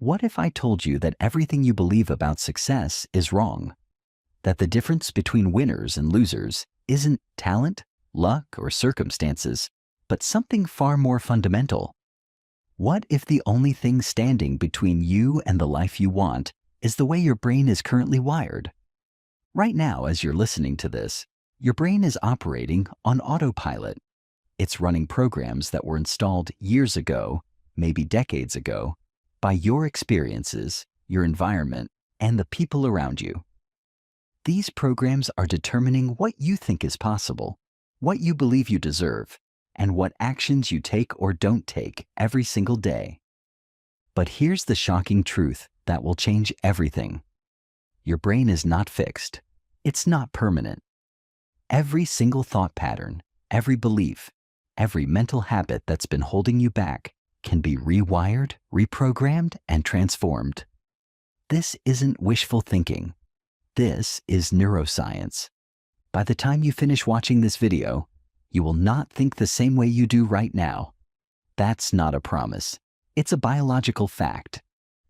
What if I told you that everything you believe about success is wrong? That the difference between winners and losers isn't talent, luck, or circumstances, but something far more fundamental? What if the only thing standing between you and the life you want is the way your brain is currently wired? Right now, as you're listening to this, your brain is operating on autopilot. It's running programs that were installed years ago, maybe decades ago, by your experiences, your environment, and the people around you. These programs are determining what you think is possible, what you believe you deserve, and what actions you take or don't take every single day. But here's the shocking truth that will change everything. Your brain is not fixed. It's not permanent. Every single thought pattern, every belief, every mental habit that's been holding you back can be rewired, reprogrammed, and transformed. This isn't wishful thinking. This is neuroscience. By the time you finish watching this video, you will not think the same way you do right now. That's not a promise. It's a biological fact.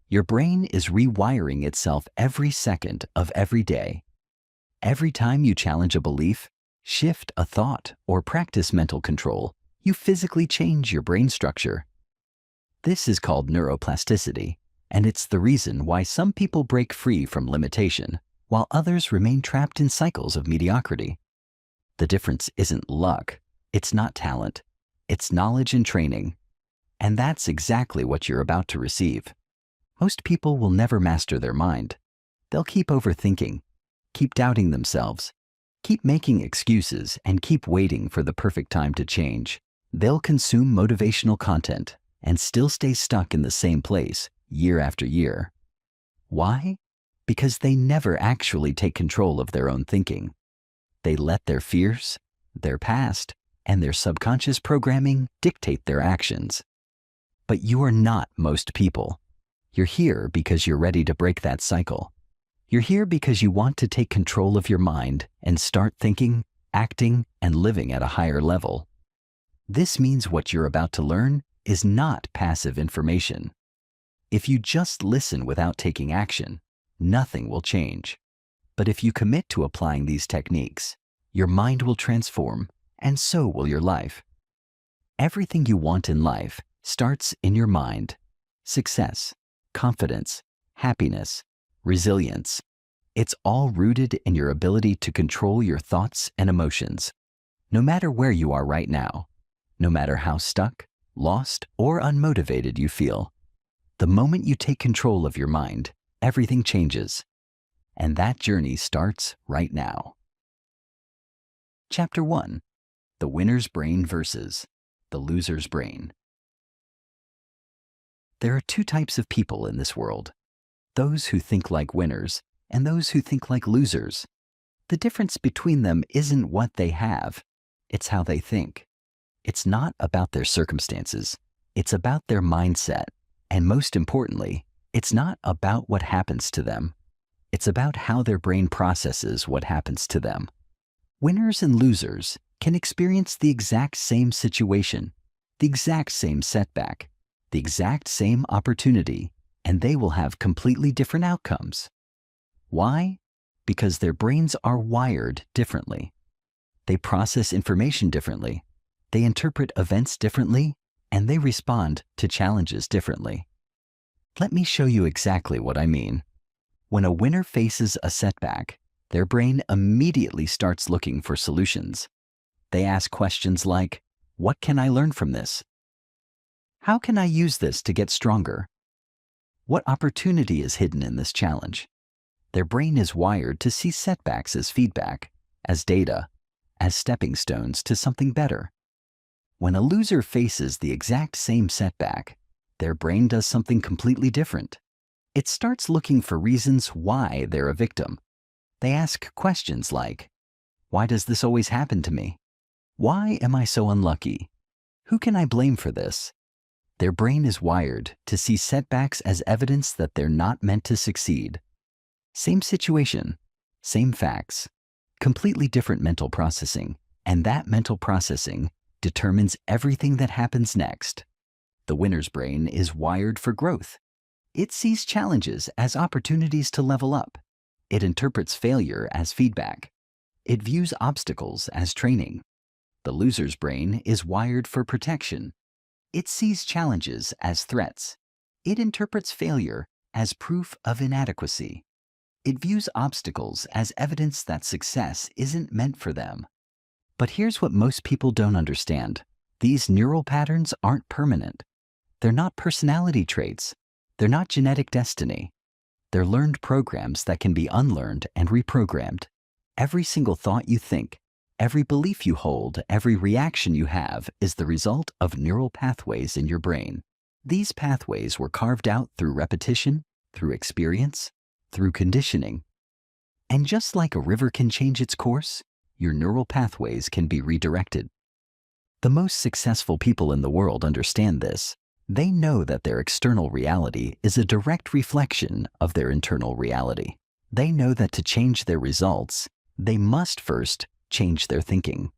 Your brain is rewiring itself every second of every day. Every time you challenge a belief, shift a thought, or practice mental control, you physically change your brain structure. This is called neuroplasticity, and it's the reason why some people break free from limitation, while others remain trapped in cycles of mediocrity. The difference isn't luck, it's not talent, it's knowledge and training. And that's exactly what you're about to receive. Most people will never master their mind. They'll keep overthinking, keep doubting themselves, keep making excuses, and keep waiting for the perfect time to change. They'll consume motivational content and still stay stuck in the same place year after year. Why? Because they never actually take control of their own thinking. They let their fears, their past, and their subconscious programming dictate their actions. But you are not most people. You're here because you're ready to break that cycle. You're here because you want to take control of your mind and start thinking, acting, and living at a higher level. This means what you're about to learn is not passive information. If you just listen without taking action, nothing will change. But if you commit to applying these techniques, your mind will transform, and so will your life. Everything you want in life starts in your mind. Success, confidence, happiness, resilience. It's all rooted in your ability to control your thoughts and emotions. No matter where you are right now, no matter how stuck, lost, or unmotivated you feel, the moment you take control of your mind, everything changes. And that journey starts right now. Chapter 1. The Winner's Brain versus the Loser's Brain. There are two types of people in this world: those who think like winners and those who think like losers. The difference between them isn't what they have, it's how they think. It's not about their circumstances, it's about their mindset. And most importantly, it's not about what happens to them. It's about how their brain processes what happens to them. Winners and losers can experience the exact same situation, the exact same setback, the exact same opportunity, and they will have completely different outcomes. Why? Because their brains are wired differently. They process information differently, they interpret events differently, and they respond to challenges differently. Let me show you exactly what I mean. When a winner faces a setback, their brain immediately starts looking for solutions. They ask questions like, what can I learn from this? How can I use this to get stronger? What opportunity is hidden in this challenge? Their brain is wired to see setbacks as feedback, as data, as stepping stones to something better. When a loser faces the exact same setback, their brain does something completely different. It starts looking for reasons why they're a victim. They ask questions like, why does this always happen to me? Why am I so unlucky? Who can I blame for this? Their brain is wired to see setbacks as evidence that they're not meant to succeed. Same situation, same facts, completely different mental processing, and that mental processing determines everything that happens next. The winner's brain is wired for growth. It sees challenges as opportunities to level up. It interprets failure as feedback. It views obstacles as training. The loser's brain is wired for protection. It sees challenges as threats. It interprets failure as proof of inadequacy. It views obstacles as evidence that success isn't meant for them. But here's what most people don't understand. These neural patterns aren't permanent. They're not personality traits. They're not genetic destiny. They're learned programs that can be unlearned and reprogrammed. Every single thought you think, every belief you hold, every reaction you have is the result of neural pathways in your brain. These pathways were carved out through repetition, through experience, through conditioning. And just like a river can change its course, your neural pathways can be redirected. The most successful people in the world understand this. They know that their external reality is a direct reflection of their internal reality. They know that to change their results, they must first change their thinking.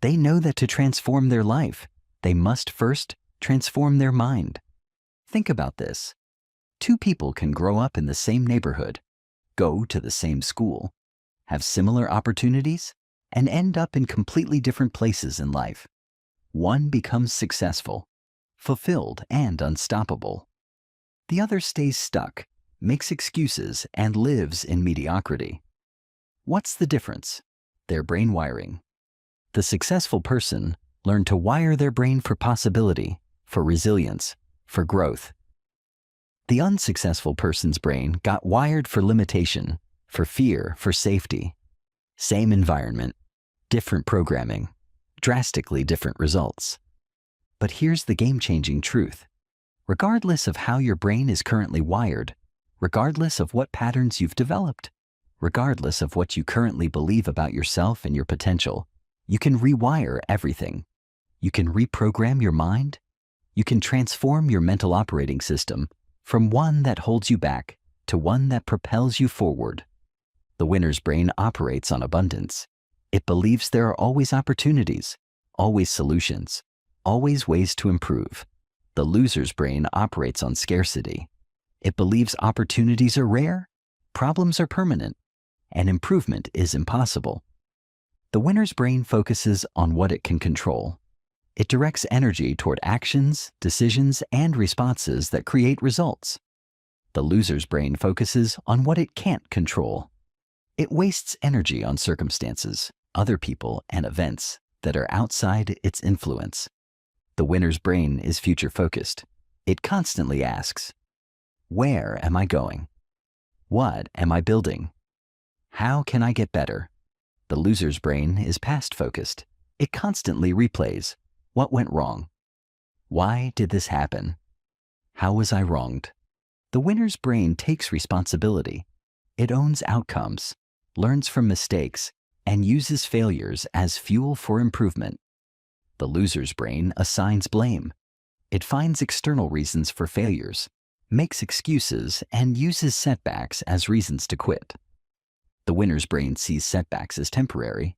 They know that to transform their life, they must first transform their mind. Think about this. Two people can grow up in the same neighborhood, go to the same school, have similar opportunities, and end up in completely different places in life. One becomes successful, fulfilled, and unstoppable. The other stays stuck, makes excuses, and lives in mediocrity. What's the difference? Their brain wiring. The successful person learned to wire their brain for possibility, for resilience, for growth. The unsuccessful person's brain got wired for limitation, for fear, for safety. Same environment, different programming, drastically different results. But here's the game-changing truth. Regardless of how your brain is currently wired, regardless of what patterns you've developed, regardless of what you currently believe about yourself and your potential, you can rewire everything. You can reprogram your mind. You can transform your mental operating system from one that holds you back to one that propels you forward. The winner's brain operates on abundance. It believes there are always opportunities, always solutions, always ways to improve. The loser's brain operates on scarcity. It believes opportunities are rare, problems are permanent, and improvement is impossible. The winner's brain focuses on what it can control. It directs energy toward actions, decisions, and responses that create results. The loser's brain focuses on what it can't control. It wastes energy on circumstances, other people, and events that are outside its influence. The winner's brain is future-focused. It constantly asks, where am I going? What am I building? How can I get better? The loser's brain is past-focused. It constantly replays, what went wrong? Why did this happen? How was I wronged? The winner's brain takes responsibility. It owns outcomes, learns from mistakes, and uses failures as fuel for improvement. The loser's brain assigns blame. It finds external reasons for failures, makes excuses, and uses setbacks as reasons to quit. The winner's brain sees setbacks as temporary.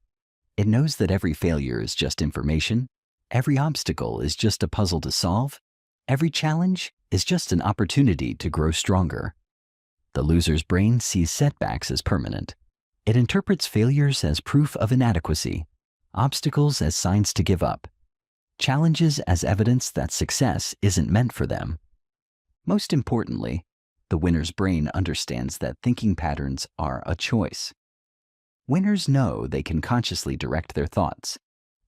It knows that every failure is just information. Every obstacle is just a puzzle to solve. Every challenge is just an opportunity to grow stronger. The loser's brain sees setbacks as permanent. It interprets failures as proof of inadequacy, obstacles as signs to give up, challenges as evidence that success isn't meant for them. Most importantly, the winner's brain understands that thinking patterns are a choice. Winners know they can consciously direct their thoughts,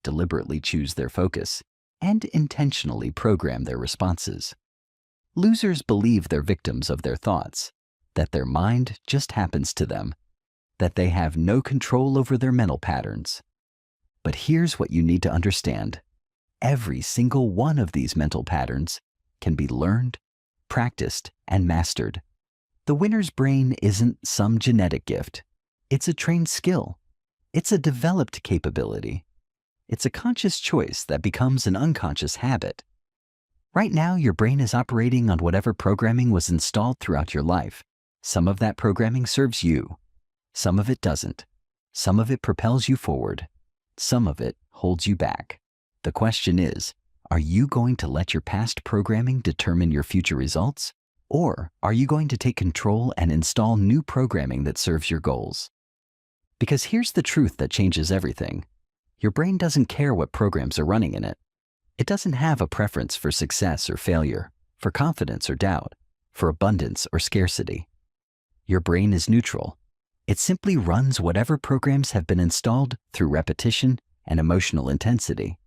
deliberately choose their focus, and intentionally program their responses. Losers believe they're victims of their thoughts, that their mind just happens to them, that they have no control over their mental patterns. But here's what you need to understand. Every single one of these mental patterns can be learned, practiced, and mastered. The winner's brain isn't some genetic gift. It's a trained skill. It's a developed capability. It's a conscious choice that becomes an unconscious habit. Right now, your brain is operating on whatever programming was installed throughout your life. Some of that programming serves you. Some of it doesn't. Some of it propels you forward. Some of it holds you back. The question is, are you going to let your past programming determine your future results? Or are you going to take control and install new programming that serves your goals? Because here's the truth that changes everything. Your brain doesn't care what programs are running in it. It doesn't have a preference for success or failure, for confidence or doubt, for abundance or scarcity. Your brain is neutral. It simply runs whatever programs have been installed through repetition and emotional intensity.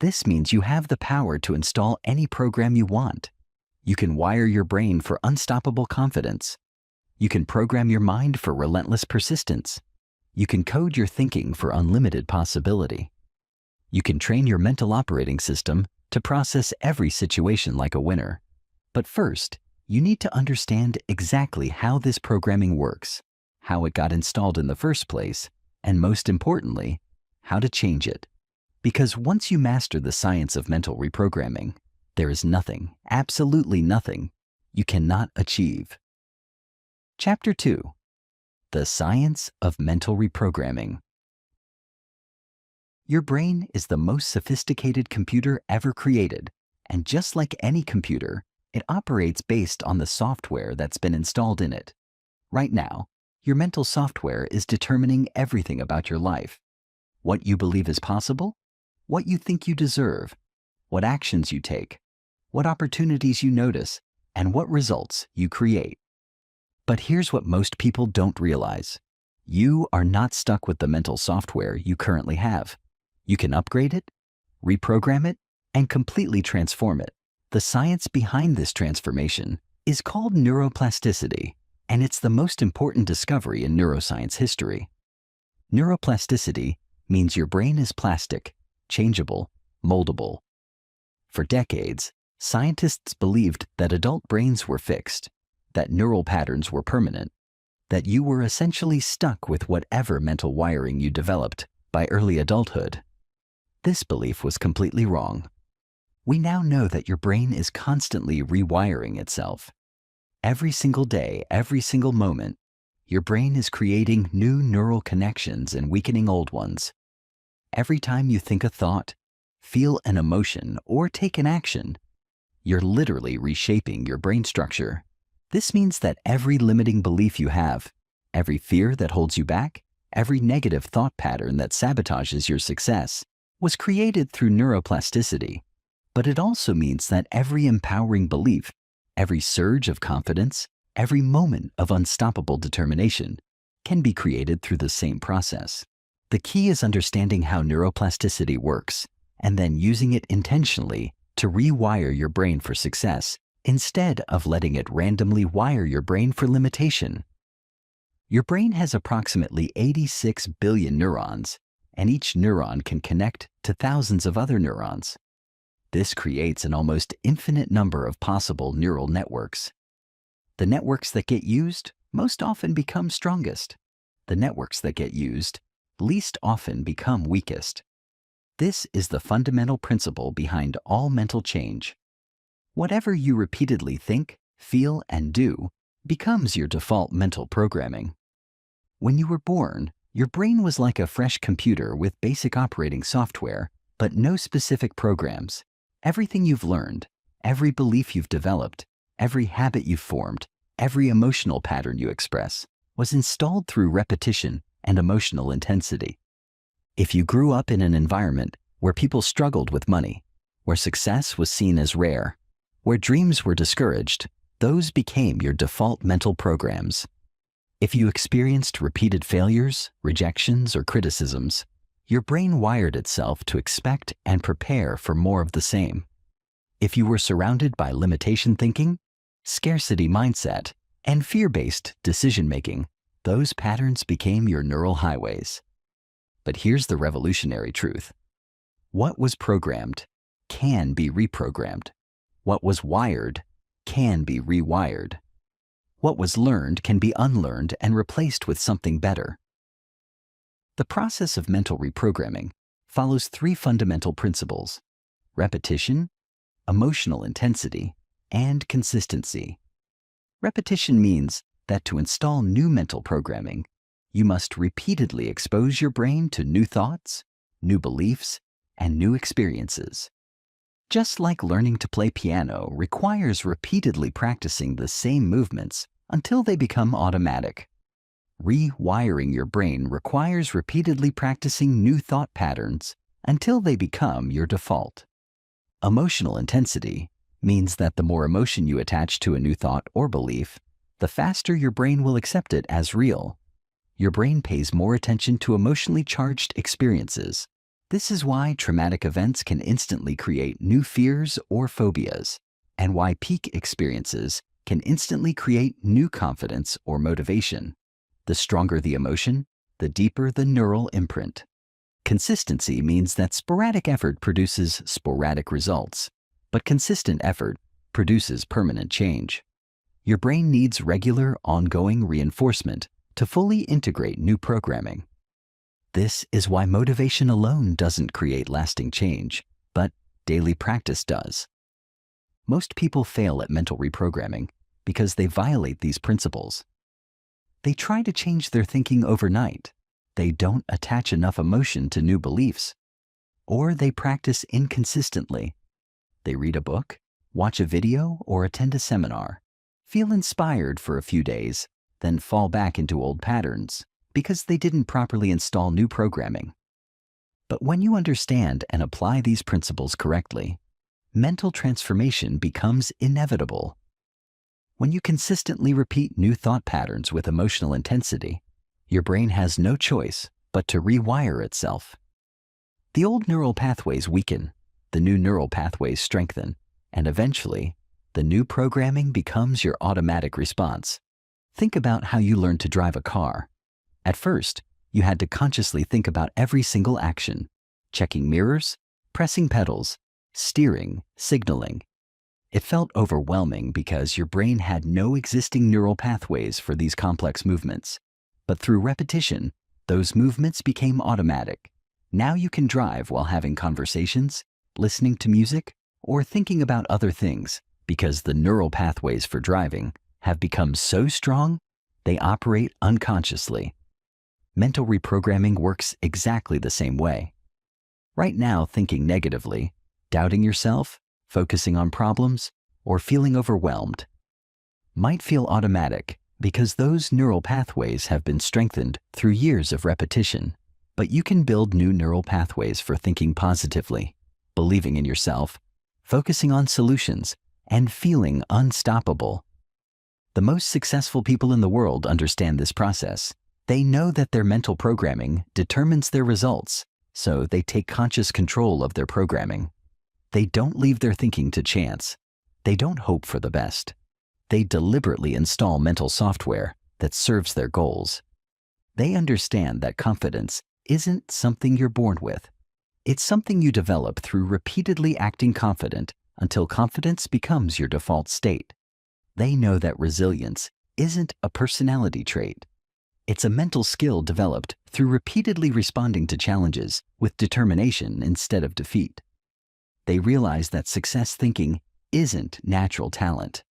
This means you have the power to install any program you want. You can wire your brain for unstoppable confidence. You can program your mind for relentless persistence. You can code your thinking for unlimited possibility. You can train your mental operating system to process every situation like a winner. But first, you need to understand exactly how this programming works, how it got installed in the first place, and most importantly, how to change it. Because once you master the science of mental reprogramming, there is nothing, absolutely nothing, you cannot achieve. Chapter 2. The Science of Mental Reprogramming. Your brain is the most sophisticated computer ever created, and just like any computer, it operates based on the software that's been installed in it. Right now, your mental software is determining everything about your life. What you believe is possible, what you think you deserve, what actions you take, what opportunities you notice, and what results you create. But here's what most people don't realize. You are not stuck with the mental software you currently have. You can upgrade it, reprogram it, and completely transform it. The science behind this transformation is called neuroplasticity, and it's the most important discovery in neuroscience history. Neuroplasticity means your brain is plastic, changeable, moldable. For decades, scientists believed that adult brains were fixed, that neural patterns were permanent, that you were essentially stuck with whatever mental wiring you developed by early adulthood. This belief was completely wrong. We now know that your brain is constantly rewiring itself. Every single day, every single moment, your brain is creating new neural connections and weakening old ones. Every time you think a thought, feel an emotion, or take an action, you're literally reshaping your brain structure. This means that every limiting belief you have, every fear that holds you back, every negative thought pattern that sabotages your success, was created through neuroplasticity. But it also means that every empowering belief, every surge of confidence, every moment of unstoppable determination can be created through the same process. The key is understanding how neuroplasticity works and then using it intentionally to rewire your brain for success instead of letting it randomly wire your brain for limitation. Your brain has approximately 86 billion neurons, and each neuron can connect to thousands of other neurons. This creates an almost infinite number of possible neural networks. The networks that get used most often become strongest. The networks that get used least often become weakest. This is the fundamental principle behind all mental change. Whatever you repeatedly think, feel, and do becomes your default mental programming. When you were born, your brain was like a fresh computer with basic operating software, but no specific programs. Everything you've learned, every belief you've developed, every habit you've formed, every emotional pattern you express, was installed through repetition and emotional intensity. If you grew up in an environment where people struggled with money, where success was seen as rare, where dreams were discouraged, those became your default mental programs. If you experienced repeated failures, rejections, or criticisms, your brain wired itself to expect and prepare for more of the same. If you were surrounded by limitation thinking, scarcity mindset, and fear-based decision-making, those patterns became your neural highways. But here's the revolutionary truth. What was programmed can be reprogrammed. What was wired can be rewired. What was learned can be unlearned and replaced with something better. The process of mental reprogramming follows three fundamental principles: repetition, emotional intensity, and consistency. Repetition means that to install new mental programming, you must repeatedly expose your brain to new thoughts, new beliefs, and new experiences. Just like learning to play piano requires repeatedly practicing the same movements until they become automatic. Rewiring your brain requires repeatedly practicing new thought patterns until they become your default. Emotional intensity means that the more emotion you attach to a new thought or belief, the faster your brain will accept it as real. Your brain pays more attention to emotionally charged experiences. This is why traumatic events can instantly create new fears or phobias, and why peak experiences can instantly create new confidence or motivation. The stronger the emotion, the deeper the neural imprint. Consistency means that sporadic effort produces sporadic results, but consistent effort produces permanent change. Your brain needs regular, ongoing reinforcement to fully integrate new programming. This is why motivation alone doesn't create lasting change, but daily practice does. Most people fail at mental reprogramming because they violate these principles. They try to change their thinking overnight. They don't attach enough emotion to new beliefs. Or they practice inconsistently. They read a book, watch a video, or attend a seminar, feel inspired for a few days, then fall back into old patterns because they didn't properly install new programming. But when you understand and apply these principles correctly, mental transformation becomes inevitable. When you consistently repeat new thought patterns with emotional intensity, your brain has no choice but to rewire itself. The old neural pathways weaken, the new neural pathways strengthen, and eventually, the new programming becomes your automatic response. Think about how you learned to drive a car. At first, you had to consciously think about every single action, checking mirrors, pressing pedals, steering, signaling. It felt overwhelming because your brain had no existing neural pathways for these complex movements. But through repetition, those movements became automatic. Now you can drive while having conversations, listening to music, or thinking about other things because the neural pathways for driving have become so strong, they operate unconsciously. Mental reprogramming works exactly the same way. Right now, thinking negatively, doubting yourself, focusing on problems, or feeling overwhelmed might feel automatic because those neural pathways have been strengthened through years of repetition. But you can build new neural pathways for thinking positively, believing in yourself, focusing on solutions, and feeling unstoppable. The most successful people in the world understand this process. They know that their mental programming determines their results, so they take conscious control of their programming. They don't leave their thinking to chance. They don't hope for the best. They deliberately install mental software that serves their goals. They understand that confidence isn't something you're born with. It's something you develop through repeatedly acting confident until confidence becomes your default state. They know that resilience isn't a personality trait. It's a mental skill developed through repeatedly responding to challenges with determination instead of defeat. They realize that success thinking isn't natural talent.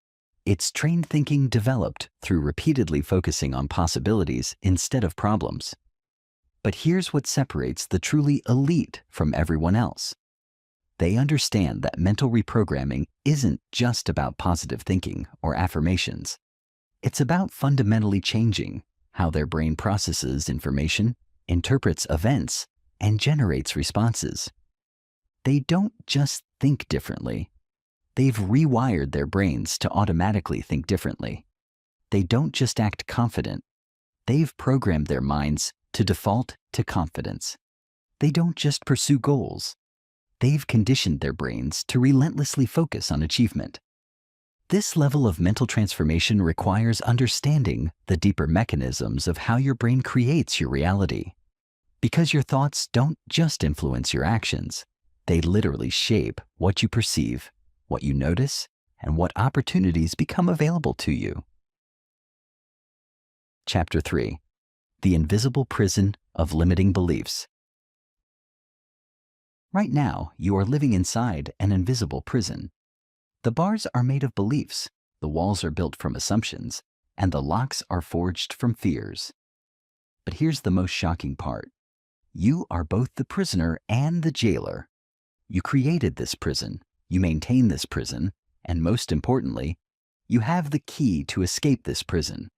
It's trained thinking developed through repeatedly focusing on possibilities instead of problems. But here's what separates the truly elite from everyone else. They understand that mental reprogramming isn't just about positive thinking or affirmations. It's about fundamentally changing how their brain processes information, interprets events, and generates responses. They don't just think differently. They've rewired their brains to automatically think differently. They don't just act confident. They've programmed their minds to default to confidence. They don't just pursue goals. They've conditioned their brains to relentlessly focus on achievement. This level of mental transformation requires understanding the deeper mechanisms of how your brain creates your reality. Because your thoughts don't just influence your actions, they literally shape what you perceive, what you notice, and what opportunities become available to you. Chapter 3: The Invisible Prison of Limiting Beliefs. Right now, you are living inside an invisible prison. The bars are made of beliefs, the walls are built from assumptions, and the locks are forged from fears. But here's the most shocking part. You are both the prisoner and the jailer. You created this prison, You maintain this prison, and most importantly, you have the key to escape this prison.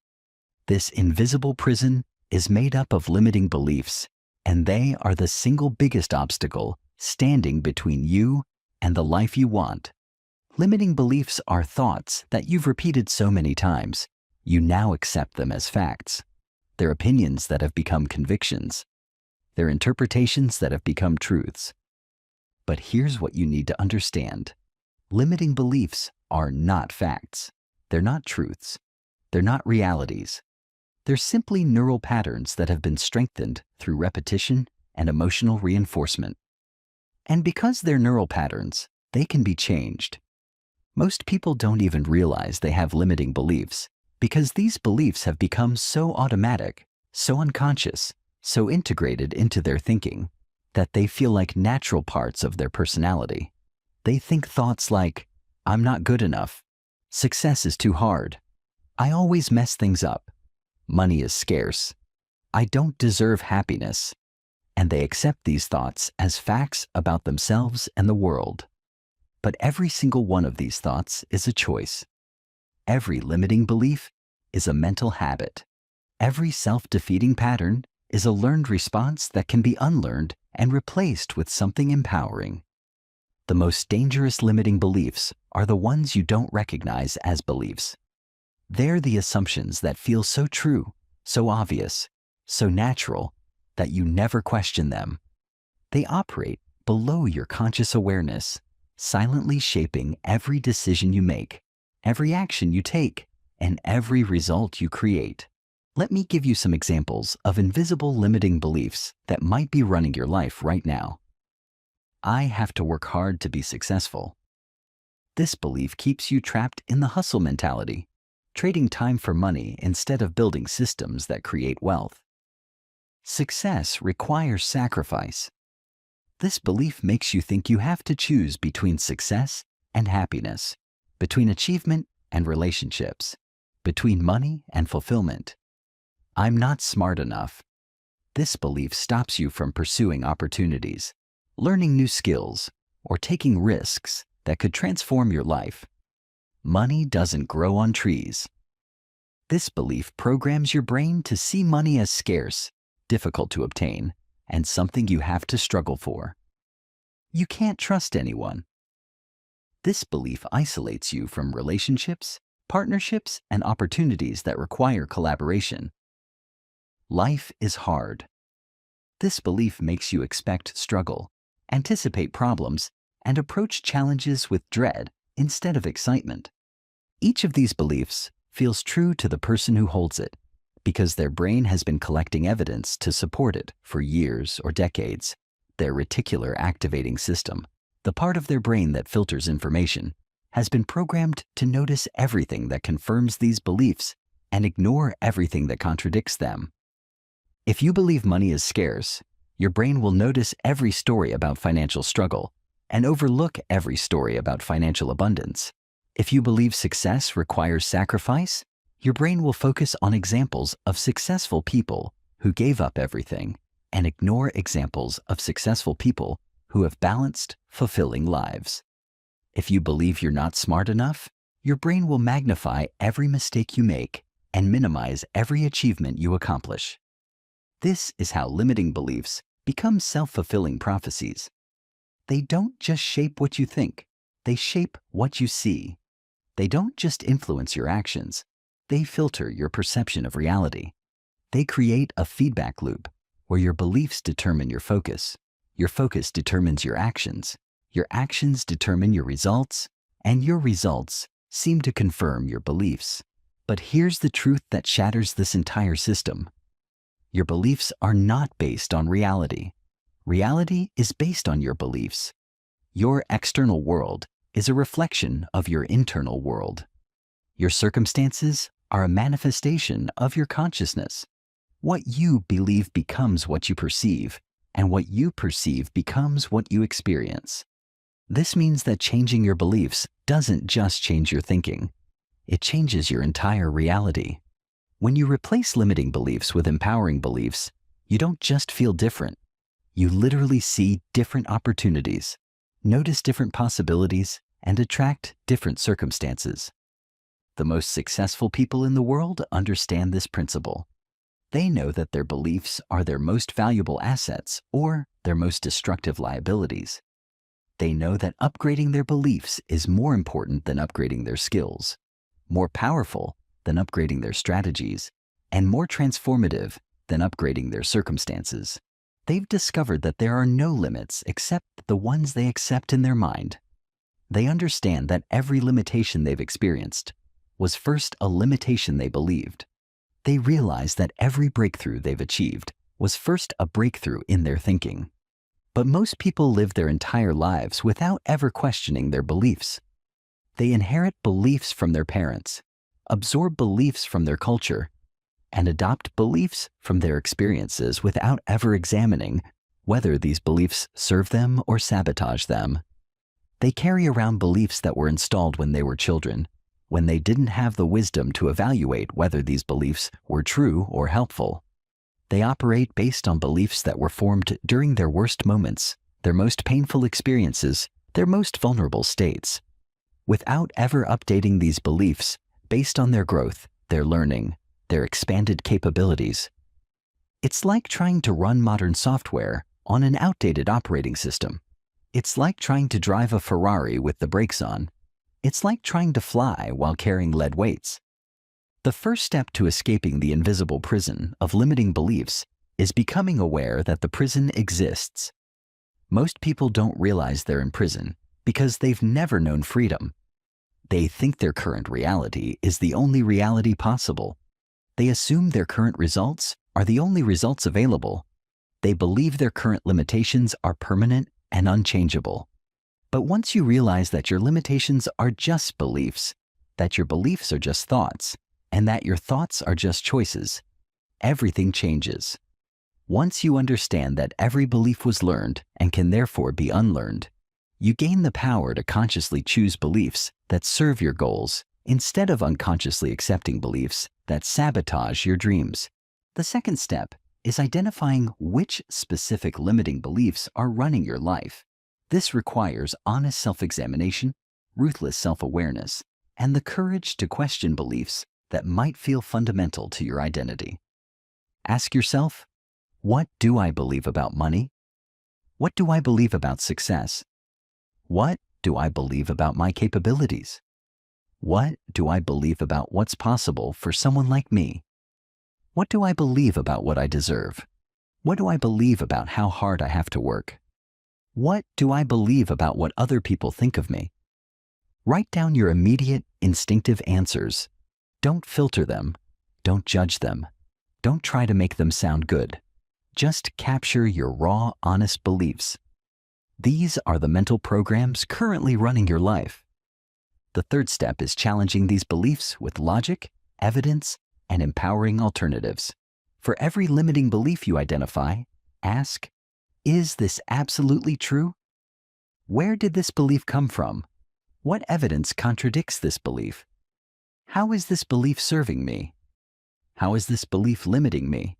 This invisible prison is made up of limiting beliefs, and they are the single biggest obstacle standing between you and the life you want. Limiting beliefs are thoughts that you've repeated so many times, you now accept them as facts. They're opinions that have become convictions. They're interpretations that have become truths. But here's what you need to understand. Limiting beliefs are not facts. They're not truths. They're not realities. They're simply neural patterns that have been strengthened through repetition and emotional reinforcement. And because they're neural patterns, they can be changed. Most people don't even realize they have limiting beliefs because these beliefs have become so automatic, so unconscious, so integrated into their thinking that they feel like natural parts of their personality. They think thoughts like, I'm not good enough, success is too hard, I always mess things up, money is scarce, I don't deserve happiness, and they accept these thoughts as facts about themselves and the world. But every single one of these thoughts is a choice. Every limiting belief is a mental habit. Every self-defeating pattern is a learned response that can be unlearned and replaced with something empowering. The most dangerous limiting beliefs are the ones you don't recognize as beliefs. They're the assumptions that feel so true, so obvious, so natural, that you never question them. They operate below your conscious awareness, silently shaping every decision you make, every action you take, and every result you create. Let me give you some examples of invisible limiting beliefs that might be running your life right now. I have to work hard to be successful. This belief keeps you trapped in the hustle mentality, trading time for money instead of building systems that create wealth. Success requires sacrifice. This belief makes you think you have to choose between success and happiness, between achievement and relationships, between money and fulfillment. I'm not smart enough. This belief stops you from pursuing opportunities, learning new skills, or taking risks that could transform your life. Money doesn't grow on trees. This belief programs your brain to see money as scarce, difficult to obtain, and something you have to struggle for. You can't trust anyone. This belief isolates you from relationships, partnerships, and opportunities that require collaboration. Life is hard. This belief makes you expect struggle, anticipate problems, and approach challenges with dread instead of excitement. Each of these beliefs feels true to the person who holds it because their brain has been collecting evidence to support it for years or decades. Their reticular activating system, the part of their brain that filters information, has been programmed to notice everything that confirms these beliefs and ignore everything that contradicts them. If you believe money is scarce, your brain will notice every story about financial struggle and overlook every story about financial abundance. If you believe success requires sacrifice, your brain will focus on examples of successful people who gave up everything and ignore examples of successful people who have balanced, fulfilling lives. If you believe you're not smart enough, your brain will magnify every mistake you make and minimize every achievement you accomplish. This is how limiting beliefs become self-fulfilling prophecies. They don't just shape what you think, they shape what you see. They don't just influence your actions, they filter your perception of reality. They create a feedback loop where your beliefs determine your focus determines your actions determine your results, and your results seem to confirm your beliefs. But here's the truth that shatters this entire system. Your beliefs are not based on reality. Reality is based on your beliefs. Your external world is a reflection of your internal world. Your circumstances are a manifestation of your consciousness. What you believe becomes what you perceive, and what you perceive becomes what you experience. This means that changing your beliefs doesn't just change your thinking. It changes your entire reality. When you replace limiting beliefs with empowering beliefs, you don't just feel different. You literally see different opportunities, notice different possibilities, and attract different circumstances. The most successful people in the world understand this principle. They know that their beliefs are their most valuable assets or their most destructive liabilities. They know that upgrading their beliefs is more important than upgrading their skills, more powerful than upgrading their strategies, and more transformative than upgrading their circumstances. They've discovered that there are no limits except the ones they accept in their mind. They understand that every limitation they've experienced was first a limitation they believed. They realize that every breakthrough they've achieved was first a breakthrough in their thinking. But most people live their entire lives without ever questioning their beliefs. They inherit beliefs from their parents, absorb beliefs from their culture, and adopt beliefs from their experiences without ever examining whether these beliefs serve them or sabotage them. They carry around beliefs that were installed when they were children, when they didn't have the wisdom to evaluate whether these beliefs were true or helpful. They operate based on beliefs that were formed during their worst moments, their most painful experiences, their most vulnerable states. Without ever updating these beliefs based on their growth, their learning, their expanded capabilities. It's like trying to run modern software on an outdated operating system. It's like trying to drive a Ferrari with the brakes on. It's like trying to fly while carrying lead weights. The first step to escaping the invisible prison of limiting beliefs is becoming aware that the prison exists. Most people don't realize they're in prison because they've never known freedom. They think their current reality is the only reality possible. They assume their current results are the only results available. They believe their current limitations are permanent and unchangeable. But once you realize that your limitations are just beliefs, that your beliefs are just thoughts, and that your thoughts are just choices, everything changes. Once you understand that every belief was learned and can therefore be unlearned, you gain the power to consciously choose beliefs that serve your goals instead of unconsciously accepting beliefs that sabotage your dreams. The second step is identifying which specific limiting beliefs are running your life. This requires honest self-examination, ruthless self-awareness, and the courage to question beliefs that might feel fundamental to your identity. Ask yourself, what do I believe about money? What do I believe about success? What do I believe about my capabilities? What do I believe about what's possible for someone like me? What do I believe about what I deserve? What do I believe about how hard I have to work? What do I believe about what other people think of me? Write down your immediate, instinctive answers. Don't filter them. Don't judge them. Don't try to make them sound good. Just capture your raw, honest beliefs. These are the mental programs currently running your life. The third step is challenging these beliefs with logic, evidence, and empowering alternatives. For every limiting belief you identify, ask, is this absolutely true? Where did this belief come from? What evidence contradicts this belief? How is this belief serving me? How is this belief limiting me?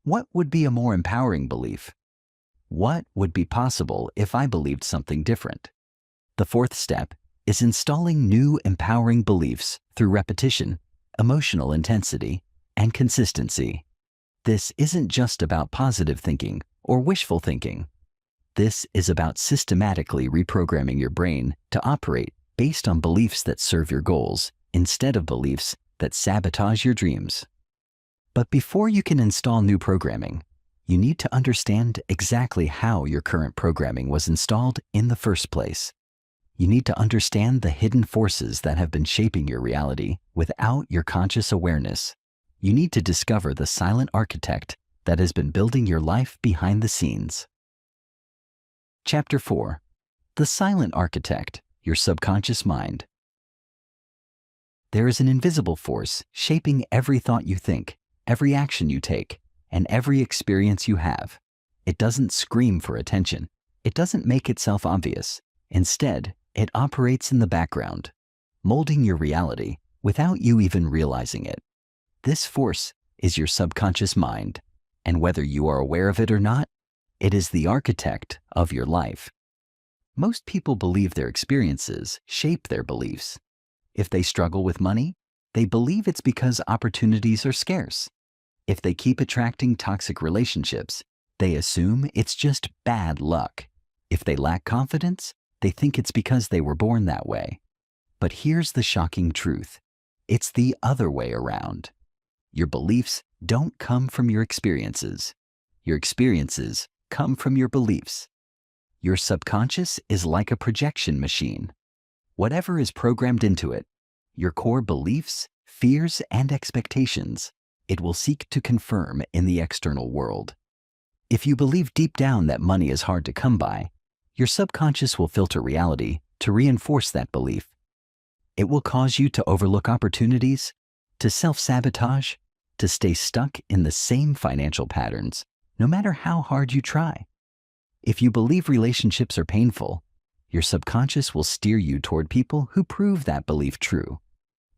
What would be a more empowering belief? What would be possible if I believed something different? The fourth step is installing new empowering beliefs through repetition, emotional intensity, and consistency. This isn't just about positive thinking or wishful thinking. This is about systematically reprogramming your brain to operate based on beliefs that serve your goals instead of beliefs that sabotage your dreams. But before you can install new programming, you need to understand exactly how your current programming was installed in the first place. You need to understand the hidden forces that have been shaping your reality without your conscious awareness. You need to discover the silent architect that has been building your life behind the scenes. Chapter 4. The Silent Architect, Your Subconscious Mind. There is an invisible force shaping every thought you think, every action you take, and every experience you have. It doesn't scream for attention. It doesn't make itself obvious. Instead, it operates in the background, molding your reality without you even realizing it. This force is your subconscious mind, and whether you are aware of it or not, it is the architect of your life. Most people believe their experiences shape their beliefs. If they struggle with money, they believe it's because opportunities are scarce. If they keep attracting toxic relationships, they assume it's just bad luck. If they lack confidence, they think it's because they were born that way. But here's the shocking truth. It's the other way around. Your beliefs don't come from your experiences. Your experiences come from your beliefs. Your subconscious is like a projection machine. Whatever is programmed into it, your core beliefs, fears, and expectations, it will seek to confirm in the external world. If you believe deep down that money is hard to come by, your subconscious will filter reality to reinforce that belief. It will cause you to overlook opportunities, to self-sabotage, to stay stuck in the same financial patterns, no matter how hard you try. If you believe relationships are painful, your subconscious will steer you toward people who prove that belief true,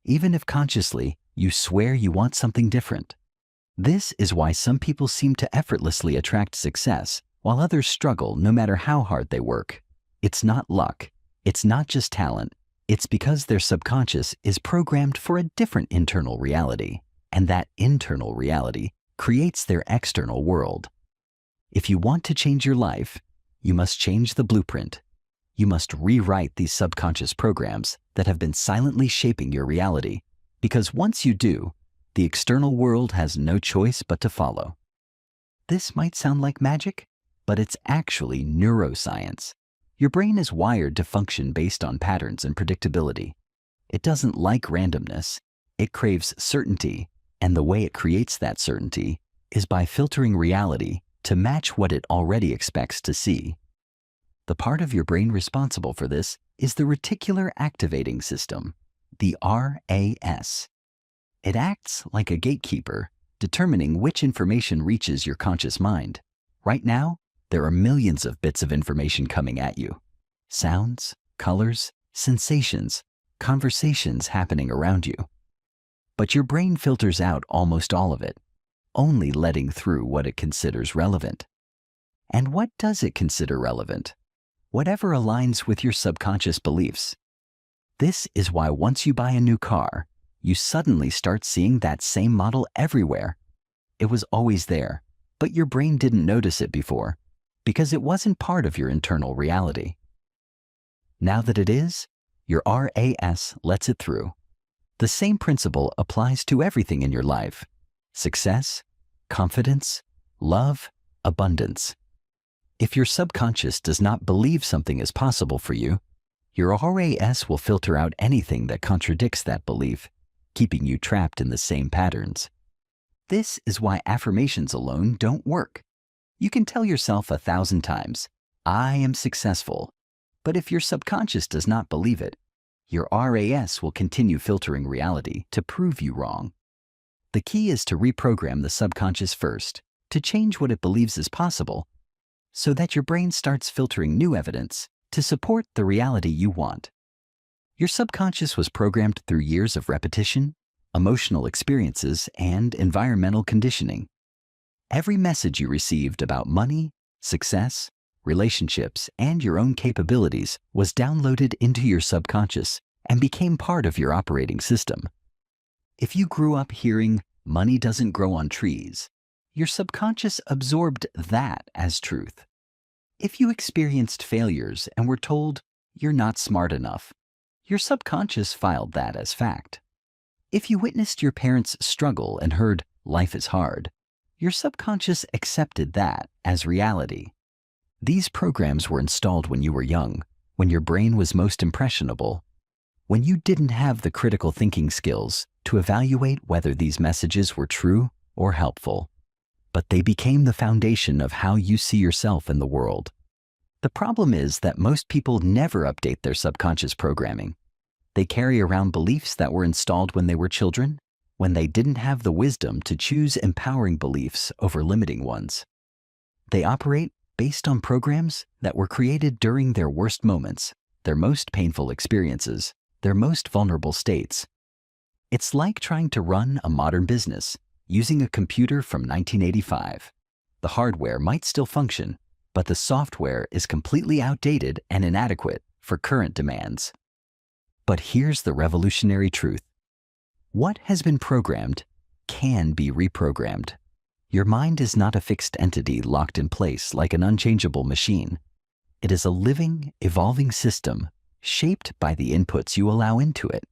even if consciously you swear you want something different. This is why some people seem to effortlessly attract success, while others struggle no matter how hard they work. It's not luck. It's not just talent. It's because their subconscious is programmed for a different internal reality, and that internal reality creates their external world. If you want to change your life, you must change the blueprint. You must rewrite these subconscious programs that have been silently shaping your reality, because once you do, the external world has no choice but to follow. This might sound like magic, but it's actually neuroscience. Your brain is wired to function based on patterns and predictability. It doesn't like randomness. It craves certainty, and the way it creates that certainty is by filtering reality to match what it already expects to see. The part of your brain responsible for this is the reticular activating system, the RAS. It acts like a gatekeeper, determining which information reaches your conscious mind. Right now, there are millions of bits of information coming at you. Sounds, colors, sensations, conversations happening around you. But your brain filters out almost all of it, only letting through what it considers relevant. And what does it consider relevant? Whatever aligns with your subconscious beliefs. This is why once you buy a new car, you suddenly start seeing that same model everywhere. It was always there, but your brain didn't notice it before, because it wasn't part of your internal reality. Now that it is, your RAS lets it through. The same principle applies to everything in your life: success, confidence, love, abundance. If your subconscious does not believe something is possible for you, your RAS will filter out anything that contradicts that belief, keeping you trapped in the same patterns. This is why affirmations alone don't work. You can tell yourself 1,000 times, "I am successful," but if your subconscious does not believe it, your RAS will continue filtering reality to prove you wrong. The key is to reprogram the subconscious first, to change what it believes is possible, so that your brain starts filtering new evidence to support the reality you want. Your subconscious was programmed through years of repetition, emotional experiences, and environmental conditioning. Every message you received about money, success, relationships, and your own capabilities was downloaded into your subconscious and became part of your operating system. If you grew up hearing, "Money doesn't grow on trees," your subconscious absorbed that as truth. If you experienced failures and were told, "You're not smart enough," your subconscious filed that as fact. If you witnessed your parents struggle and heard, "Life is hard," your subconscious accepted that as reality. These programs were installed when you were young, when your brain was most impressionable, when you didn't have the critical thinking skills to evaluate whether these messages were true or helpful. But they became the foundation of how you see yourself in the world. The problem is that most people never update their subconscious programming. They carry around beliefs that were installed when they were children, when they didn't have the wisdom to choose empowering beliefs over limiting ones. They operate based on programs that were created during their worst moments, their most painful experiences, their most vulnerable states. It's like trying to run a modern business using a computer from 1985. The hardware might still function, but the software is completely outdated and inadequate for current demands. But here's the revolutionary truth. What has been programmed can be reprogrammed. Your mind is not a fixed entity locked in place like an unchangeable machine. It is a living, evolving system shaped by the inputs you allow into it.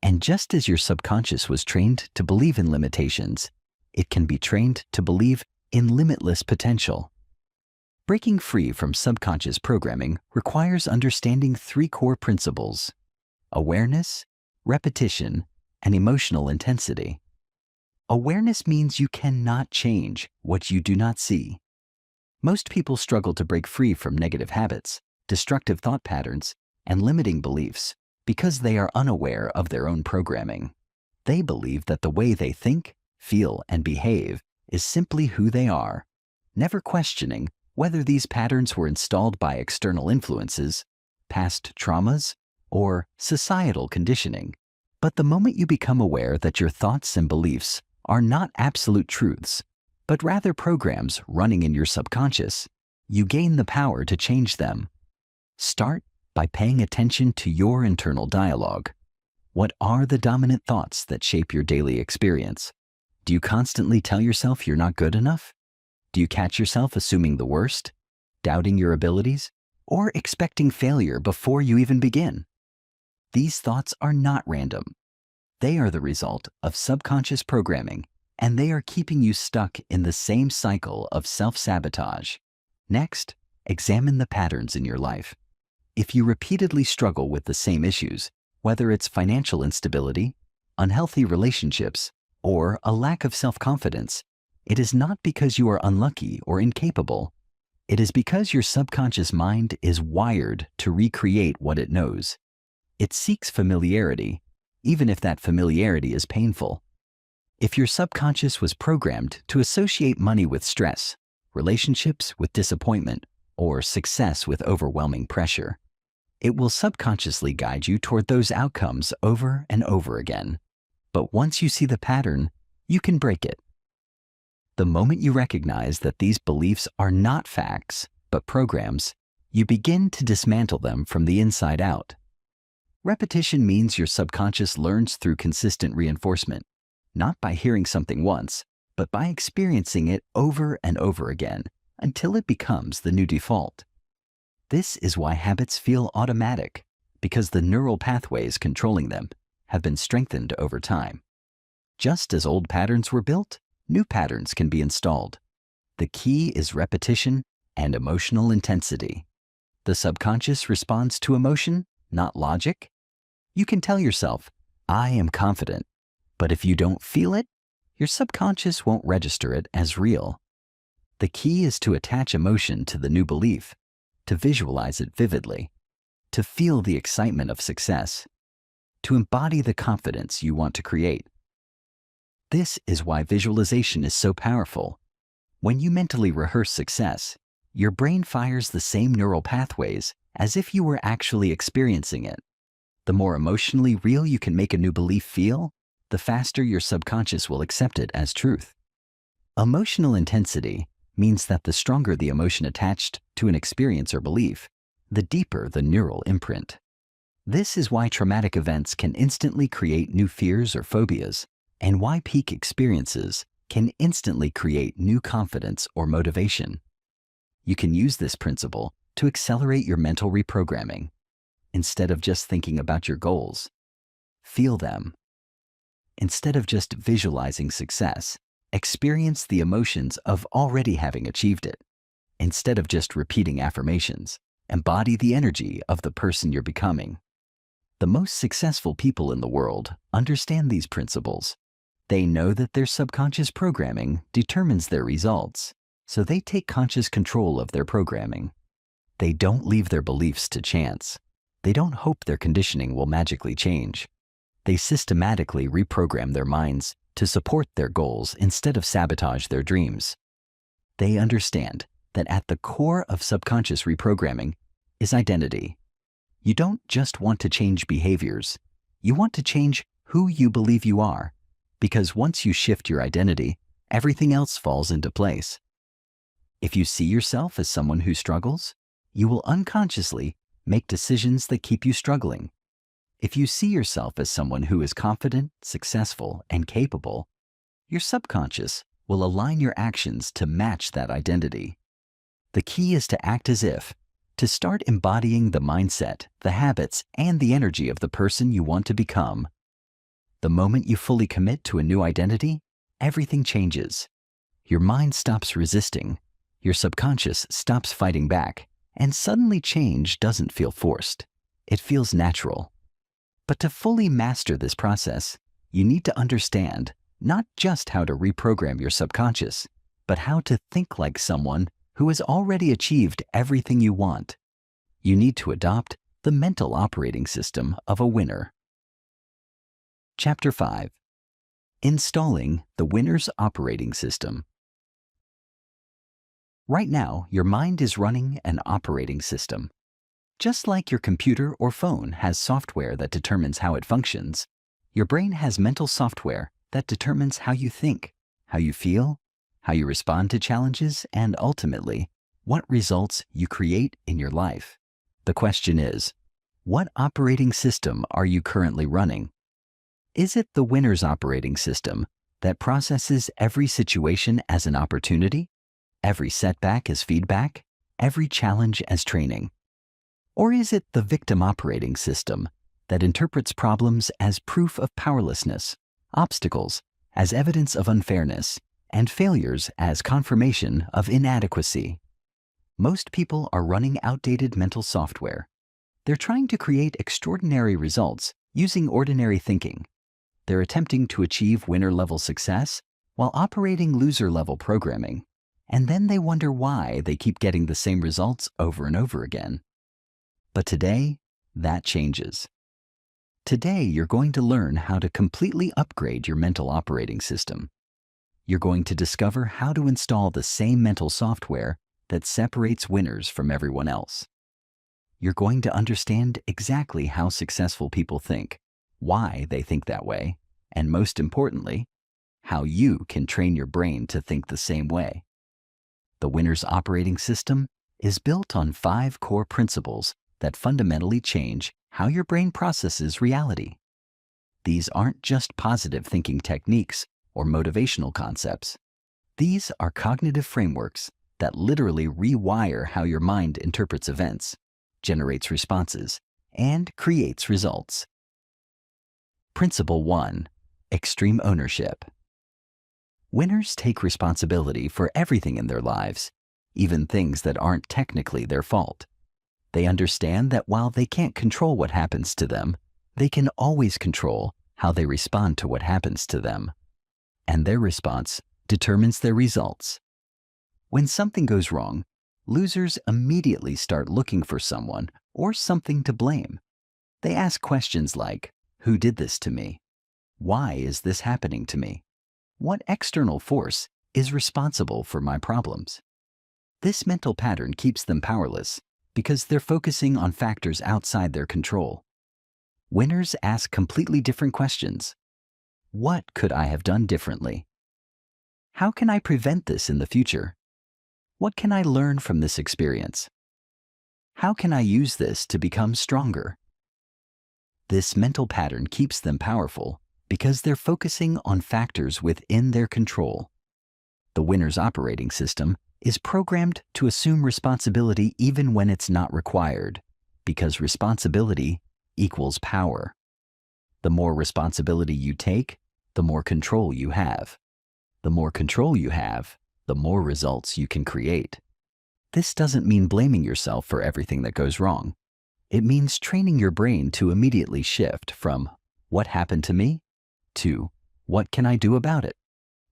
And just as your subconscious was trained to believe in limitations, it can be trained to believe in limitless potential. Breaking free from subconscious programming requires understanding three core principles: awareness, repetition, and emotional intensity. Awareness means you cannot change what you do not see. Most people struggle to break free from negative habits, destructive thought patterns, and limiting beliefs because they are unaware of their own programming. They believe that the way they think, feel, and behave is simply who they are, never questioning whether these patterns were installed by external influences, past traumas, or societal conditioning. But the moment you become aware that your thoughts and beliefs are not absolute truths, but rather programs running in your subconscious, you gain the power to change them. Start by paying attention to your internal dialogue. What are the dominant thoughts that shape your daily experience? Do you constantly tell yourself you're not good enough? Do you catch yourself assuming the worst, doubting your abilities, or expecting failure before you even begin? These thoughts are not random. They are the result of subconscious programming, and they are keeping you stuck in the same cycle of self-sabotage. Next, examine the patterns in your life. If you repeatedly struggle with the same issues, whether it's financial instability, unhealthy relationships, or a lack of self-confidence, it is not because you are unlucky or incapable. It is because your subconscious mind is wired to recreate what it knows. It seeks familiarity, even if that familiarity is painful. If your subconscious was programmed to associate money with stress, relationships with disappointment, or success with overwhelming pressure, it will subconsciously guide you toward those outcomes over and over again. But once you see the pattern, you can break it. The moment you recognize that these beliefs are not facts, but programs, you begin to dismantle them from the inside out. Repetition means your subconscious learns through consistent reinforcement, not by hearing something once, but by experiencing it over and over again until it becomes the new default. This is why habits feel automatic, because the neural pathways controlling them have been strengthened over time. Just as old patterns were built, new patterns can be installed. The key is repetition and emotional intensity. The subconscious responds to emotion, not logic. You can tell yourself, "I am confident," but if you don't feel it, your subconscious won't register it as real. The key is to attach emotion to the new belief, to visualize it vividly, to feel the excitement of success, to embody the confidence you want to create. This is why visualization is so powerful. When you mentally rehearse success, your brain fires the same neural pathways as if you were actually experiencing it. The more emotionally real you can make a new belief feel, the faster your subconscious will accept it as truth. Emotional intensity means that the stronger the emotion attached to an experience or belief, the deeper the neural imprint. This is why traumatic events can instantly create new fears or phobias, and why peak experiences can instantly create new confidence or motivation. You can use this principle to accelerate your mental reprogramming. Instead of just thinking about your goals, feel them. Instead of just visualizing success, experience the emotions of already having achieved it. Instead of just repeating affirmations, embody the energy of the person you're becoming. The most successful people in the world understand these principles. They know that their subconscious programming determines their results, so they take conscious control of their programming. They don't leave their beliefs to chance. They don't hope their conditioning will magically change. They systematically reprogram their minds to support their goals instead of sabotage their dreams. They understand that at the core of subconscious reprogramming is identity. You don't just want to change behaviors. You want to change who you believe you are, because once you shift your identity, everything else falls into place. If you see yourself as someone who struggles, you will unconsciously make decisions that keep you struggling. If you see yourself as someone who is confident, successful, and capable, your subconscious will align your actions to match that identity. The key is to act as if, to start embodying the mindset, the habits, and the energy of the person you want to become. The moment you fully commit to a new identity, everything changes. Your mind stops resisting, your subconscious stops fighting back, and suddenly change doesn't feel forced. It feels natural. But to fully master this process, you need to understand not just how to reprogram your subconscious, but how to think like someone who has already achieved everything you want. You need to adopt the mental operating system of a winner. Chapter 5. Installing the winner's operating system. Right now, your mind is running an operating system. Just like your computer or phone has software that determines how it functions, your brain has mental software that determines how you think, how you feel, how you respond to challenges, and ultimately, what results you create in your life. The question is, what operating system are you currently running? Is it the winner's operating system that processes every situation as an opportunity, every setback as feedback, every challenge as training? Or is it the victim operating system that interprets problems as proof of powerlessness, obstacles as evidence of unfairness, and failures as confirmation of inadequacy? Most people are running outdated mental software. They're trying to create extraordinary results using ordinary thinking. They're attempting to achieve winner-level success while operating loser-level programming. And then they wonder why they keep getting the same results over and over again. But today, that changes. Today, you're going to learn how to completely upgrade your mental operating system. You're going to discover how to install the same mental software that separates winners from everyone else. You're going to understand exactly how successful people think, why they think that way, and most importantly, how you can train your brain to think the same way. The winner's operating system is built on 5 core principles that fundamentally change how your brain processes reality. These aren't just positive thinking techniques or motivational concepts. These are cognitive frameworks that literally rewire how your mind interprets events, generates responses, and creates results. Principle 1. Extreme ownership. Winners take responsibility for everything in their lives, even things that aren't technically their fault. They understand that while they can't control what happens to them, they can always control how they respond to what happens to them. And their response determines their results. When something goes wrong, losers immediately start looking for someone or something to blame. They ask questions like, "Who did this to me? Why is this happening to me? What external force is responsible for my problems?" This mental pattern keeps them powerless because they're focusing on factors outside their control. Winners ask completely different questions. What could I have done differently? How can I prevent this in the future? What can I learn from this experience? How can I use this to become stronger? This mental pattern keeps them powerful because they're focusing on factors within their control. The winner's operating system is programmed to assume responsibility even when it's not required, because responsibility equals power. The more responsibility you take, the more control you have. The more control you have, the more results you can create. This doesn't mean blaming yourself for everything that goes wrong. It means training your brain to immediately shift from "what happened to me?" to "what can I do about it?"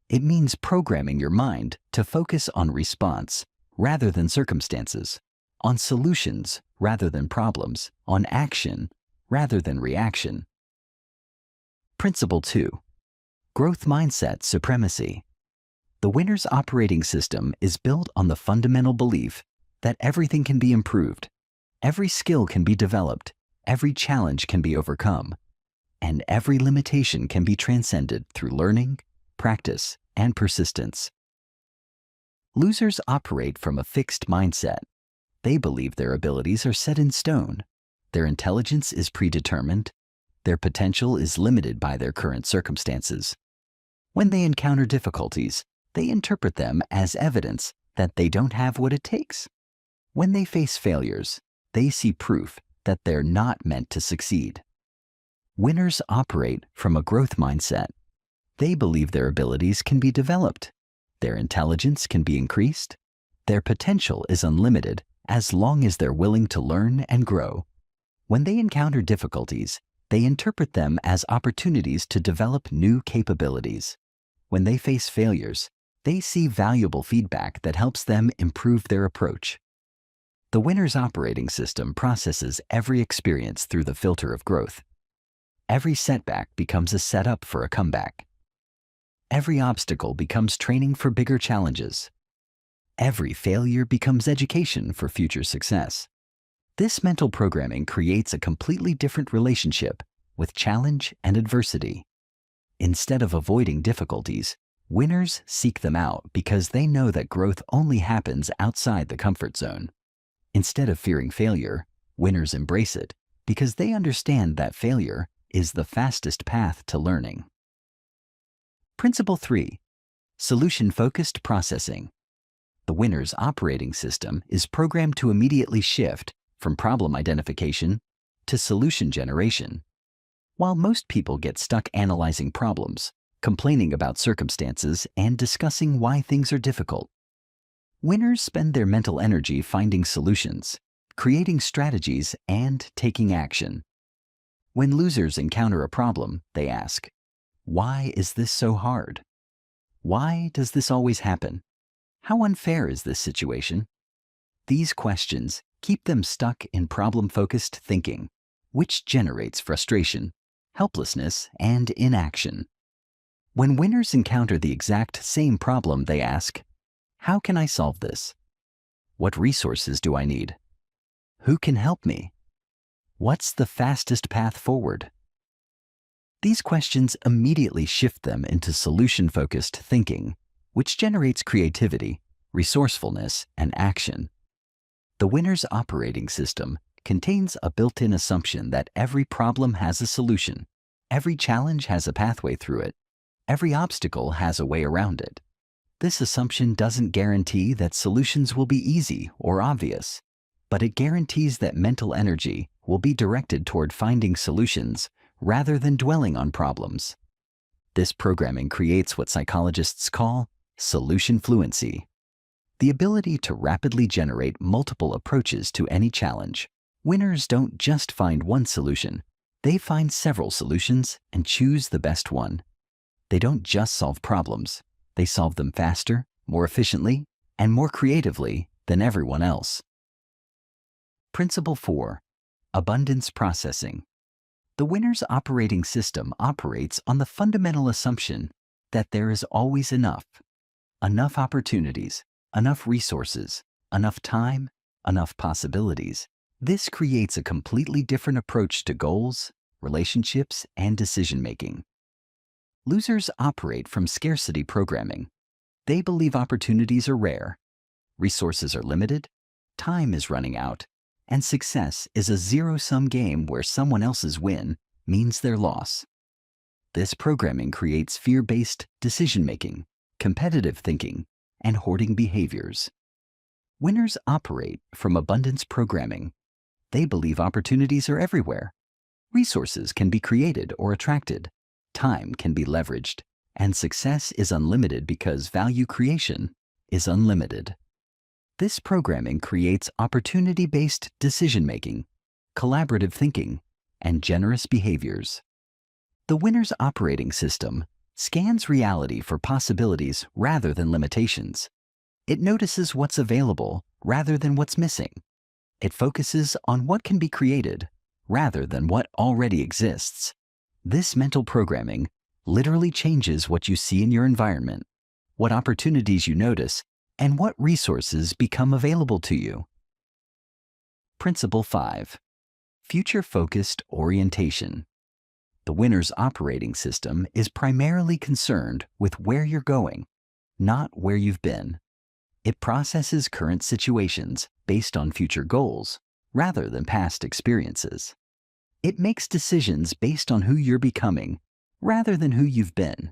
It means programming your mind to focus on response rather than circumstances, on solutions rather than problems, on action rather than reaction. Principle 2. Growth mindset supremacy. The winner's operating system is built on the fundamental belief that everything can be improved, every skill can be developed, every challenge can be overcome, and every limitation can be transcended through learning, practice, and persistence. Losers operate from a fixed mindset. They believe their abilities are set in stone. Their intelligence is predetermined. Their potential is limited by their current circumstances. When they encounter difficulties, they interpret them as evidence that they don't have what it takes. When they face failures, they see proof that they're not meant to succeed. Winners operate from a growth mindset. They believe their abilities can be developed. Their intelligence can be increased. Their potential is unlimited as long as they're willing to learn and grow. When they encounter difficulties, they interpret them as opportunities to develop new capabilities. When they face failures, they see valuable feedback that helps them improve their approach. The winner's operating system processes every experience through the filter of growth. Every setback becomes a setup for a comeback. Every obstacle becomes training for bigger challenges. Every failure becomes education for future success. This mental programming creates a completely different relationship with challenge and adversity. Instead of avoiding difficulties, winners seek them out because they know that growth only happens outside the comfort zone. Instead of fearing failure, winners embrace it because they understand that failure is the fastest path to learning. Principle 3. Solution-focused processing. The winner's operating system is programmed to immediately shift from problem identification to solution generation. While most people get stuck analyzing problems, complaining about circumstances, and discussing why things are difficult, winners spend their mental energy finding solutions, creating strategies, and taking action. When losers encounter a problem, they ask, "Why is this so hard? Why does this always happen? How unfair is this situation?" These questions keep them stuck in problem-focused thinking, which generates frustration, helplessness, and inaction. When winners encounter the exact same problem, they ask, "How can I solve this? What resources do I need? Who can help me? What's the fastest path forward?" These questions immediately shift them into solution-focused thinking, which generates creativity, resourcefulness, and action. The winner's operating system contains a built-in assumption that every problem has a solution, every challenge has a pathway through it, every obstacle has a way around it. This assumption doesn't guarantee that solutions will be easy or obvious, but it guarantees that mental energy will be directed toward finding solutions rather than dwelling on problems. This programming creates what psychologists call solution fluency, the ability to rapidly generate multiple approaches to any challenge. Winners don't just find one solution, they find several solutions and choose the best one. They don't just solve problems, they solve them faster, more efficiently, and more creatively than everyone else. Principle 4. Abundance processing. The winner's operating system operates on the fundamental assumption that there is always enough opportunities, enough resources, enough time, enough possibilities. This creates a completely different approach to goals, relationships, and decision-making. Losers operate from scarcity programming. They believe opportunities are rare, resources are limited, time is running out, and success is a zero-sum game where someone else's win means their loss. This programming creates fear-based decision-making, competitive thinking, and hoarding behaviors. Winners operate from abundance programming. They believe opportunities are everywhere. Resources can be created or attracted. Time can be leveraged. And success is unlimited because value creation is unlimited. This programming creates opportunity-based decision-making, collaborative thinking, and generous behaviors. The winner's operating system scans reality for possibilities rather than limitations. It notices what's available rather than what's missing. It focuses on what can be created rather than what already exists. This mental programming literally changes what you see in your environment, what opportunities you notice, and what resources become available to you. Principle 5. Future-focused orientation. The winner's operating system is primarily concerned with where you're going, not where you've been. It processes current situations based on future goals rather than past experiences. It makes decisions based on who you're becoming rather than who you've been.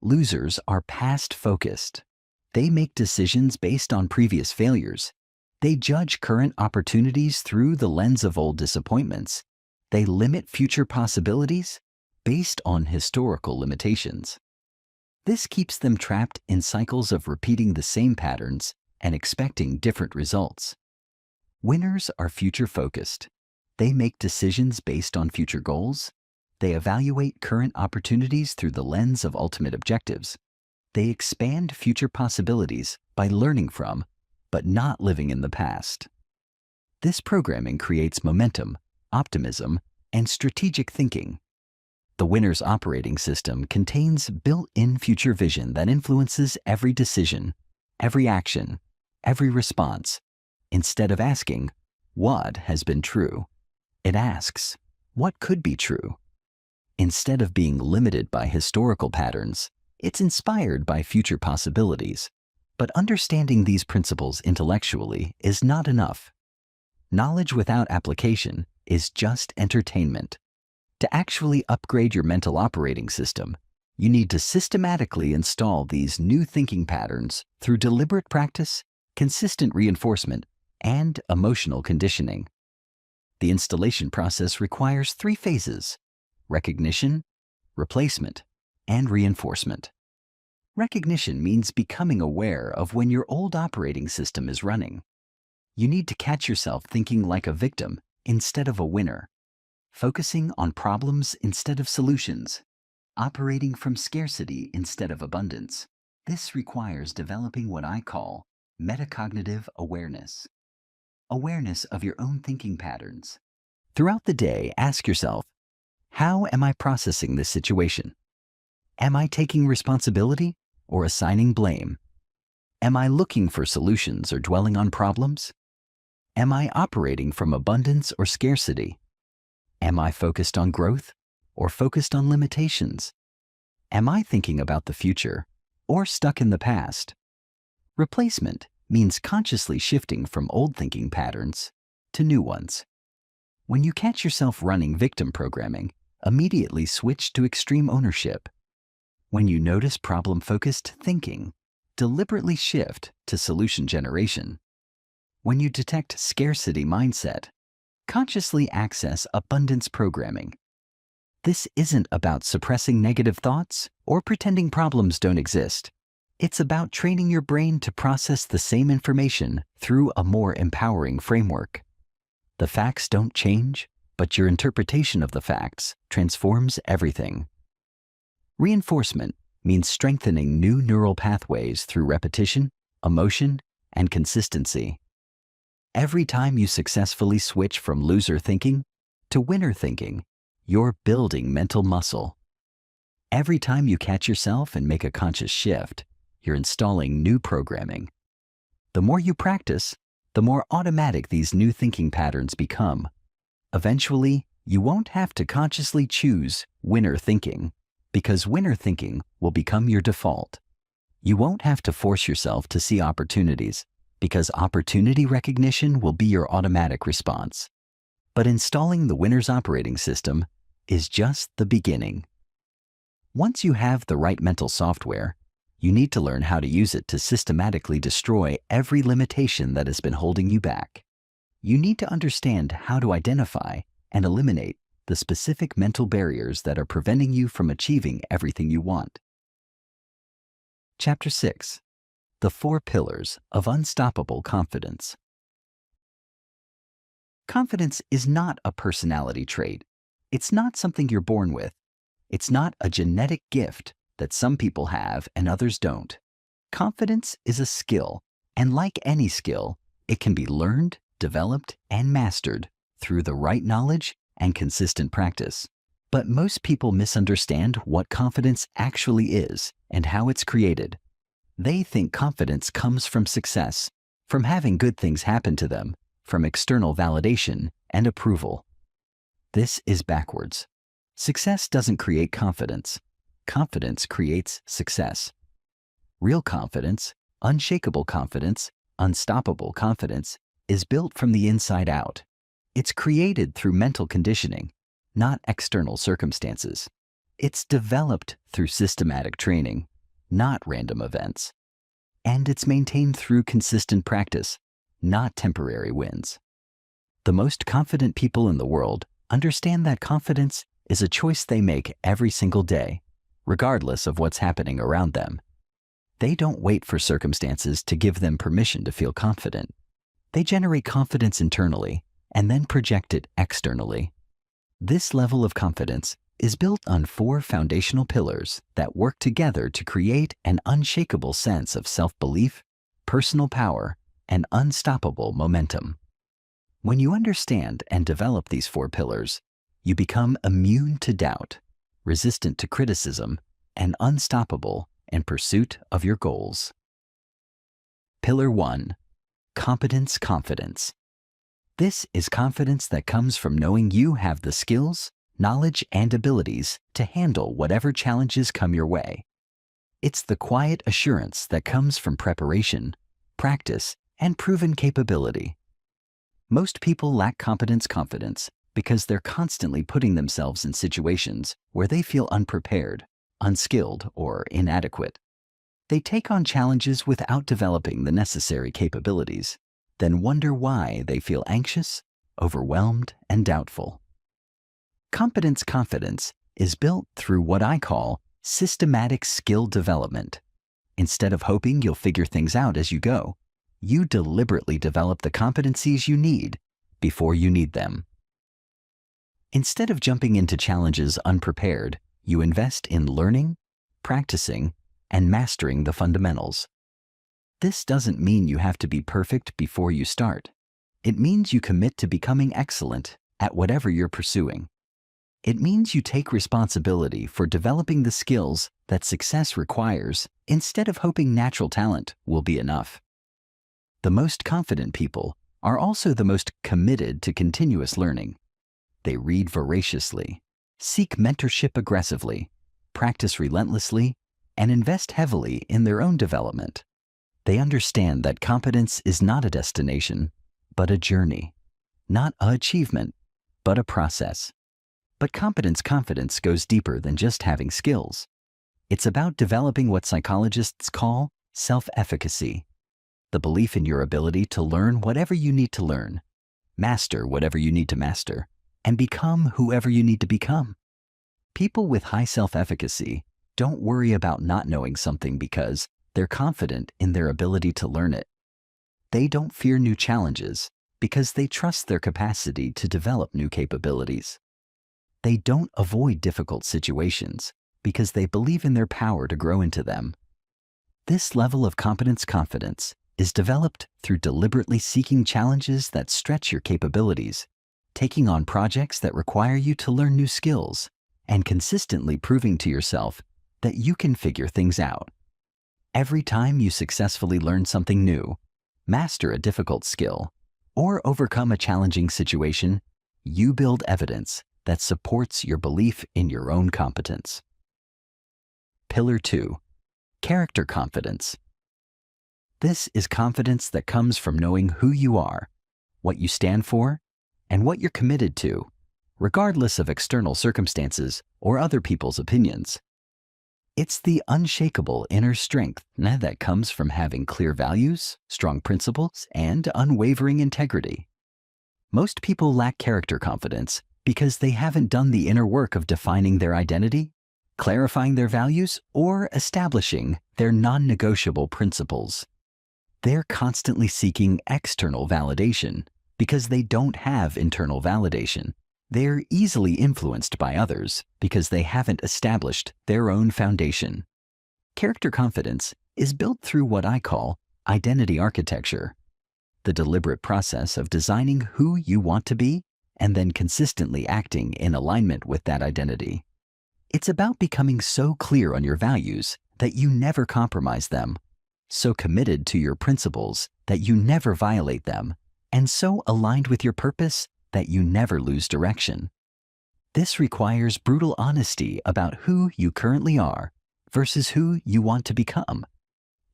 Losers are past-focused. They make decisions based on previous failures. They judge current opportunities through the lens of old disappointments. They limit future possibilities based on historical limitations. This keeps them trapped in cycles of repeating the same patterns and expecting different results. Winners are future-focused. They make decisions based on future goals. They evaluate current opportunities through the lens of ultimate objectives. They expand future possibilities by learning from, but not living in the past. This programming creates momentum, optimism, and strategic thinking. The winner's operating system contains built-in future vision that influences every decision, every action, every response. Instead of asking, "What has been true?" it asks, "What could be true?" Instead of being limited by historical patterns, it's inspired by future possibilities. But understanding these principles intellectually is not enough. Knowledge without application is just entertainment. To actually upgrade your mental operating system, you need to systematically install these new thinking patterns through deliberate practice, consistent reinforcement, and emotional conditioning. The installation process requires 3 phases: recognition, replacement, and reinforcement. Recognition means becoming aware of when your old operating system is running. You need to catch yourself thinking like a victim instead of a winner, focusing on problems instead of solutions, operating from scarcity instead of abundance. This requires developing what I call metacognitive awareness. Awareness of your own thinking patterns. Throughout the day, ask yourself, how am I processing this situation? Am I taking responsibility or assigning blame? Am I looking for solutions or dwelling on problems? Am I operating from abundance or scarcity? Am I focused on growth or focused on limitations? Am I thinking about the future or stuck in the past? Replacement means consciously shifting from old thinking patterns to new ones. When you catch yourself running victim programming, immediately switch to extreme ownership. When you notice problem-focused thinking, deliberately shift to solution generation. When you detect scarcity mindset, consciously access abundance programming. This isn't about suppressing negative thoughts or pretending problems don't exist. It's about training your brain to process the same information through a more empowering framework. The facts don't change, but your interpretation of the facts transforms everything. Reinforcement means strengthening new neural pathways through repetition, emotion, and consistency. Every time you successfully switch from loser thinking to winner thinking, you're building mental muscle. Every time you catch yourself and make a conscious shift, you're installing new programming. The more you practice, the more automatic these new thinking patterns become. Eventually, you won't have to consciously choose winner thinking, because winner thinking will become your default. You won't have to force yourself to see opportunities, because opportunity recognition will be your automatic response. But installing the winner's operating system is just the beginning. Once you have the right mental software, you need to learn how to use it to systematically destroy every limitation that has been holding you back. You need to understand how to identify and eliminate the specific mental barriers that are preventing you from achieving everything you want. Chapter 6. The 4 Pillars of Unstoppable Confidence. Confidence is not a personality trait. It's not something you're born with. It's not a genetic gift that some people have and others don't. Confidence is a skill, and like any skill, it can be learned, developed, and mastered through the right knowledge and consistent practice. But most people misunderstand what confidence actually is and how it's created. They think confidence comes from success, from having good things happen to them, from external validation and approval. This is backwards. Success doesn't create confidence. Confidence creates success. Real confidence Unshakable confidence, unstoppable confidence, is built from the inside out. It's created through mental conditioning, not external circumstances. It's developed through systematic training, not random events. And it's maintained through consistent practice, not temporary wins. The most confident people in the world understand that confidence is a choice they make every single day, regardless of what's happening around them. They don't wait for circumstances to give them permission to feel confident. They generate confidence internally and then project it externally. This level of confidence is built on 4 foundational pillars that work together to create an unshakable sense of self-belief, personal power, and unstoppable momentum. When you understand and develop these 4 pillars, you become immune to doubt, resistant to criticism, and unstoppable in pursuit of your goals. Pillar 1. Competence confidence. This is confidence that comes from knowing you have the skills, knowledge, and abilities to handle whatever challenges come your way. It's the quiet assurance that comes from preparation, practice, and proven capability. Most people lack competence confidence because they're constantly putting themselves in situations where they feel unprepared, unskilled, or inadequate. They take on challenges without developing the necessary capabilities, then wonder why they feel anxious, overwhelmed, and doubtful. Competence confidence is built through what I call systematic skill development. Instead of hoping you'll figure things out as you go, you deliberately develop the competencies you need before you need them. Instead of jumping into challenges unprepared, you invest in learning, practicing, and mastering the fundamentals. This doesn't mean you have to be perfect before you start. It means you commit to becoming excellent at whatever you're pursuing. It means you take responsibility for developing the skills that success requires instead of hoping natural talent will be enough. The most confident people are also the most committed to continuous learning. They read voraciously, seek mentorship aggressively, practice relentlessly, and invest heavily in their own development. They understand that competence is not a destination, but a journey. Not an achievement, but a process. But competence confidence goes deeper than just having skills. It's about developing what psychologists call self-efficacy, the belief in your ability to learn whatever you need to learn, master whatever you need to master, and become whoever you need to become. People with high self-efficacy don't worry about not knowing something because they're confident in their ability to learn it. They don't fear new challenges because they trust their capacity to develop new capabilities. They don't avoid difficult situations because they believe in their power to grow into them. This level of competence confidence is developed through deliberately seeking challenges that stretch your capabilities, taking on projects that require you to learn new skills, and consistently proving to yourself that you can figure things out. Every time you successfully learn something new, master a difficult skill, or overcome a challenging situation, you build evidence that supports your belief in your own competence. Pillar 2. Character confidence. This is confidence that comes from knowing who you are, what you stand for, and what you're committed to, regardless of external circumstances or other people's opinions. It's the unshakable inner strength that comes from having clear values, strong principles, and unwavering integrity. Most people lack character confidence because they haven't done the inner work of defining their identity, clarifying their values, or establishing their non-negotiable principles. They're constantly seeking external validation because they don't have internal validation. They're easily influenced by others because they haven't established their own foundation. Character confidence is built through what I call identity architecture, the deliberate process of designing who you want to be and then consistently acting in alignment with that identity. It's about becoming so clear on your values that you never compromise them, so committed to your principles that you never violate them, and so aligned with your purpose that you never lose direction. This requires brutal honesty about who you currently are versus who you want to become.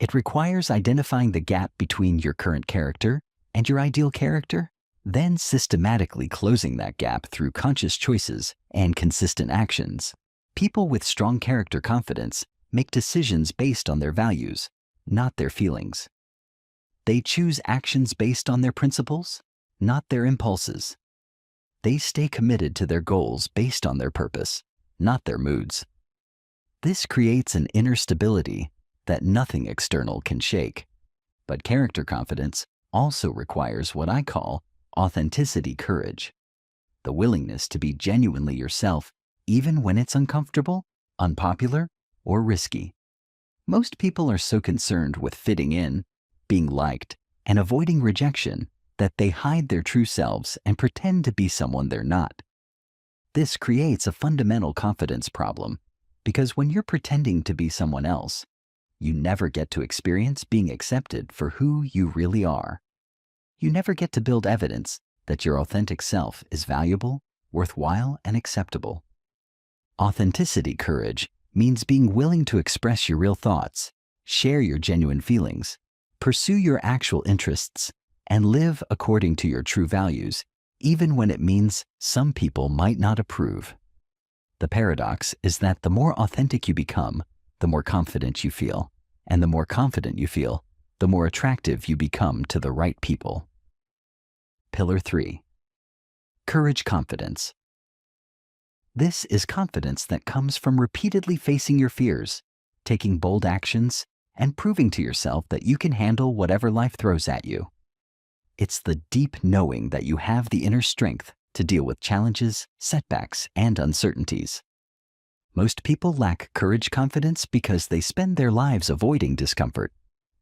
It requires identifying the gap between your current character and your ideal character, then systematically closing that gap through conscious choices and consistent actions. People with strong character confidence make decisions based on their values, not their feelings. They choose actions based on their principles, not their impulses. They stay committed to their goals based on their purpose, not their moods. This creates an inner stability that nothing external can shake. But character confidence also requires what I call authenticity courage, the willingness to be genuinely yourself even when it's uncomfortable, unpopular, or risky. Most people are so concerned with fitting in, being liked, and avoiding rejection that they hide their true selves and pretend to be someone they're not. This creates a fundamental confidence problem because when you're pretending to be someone else, you never get to experience being accepted for who you really are. You never get to build evidence that your authentic self is valuable, worthwhile, and acceptable. Authenticity courage means being willing to express your real thoughts, share your genuine feelings, pursue your actual interests, and live according to your true values, even when it means some people might not approve. The paradox is that the more authentic you become, the more confident you feel, and the more confident you feel, the more attractive you become to the right people. Pillar 3. Courage confidence. This is confidence that comes from repeatedly facing your fears, taking bold actions, and proving to yourself that you can handle whatever life throws at you. It's the deep knowing that you have the inner strength to deal with challenges, setbacks, and uncertainties. Most people lack courage confidence because they spend their lives avoiding discomfort,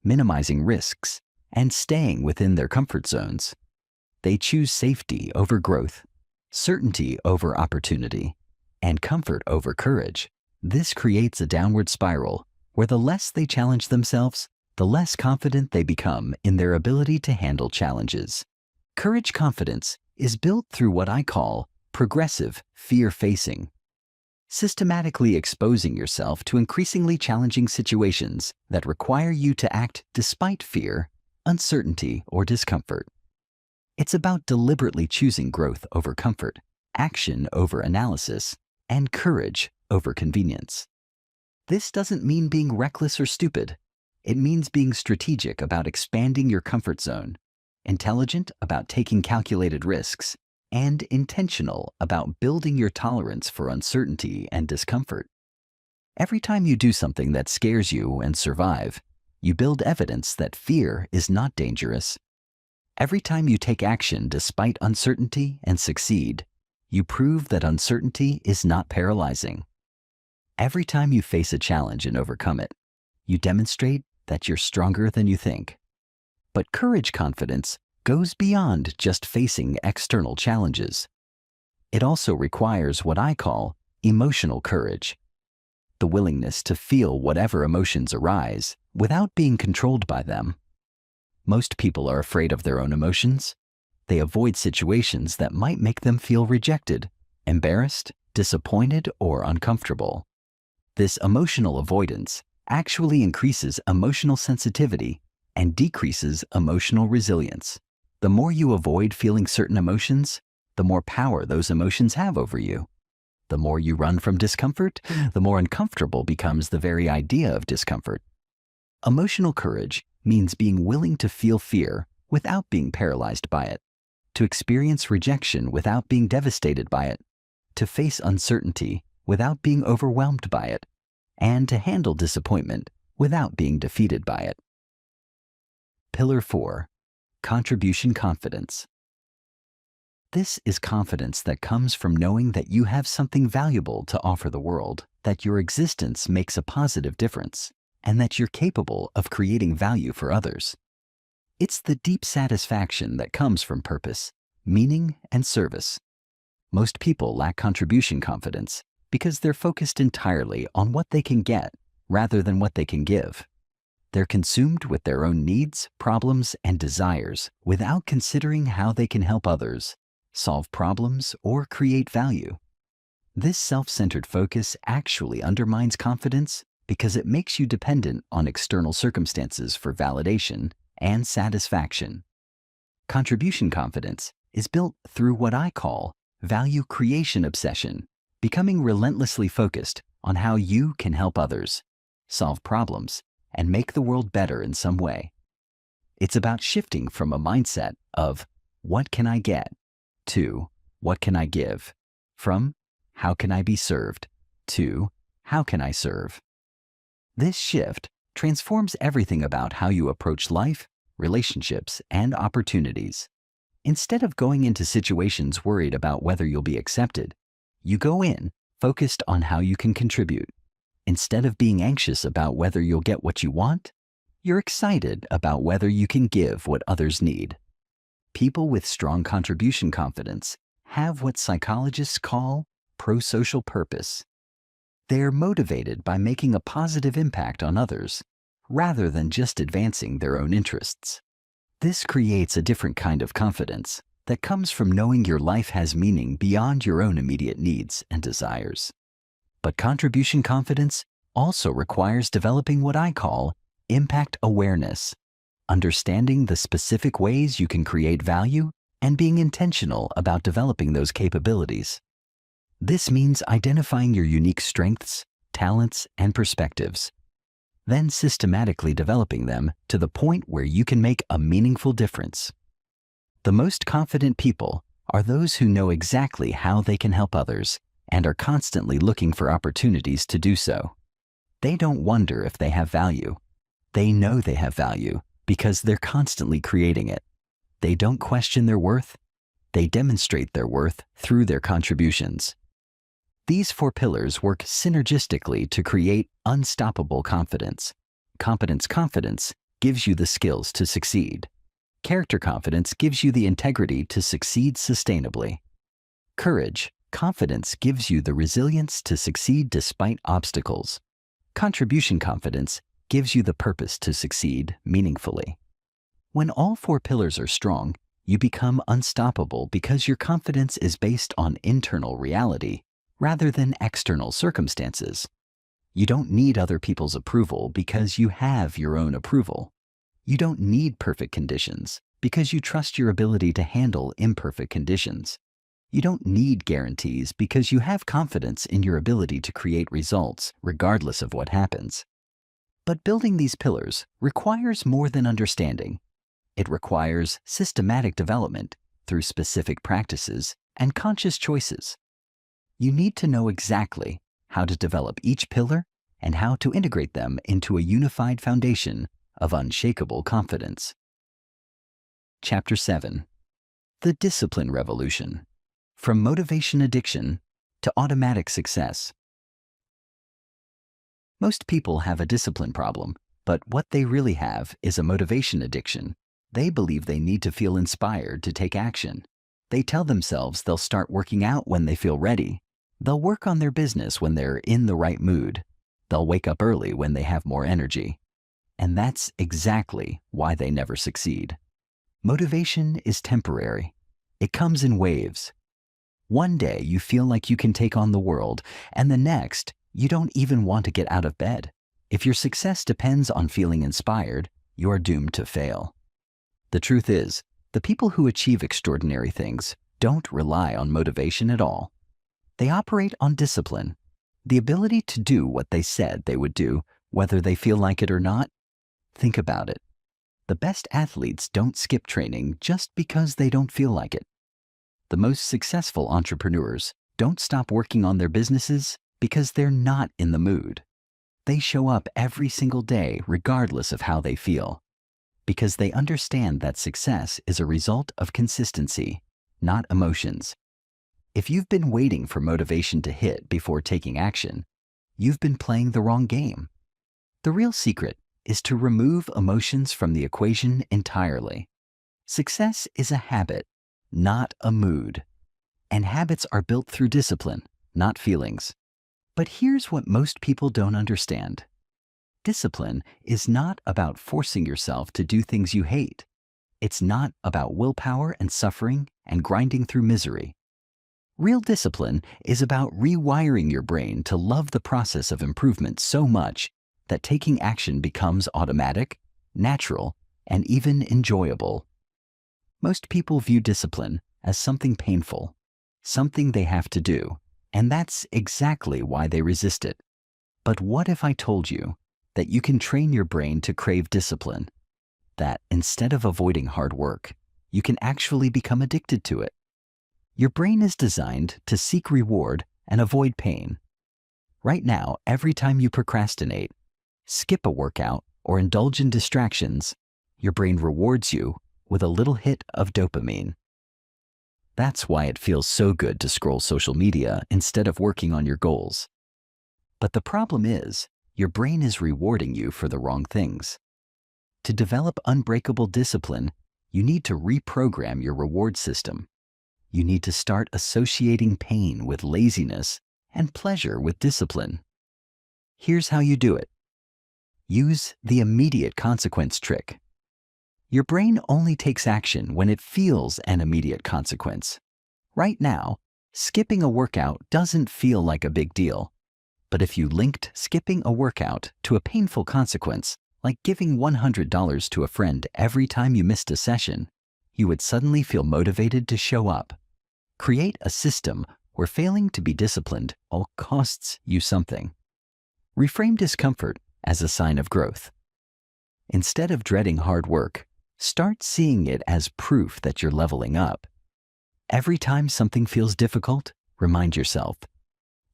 minimizing risks, and staying within their comfort zones. They choose safety over growth, certainty over opportunity, and comfort over courage. This creates a downward spiral where the less they challenge themselves, the less confident they become in their ability to handle challenges. Courage confidence is built through what I call progressive fear-facing. Systematically exposing yourself to increasingly challenging situations that require you to act despite fear, uncertainty, or discomfort. It's about deliberately choosing growth over comfort, action over analysis, and courage over convenience. This doesn't mean being reckless or stupid. It means being strategic about expanding your comfort zone, intelligent about taking calculated risks, and intentional about building your tolerance for uncertainty and discomfort. Every time you do something that scares you and survive, you build evidence that fear is not dangerous. Every time you take action despite uncertainty and succeed, you prove that uncertainty is not paralyzing. Every time you face a challenge and overcome it, you demonstrate that you're stronger than you think. But courage confidence goes beyond just facing external challenges. It also requires what I call emotional courage, the willingness to feel whatever emotions arise without being controlled by them. Most people are afraid of their own emotions. They avoid situations that might make them feel rejected, embarrassed, disappointed, or uncomfortable. This emotional avoidance actually increases emotional sensitivity and decreases emotional resilience. The more you avoid feeling certain emotions, the more power those emotions have over you. The more you run from discomfort, the more uncomfortable becomes the very idea of discomfort. Emotional courage means being willing to feel fear without being paralyzed by it, to experience rejection without being devastated by it, to face uncertainty without being overwhelmed by it, and to handle disappointment without being defeated by it. Pillar 4. Contribution confidence. This is confidence that comes from knowing that you have something valuable to offer the world, that your existence makes a positive difference, and that you're capable of creating value for others. It's the deep satisfaction that comes from purpose, meaning, and service. Most people lack contribution confidence because they're focused entirely on what they can get rather than what they can give. They're consumed with their own needs, problems, and desires without considering how they can help others, solve problems, or create value. This self-centered focus actually undermines confidence because it makes you dependent on external circumstances for validation and satisfaction. Contribution confidence is built through what I call value creation obsession, becoming relentlessly focused on how you can help others, solve problems, and make the world better in some way. It's about shifting from a mindset of, what can I get, to, what can I give, from, how can I be served, to, how can I serve. This shift transforms everything about how you approach life, relationships, and opportunities. Instead of going into situations worried about whether you'll be accepted, you go in focused on how you can contribute. Instead of being anxious about whether you'll get what you want, you're excited about whether you can give what others need. People with strong contribution confidence have what psychologists call pro-social purpose. They are motivated by making a positive impact on others, rather than just advancing their own interests. This creates a different kind of confidence that comes from knowing your life has meaning beyond your own immediate needs and desires. But contribution confidence also requires developing what I call impact awareness, understanding the specific ways you can create value and being intentional about developing those capabilities. This means identifying your unique strengths, talents, and perspectives, then systematically developing them to the point where you can make a meaningful difference. The most confident people are those who know exactly how they can help others and are constantly looking for opportunities to do so. They don't wonder if they have value. They know they have value because they're constantly creating it. They don't question their worth. They demonstrate their worth through their contributions. These 4 pillars work synergistically to create unstoppable confidence. Competence confidence gives you the skills to succeed. Character confidence gives you the integrity to succeed sustainably. Courage confidence gives you the resilience to succeed despite obstacles. Contribution confidence gives you the purpose to succeed meaningfully. When all 4 pillars are strong, you become unstoppable because your confidence is based on internal reality rather than external circumstances. You don't need other people's approval because you have your own approval. You don't need perfect conditions because you trust your ability to handle imperfect conditions. You don't need guarantees because you have confidence in your ability to create results regardless of what happens. But building these pillars requires more than understanding. It requires systematic development through specific practices and conscious choices. You need to know exactly how to develop each pillar and how to integrate them into a unified foundation of unshakable confidence. Chapter 7. The Discipline Revolution. From Motivation Addiction to Automatic Success. Most people have a discipline problem, but what they really have is a motivation addiction. They believe they need to feel inspired to take action. They tell themselves they'll start working out when they feel ready. They'll work on their business when they're in the right mood. They'll wake up early when they have more energy. And that's exactly why they never succeed. Motivation is temporary. It comes in waves. One day you feel like you can take on the world, and the next you don't even want to get out of bed. If your success depends on feeling inspired, you are doomed to fail. The truth is, the people who achieve extraordinary things don't rely on motivation at all. They operate on discipline, the ability to do what they said they would do, whether they feel like it or not. Think about it. The best athletes don't skip training just because they don't feel like it. The most successful entrepreneurs don't stop working on their businesses because they're not in the mood. They show up every single day regardless of how they feel, because they understand that success is a result of consistency, not emotions. If you've been waiting for motivation to hit before taking action, you've been playing the wrong game. The real secret is to remove emotions from the equation entirely. Success is a habit, not a mood. And habits are built through discipline, not feelings. But here's what most people don't understand. Discipline is not about forcing yourself to do things you hate. It's not about willpower and suffering and grinding through misery. Real discipline is about rewiring your brain to love the process of improvement so much that taking action becomes automatic, natural, and even enjoyable. Most people view discipline as something painful, something they have to do, and that's exactly why they resist it. But what if I told you that you can train your brain to crave discipline? That instead of avoiding hard work, you can actually become addicted to it. Your brain is designed to seek reward and avoid pain. Right now, every time you procrastinate, skip a workout, or indulge in distractions, your brain rewards you with a little hit of dopamine. That's why it feels so good to scroll social media instead of working on your goals. But the problem is, your brain is rewarding you for the wrong things. To develop unbreakable discipline, you need to reprogram your reward system. You need to start associating pain with laziness and pleasure with discipline. Here's how you do it. Use the immediate consequence trick. Your brain only takes action when it feels an immediate consequence. Right now, skipping a workout doesn't feel like a big deal. But if you linked skipping a workout to a painful consequence, like giving $100 to a friend every time you missed a session, you would suddenly feel motivated to show up. Create a system where failing to be disciplined all costs you something. Reframe discomfort as a sign of growth. Instead of dreading hard work, start seeing it as proof that you're leveling up. Every time something feels difficult, remind yourself,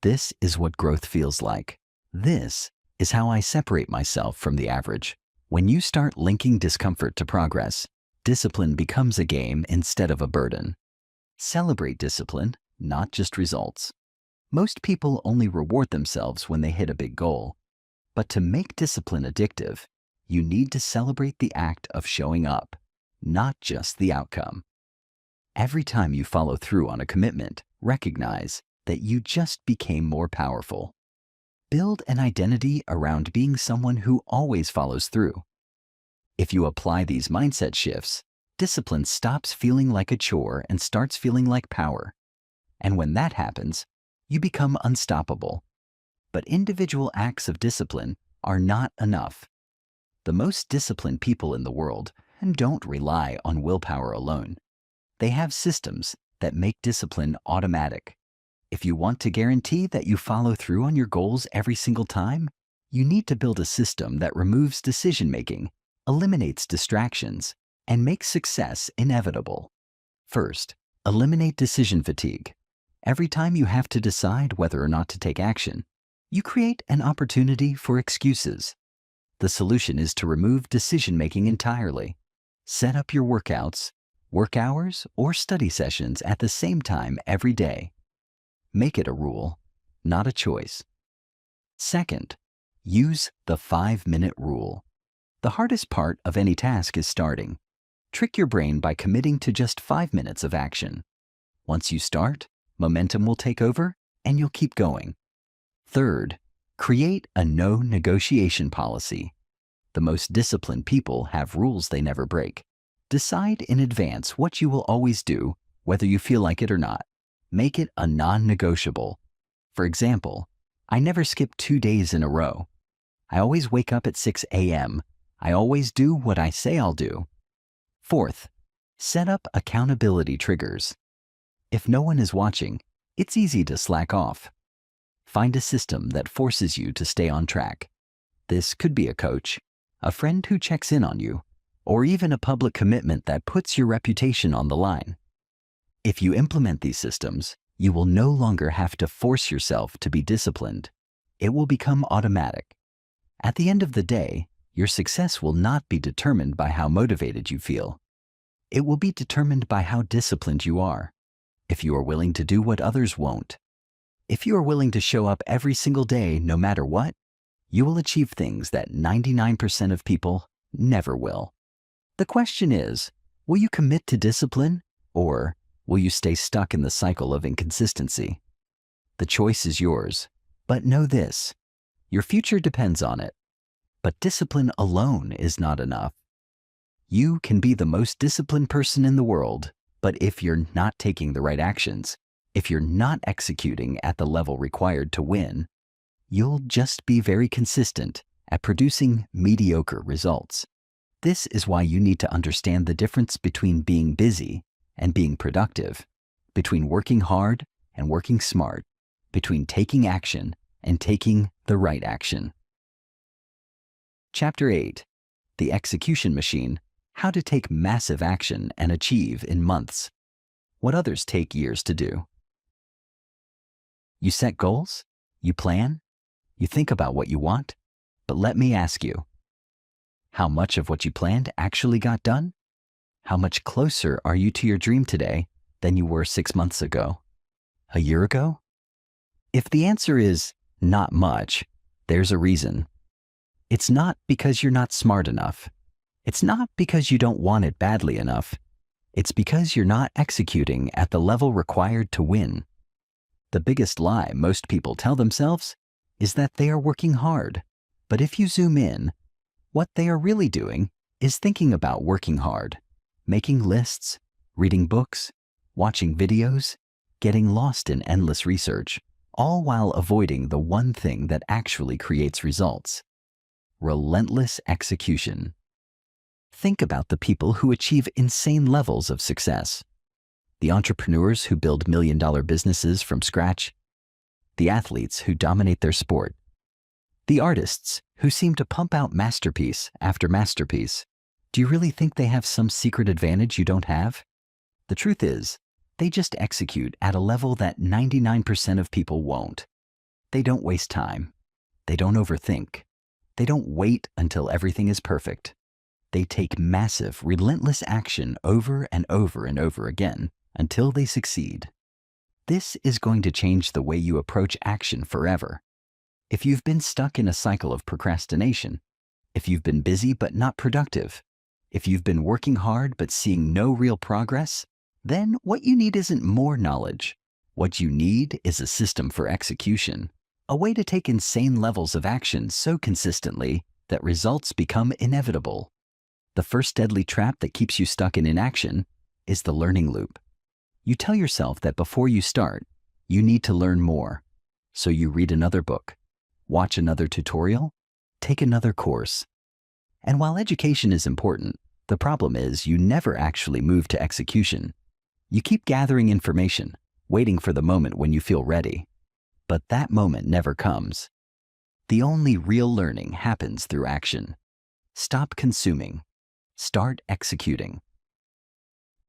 this is what growth feels like. This is how I separate myself from the average. When you start linking discomfort to progress, discipline becomes a game instead of a burden. Celebrate discipline, not just results. Most people only reward themselves when they hit a big goal. But to make discipline addictive, you need to celebrate the act of showing up, not just the outcome. Every time you follow through on a commitment, recognize that you just became more powerful. Build an identity around being someone who always follows through. If you apply these mindset shifts, discipline stops feeling like a chore and starts feeling like power. And when that happens, you become unstoppable. But individual acts of discipline are not enough. The most disciplined people in the world don't rely on willpower alone. They have systems that make discipline automatic. If you want to guarantee that you follow through on your goals every single time, you need to build a system that removes decision-making, eliminates distractions, and makes success inevitable. First, eliminate decision fatigue. Every time you have to decide whether or not to take action, you create an opportunity for excuses. The solution is to remove decision-making entirely. Set up your workouts, work hours, or study sessions at the same time every day. Make it a rule, not a choice. Second, use the 5-minute rule. The hardest part of any task is starting. Trick your brain by committing to just 5 minutes of action. Once you start, momentum will take over and you'll keep going. Third, create a no negotiation policy. The most disciplined people have rules they never break. Decide in advance what you will always do, whether you feel like it or not. Make it a non-negotiable. For example, I never skip 2 days in a row. I always wake up at 6 a.m. I always do what I say I'll do. Fourth, set up accountability triggers. If no one is watching, it's easy to slack off. Find a system that forces you to stay on track. This could be a coach, a friend who checks in on you, or even a public commitment that puts your reputation on the line. If you implement these systems, you will no longer have to force yourself to be disciplined. It will become automatic. At the end of the day, your success will not be determined by how motivated you feel. It will be determined by how disciplined you are. If you are willing to do what others won't. If you are willing to show up every single day no matter what, you will achieve things that 99% of people never will. The question is, will you commit to discipline, or will you stay stuck in the cycle of inconsistency? The choice is yours, but know this, your future depends on it. But discipline alone is not enough. You can be the most disciplined person in the world, but if you're not taking the right actions, If you're not executing at the level required to win, you'll just be very consistent at producing mediocre results. This is why you need to understand the difference between being busy and being productive, between working hard and working smart, between taking action and taking the right action. Chapter 8. The Execution Machine: How to Take Massive Action and Achieve in Months what others take years to do. You set goals, you plan, you think about what you want, but let me ask you, how much of what you planned actually got done? How much closer are you to your dream today than you were 6 months ago? A year ago? If the answer is not much, there's a reason. It's not because you're not smart enough. It's not because you don't want it badly enough. It's because you're not executing at the level required to win. The biggest lie most people tell themselves is that they are working hard. But if you zoom in, what they are really doing is thinking about working hard, making lists, reading books, watching videos, getting lost in endless research, all while avoiding the one thing that actually creates results: relentless execution. Think about the people who achieve insane levels of success. The entrepreneurs who build million-dollar businesses from scratch, the athletes who dominate their sport, the artists who seem to pump out masterpiece after masterpiece. Do you really think they have some secret advantage you don't have? The truth is, they just execute at a level that 99% of people won't. They don't waste time. They don't overthink. They don't wait until everything is perfect. They take massive, relentless action over and over and over again until they succeed. This is going to change the way you approach action forever. If you've been stuck in a cycle of procrastination, if you've been busy but not productive, if you've been working hard but seeing no real progress, then what you need isn't more knowledge. What you need is a system for execution, a way to take insane levels of action so consistently that results become inevitable. The first deadly trap that keeps you stuck in inaction is the learning loop. You tell yourself that before you start, you need to learn more. So you read another book, watch another tutorial, take another course. And while education is important, the problem is you never actually move to execution. You keep gathering information, waiting for the moment when you feel ready. But that moment never comes. The only real learning happens through action. Stop consuming. Start executing.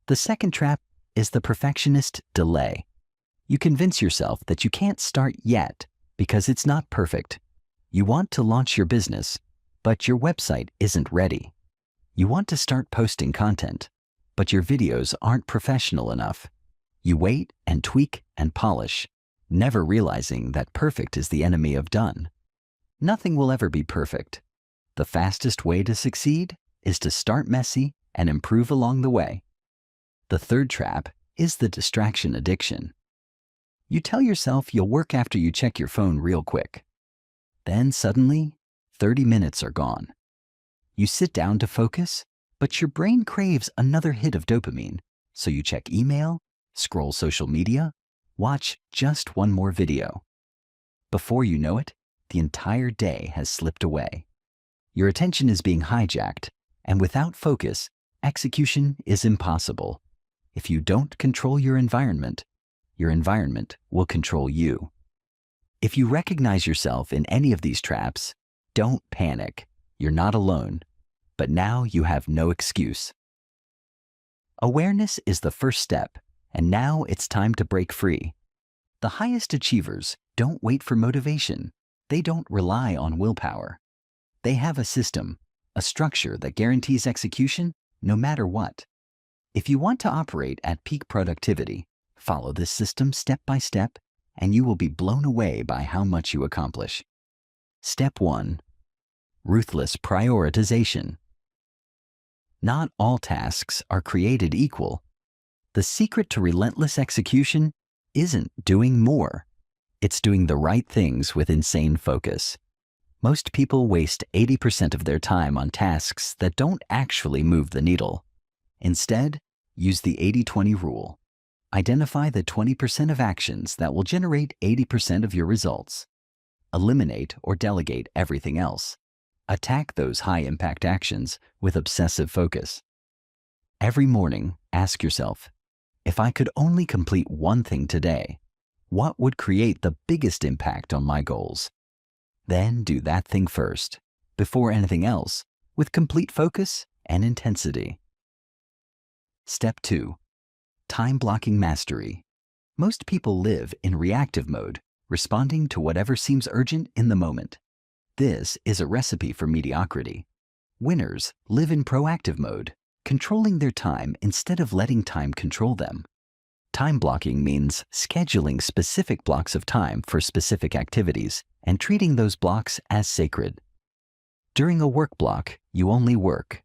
The second trap is the perfectionist delay. You convince yourself that you can't start yet because it's not perfect. You want to launch your business, but your website isn't ready. You want to start posting content, but your videos aren't professional enough. You wait and tweak and polish, never realizing that perfect is the enemy of done. Nothing will ever be perfect. The fastest way to succeed is to start messy and improve along the way. The third trap is the distraction addiction. You tell yourself you'll work after you check your phone real quick. Then suddenly, 30 minutes are gone. You sit down to focus, but your brain craves another hit of dopamine, so you check email, scroll social media, watch just one more video. Before you know it, the entire day has slipped away. Your attention is being hijacked, and without focus, execution is impossible. If you don't control your environment will control you. If you recognize yourself in any of these traps, don't panic. You're not alone. But now you have no excuse. Awareness is the first step, and now it's time to break free. The highest achievers don't wait for motivation. They don't rely on willpower. They have a system, a structure that guarantees execution no matter what. If you want to operate at peak productivity, follow this system step by step, and you will be blown away by how much you accomplish. Step 1. Ruthless prioritization. Not all tasks are created equal. The secret to relentless execution isn't doing more. It's doing the right things with insane focus. Most people waste 80% of their time on tasks that don't actually move the needle. Instead, use the 80-20 rule. Identify the 20% of actions that will generate 80% of your results. Eliminate or delegate everything else. Attack those high-impact actions with obsessive focus. Every morning, ask yourself, if I could only complete one thing today, what would create the biggest impact on my goals? Then do that thing first, before anything else, with complete focus and intensity. Step 2. Time blocking mastery. Most people live in reactive mode, responding to whatever seems urgent in the moment. This is a recipe for mediocrity. Winners live in proactive mode, controlling their time instead of letting time control them. Time blocking means scheduling specific blocks of time for specific activities and treating those blocks as sacred. During a work block, you only work.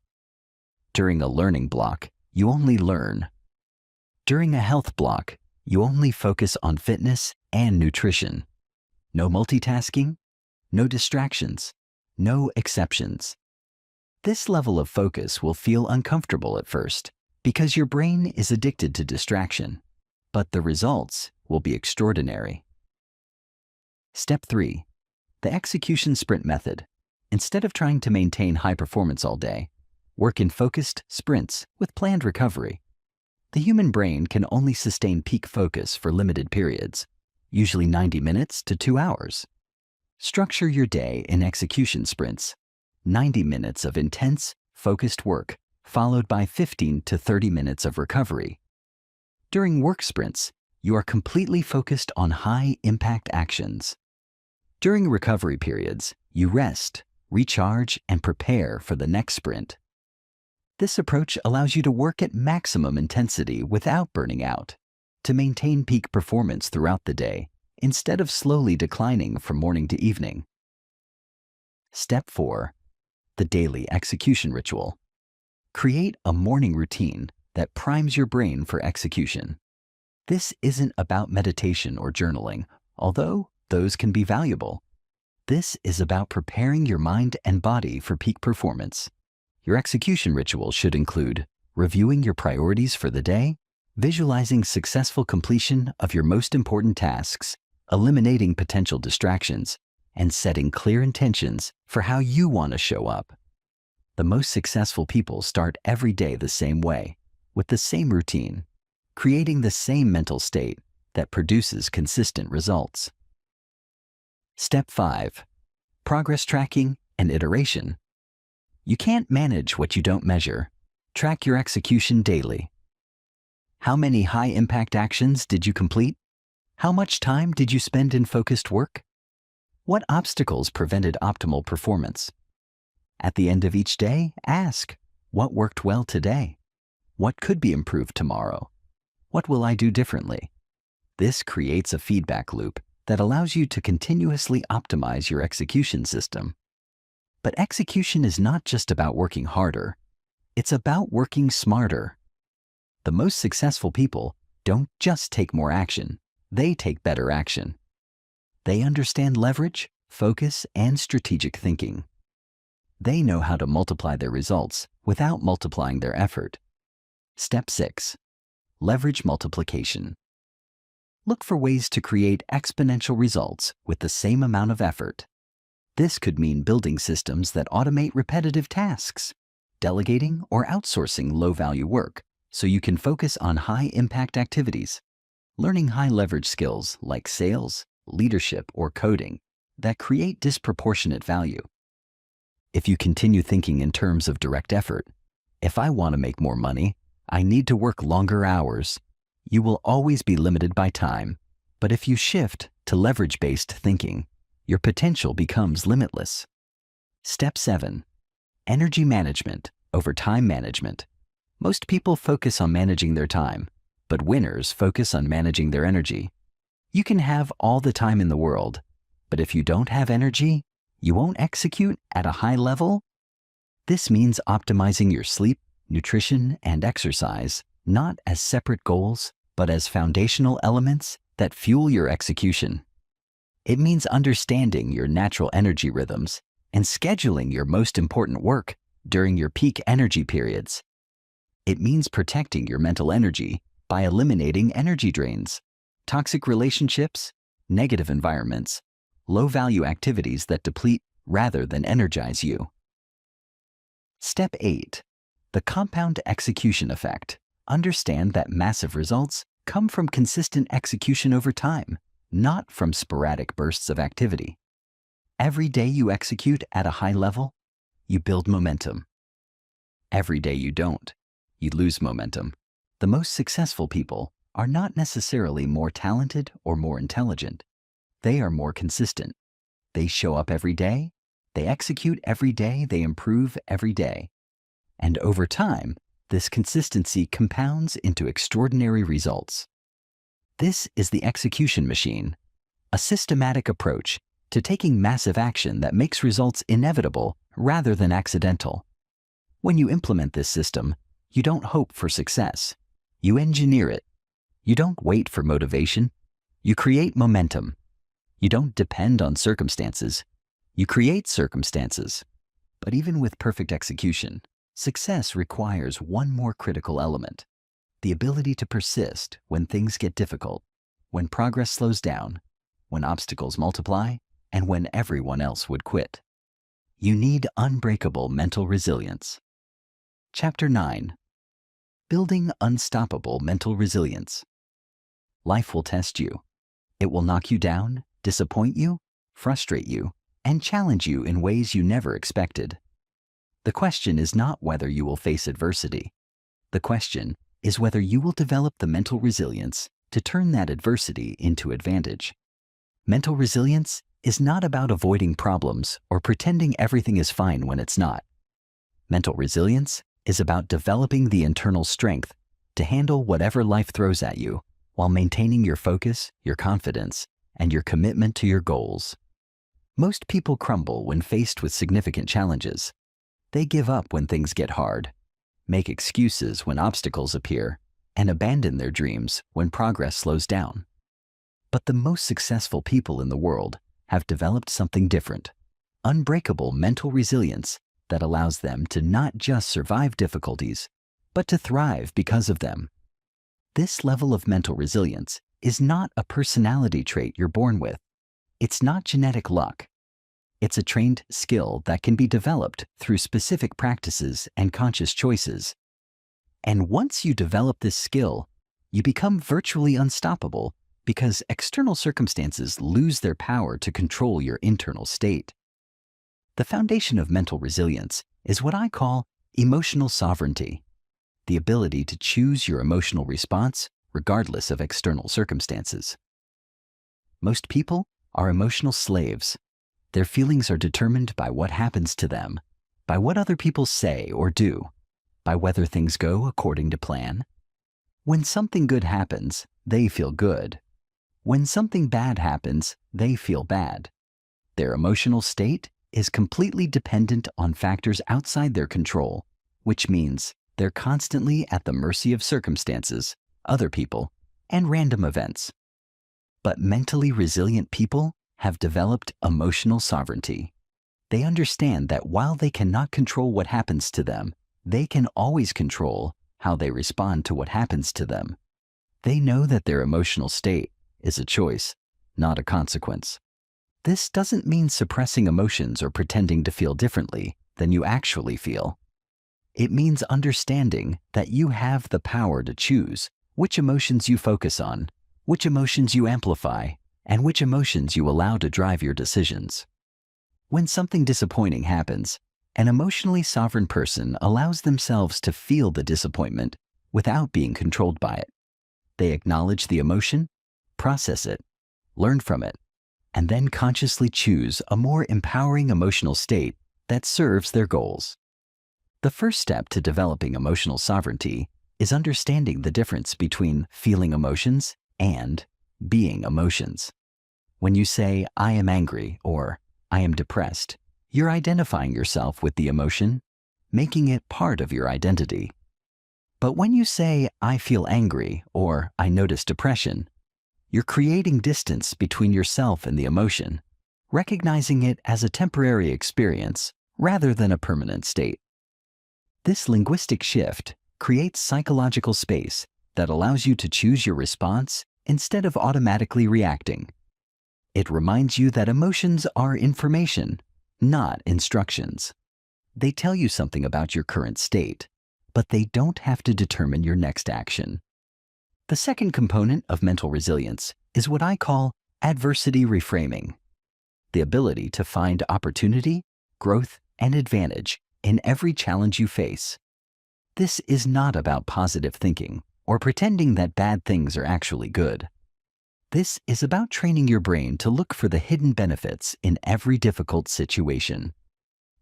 During a learning block, you only learn. During a health block, you only focus on fitness and nutrition. No multitasking, no distractions, no exceptions. This level of focus will feel uncomfortable at first because your brain is addicted to distraction, but the results will be extraordinary. Step 3. The execution sprint method. Instead of trying to maintain high performance all day, work in focused sprints with planned recovery. The human brain can only sustain peak focus for limited periods, usually 90 minutes to 2 hours. Structure your day in execution sprints, 90 minutes of intense, focused work, followed by 15 to 30 minutes of recovery. During work sprints, you are completely focused on high-impact actions. During recovery periods, you rest, recharge, and prepare for the next sprint. This approach allows you to work at maximum intensity without burning out, to maintain peak performance throughout the day, instead of slowly declining from morning to evening. Step 4. The daily execution ritual. Create a morning routine that primes your brain for execution. This isn't about meditation or journaling, although those can be valuable. This is about preparing your mind and body for peak performance. Your execution ritual should include reviewing your priorities for the day, visualizing successful completion of your most important tasks, eliminating potential distractions, and setting clear intentions for how you want to show up. The most successful people start every day the same way, with the same routine, creating the same mental state that produces consistent results. Step 5. Progress tracking and iteration. You can't manage what you don't measure. Track your execution daily. How many high-impact actions did you complete? How much time did you spend in focused work? What obstacles prevented optimal performance? At the end of each day, ask, what worked well today? What could be improved tomorrow? What will I do differently? This creates a feedback loop that allows you to continuously optimize your execution system. But execution is not just about working harder. It's about working smarter. The most successful people don't just take more action, they take better action. They understand leverage, focus, and strategic thinking. They know how to multiply their results without multiplying their effort. Step 6. Leverage multiplication. Look for ways to create exponential results with the same amount of effort. This could mean building systems that automate repetitive tasks, delegating or outsourcing low-value work so you can focus on high-impact activities, learning high-leverage skills like sales, leadership, or coding that create disproportionate value. If you continue thinking in terms of direct effort, if I want to make more money, I need to work longer hours, you will always be limited by time. But if you shift to leverage-based thinking, your potential becomes limitless. Step 7. Energy management over time management. Most people focus on managing their time, but winners focus on managing their energy. You can have all the time in the world, but if you don't have energy, you won't execute at a high level. This means optimizing your sleep, nutrition, and exercise, not as separate goals, but as foundational elements that fuel your execution. It means understanding your natural energy rhythms and scheduling your most important work during your peak energy periods. It means protecting your mental energy by eliminating energy drains, toxic relationships, negative environments, low-value activities that deplete rather than energize you. Step 8. The compound execution effect. Understand that massive results come from consistent execution over time, not from sporadic bursts of activity. Every day you execute at a high level, you build momentum. Every day you don't, you lose momentum. The most successful people are not necessarily more talented or more intelligent. They are more consistent. They show up every day, they execute every day, they improve every day. And over time, this consistency compounds into extraordinary results. This is the execution machine, a systematic approach to taking massive action that makes results inevitable rather than accidental. When you implement this system, you don't hope for success. You engineer it. You don't wait for motivation. You create momentum. You don't depend on circumstances. You create circumstances. But even with perfect execution, success requires one more critical element: the ability to persist when things get difficult, when progress slows down, when obstacles multiply, and when everyone else would quit. You need unbreakable mental resilience. Chapter 9. Building unstoppable mental resilience. Life will test you. It will knock you down, disappoint you, frustrate you, and challenge you in ways you never expected. The question is not whether you will face adversity. The question is whether you will develop the mental resilience to turn that adversity into advantage. Mental resilience is not about avoiding problems or pretending everything is fine when it's not. Mental resilience is about developing the internal strength to handle whatever life throws at you while maintaining your focus, your confidence, and your commitment to your goals. Most people crumble when faced with significant challenges. They give up when things get hard, make excuses when obstacles appear, and abandon their dreams when progress slows down. But the most successful people in the world have developed something different: unbreakable mental resilience that allows them to not just survive difficulties, but to thrive because of them. This level of mental resilience is not a personality trait you're born with. It's not genetic luck. It's a trained skill that can be developed through specific practices and conscious choices. And once you develop this skill, you become virtually unstoppable because external circumstances lose their power to control your internal state. The foundation of mental resilience is what I call emotional sovereignty, the ability to choose your emotional response regardless of external circumstances. Most people are emotional slaves. Their feelings are determined by what happens to them, by what other people say or do, by whether things go according to plan. When something good happens, they feel good. When something bad happens, they feel bad. Their emotional state is completely dependent on factors outside their control, which means they're constantly at the mercy of circumstances, other people, and random events. But mentally resilient people have developed emotional sovereignty. They understand that while they cannot control what happens to them, they can always control how they respond to what happens to them. They know that their emotional state is a choice, not a consequence. This doesn't mean suppressing emotions or pretending to feel differently than you actually feel. It means understanding that you have the power to choose which emotions you focus on, which emotions you amplify, and which emotions you allow to drive your decisions. When something disappointing happens, an emotionally sovereign person allows themselves to feel the disappointment without being controlled by it. They acknowledge the emotion, process it, learn from it, and then consciously choose a more empowering emotional state that serves their goals. The first step to developing emotional sovereignty is understanding the difference between feeling emotions and being emotions. When you say, "I am angry," or "I am depressed," you're identifying yourself with the emotion, making it part of your identity. But when you say, "I feel angry," or "I notice depression," you're creating distance between yourself and the emotion, recognizing it as a temporary experience rather than a permanent state. This linguistic shift creates psychological space that allows you to choose your response instead of automatically reacting. It reminds you that emotions are information, not instructions. They tell you something about your current state, but they don't have to determine your next action. The second component of mental resilience is what I call adversity reframing, the ability to find opportunity, growth, and advantage in every challenge you face. This is not about positive thinking or pretending that bad things are actually good. This is about training your brain to look for the hidden benefits in every difficult situation.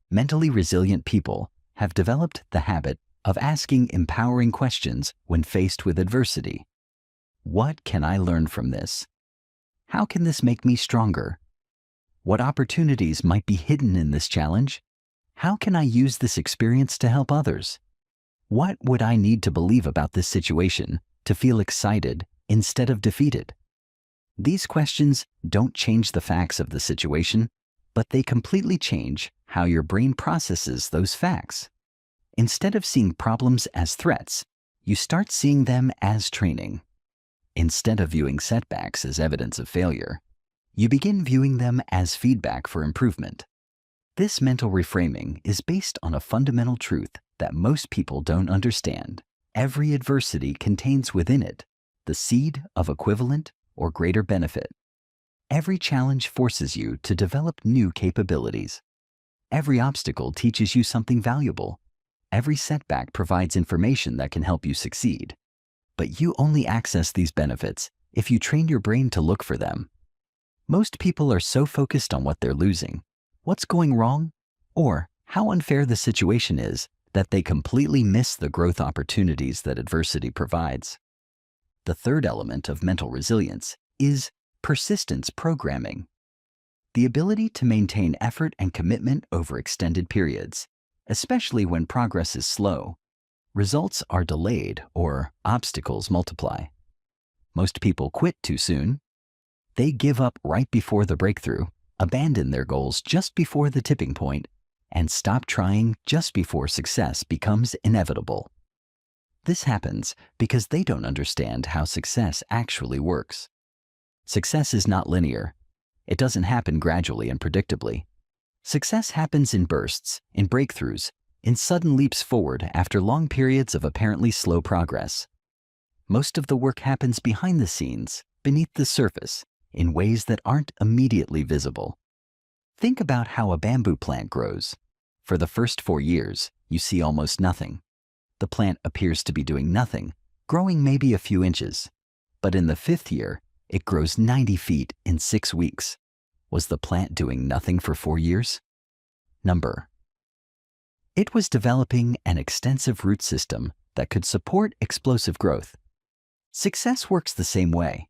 Mentally resilient people have developed the habit of asking empowering questions when faced with adversity. What can I learn from this? How can this make me stronger? What opportunities might be hidden in this challenge? How can I use this experience to help others? What would I need to believe about this situation to feel excited instead of defeated? These questions don't change the facts of the situation, but they completely change how your brain processes those facts. Instead of seeing problems as threats, you start seeing them as training. Instead of viewing setbacks as evidence of failure, you begin viewing them as feedback for improvement. This mental reframing is based on a fundamental truth that most people don't understand. Every adversity contains within it the seed of equivalent or greater benefit. Every challenge forces you to develop new capabilities. Every obstacle teaches you something valuable. Every setback provides information that can help you succeed. But you only access these benefits if you train your brain to look for them. Most people are so focused on what they're losing, what's going wrong, or how unfair the situation is that they completely miss the growth opportunities that adversity provides. The third element of mental resilience is persistence programming, the ability to maintain effort and commitment over extended periods, especially when progress is slow, results are delayed, or obstacles multiply. Most people quit too soon. They give up right before the breakthrough, abandon their goals just before the tipping point, and stop trying just before success becomes inevitable. This happens because they don't understand how success actually works. Success is not linear. It doesn't happen gradually and predictably. Success happens in bursts, in breakthroughs, in sudden leaps forward after long periods of apparently slow progress. Most of the work happens behind the scenes, beneath the surface, in ways that aren't immediately visible. Think about how a bamboo plant grows. For the first 4 years, you see almost nothing. The plant appears to be doing nothing, growing maybe a few inches. But in the 5th year, it grows 90 feet in 6 weeks. Was the plant doing nothing for 4 years? It was developing an extensive root system that could support explosive growth. Success works the same way.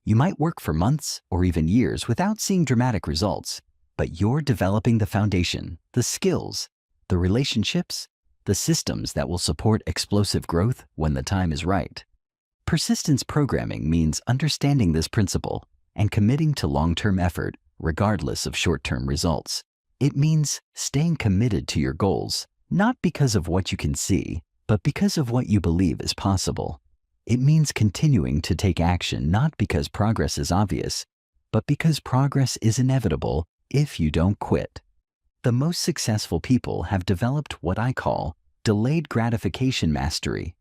You might work for months or even years without seeing dramatic results, but you're developing the foundation, the skills, the relationships, the systems that will support explosive growth when the time is right. Persistence programming means understanding this principle and committing to long-term effort regardless of short-term results. It means staying committed to your goals, not because of what you can see, but because of what you believe is possible. It means continuing to take action not because progress is obvious, but because progress is inevitable if you don't quit. The most successful people have developed what I call delayed gratification mastery,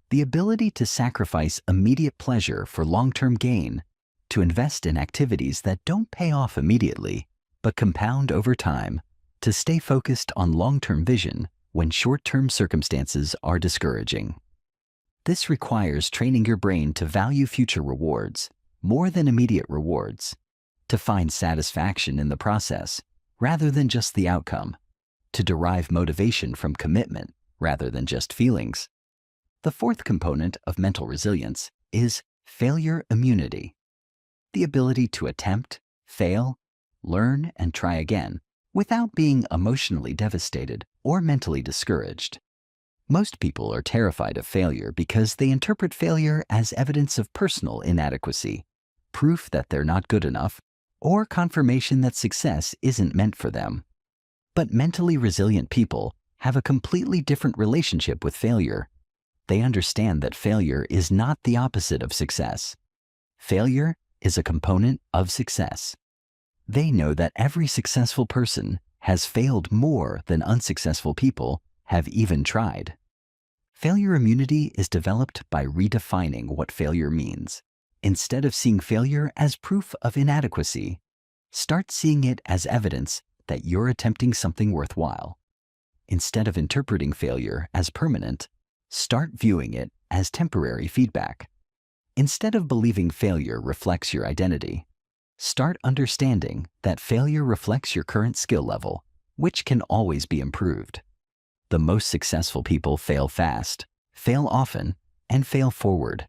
the ability to sacrifice immediate pleasure for long-term gain, to invest in activities that don't pay off immediately, but compound over time, to stay focused on long-term vision when short-term circumstances are discouraging. This requires training your brain to value future rewards more than immediate rewards, to find satisfaction in the process rather than just the outcome, to derive motivation from commitment rather than just feelings. The fourth component of mental resilience is failure immunity, the ability to attempt, fail, learn, and try again without being emotionally devastated or mentally discouraged. Most people are terrified of failure because they interpret failure as evidence of personal inadequacy, proof that they're not good enough, or confirmation that success isn't meant for them. But mentally resilient people have a completely different relationship with failure. They understand that failure is not the opposite of success. Failure is a component of success. They know that every successful person has failed more than unsuccessful people have even tried. Failure immunity is developed by redefining what failure means. Instead of seeing failure as proof of inadequacy, start seeing it as evidence that you're attempting something worthwhile. Instead of interpreting failure as permanent, start viewing it as temporary feedback. Instead of believing failure reflects your identity, start understanding that failure reflects your current skill level, which can always be improved. The most successful people fail fast, fail often, and fail forward.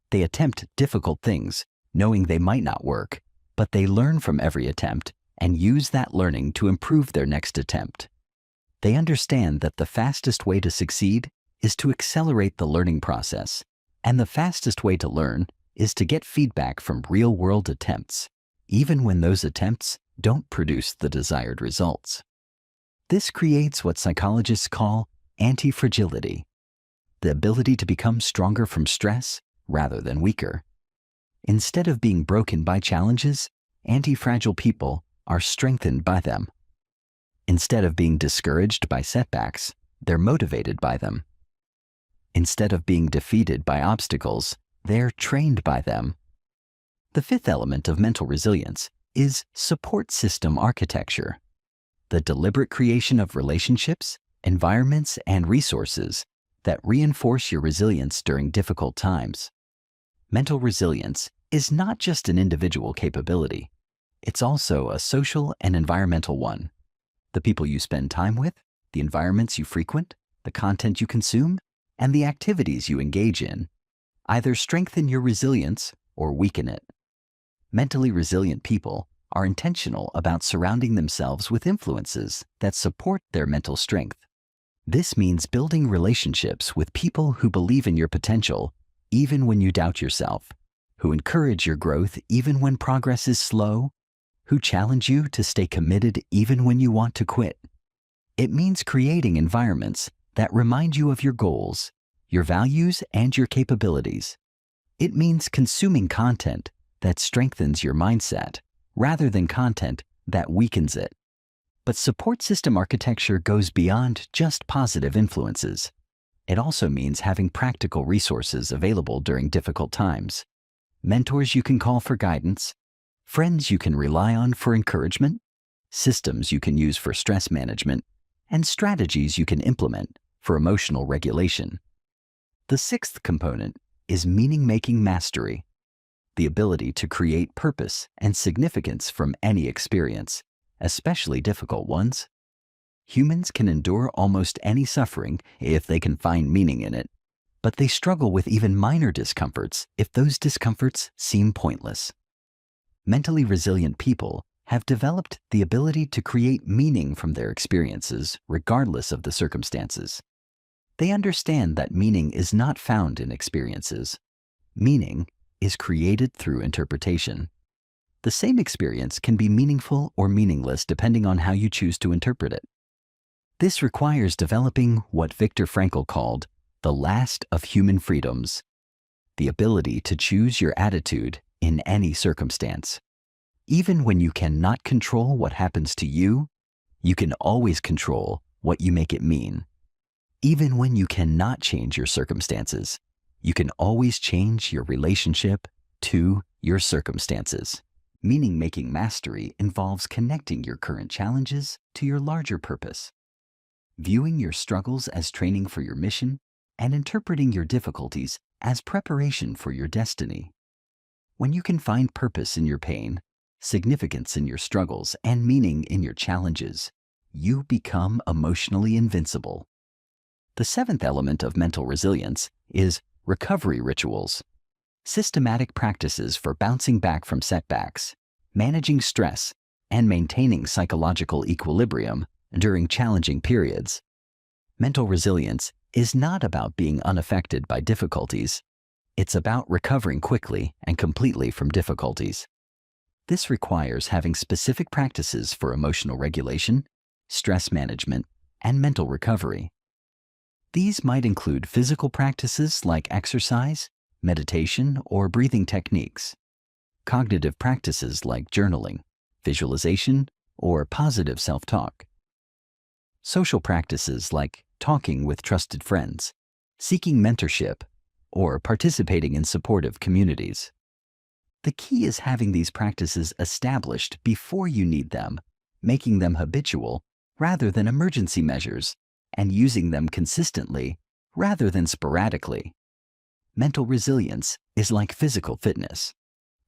They attempt difficult things, knowing they might not work, but they learn from every attempt and use that learning to improve their next attempt. They understand that the fastest way to succeed is to accelerate the learning process, and the fastest way to learn is to get feedback from real-world attempts, even when those attempts don't produce the desired results. This creates what psychologists call anti-fragility, the ability to become stronger from stress rather than weaker. Instead of being broken by challenges, anti-fragile people are strengthened by them. Instead of being discouraged by setbacks, they're motivated by them. Instead of being defeated by obstacles, they're trained by them. The fifth element of mental resilience is support system architecture, the deliberate creation of relationships, environments, and resources that reinforce your resilience during difficult times. Mental resilience is not just an individual capability. It's also a social and environmental one. The people you spend time with, the environments you frequent, the content you consume, and the activities you engage in either strengthen your resilience or weaken it. Mentally resilient people are intentional about surrounding themselves with influences that support their mental strength. This means building relationships with people who believe in your potential even when you doubt yourself, who encourage your growth even when progress is slow, who challenge you to stay committed even when you want to quit. It means creating environments that remind you of your goals, your values, and your capabilities. It means consuming content that strengthens your mindset rather than content that weakens it. But support system architecture goes beyond just positive influences. It also means having practical resources available during difficult times, mentors you can call for guidance, friends you can rely on for encouragement, systems you can use for stress management, and strategies you can implement for emotional regulation. The sixth component is meaning-making mastery, the ability to create purpose and significance from any experience, especially difficult ones. Humans can endure almost any suffering if they can find meaning in it, but they struggle with even minor discomforts if those discomforts seem pointless. Mentally resilient people have developed the ability to create meaning from their experiences regardless of the circumstances. They understand that meaning is not found in experiences. Meaning is created through interpretation. The same experience can be meaningful or meaningless depending on how you choose to interpret it. This requires developing what Viktor Frankl called the last of human freedoms, the ability to choose your attitude in any circumstance. Even when you cannot control what happens to you, you can always control what you make it mean. Even when you cannot change your circumstances, you can always change your relationship to your circumstances. Meaning-making mastery involves connecting your current challenges to your larger purpose, viewing your struggles as training for your mission, and interpreting your difficulties as preparation for your destiny. When you can find purpose in your pain, significance in your struggles, and meaning in your challenges, you become emotionally invincible. The seventh element of mental resilience is recovery rituals, systematic practices for bouncing back from setbacks, managing stress, and maintaining psychological equilibrium during challenging periods. Mental resilience is not about being unaffected by difficulties. It's about recovering quickly and completely from difficulties. This requires having specific practices for emotional regulation, stress management, and mental recovery. These might include physical practices like exercise, meditation, or breathing techniques, cognitive practices like journaling, visualization, or positive self-talk, social practices like talking with trusted friends, seeking mentorship, or participating in supportive communities. The key is having these practices established before you need them, making them habitual rather than emergency measures, and using them consistently rather than sporadically. Mental resilience is like physical fitness.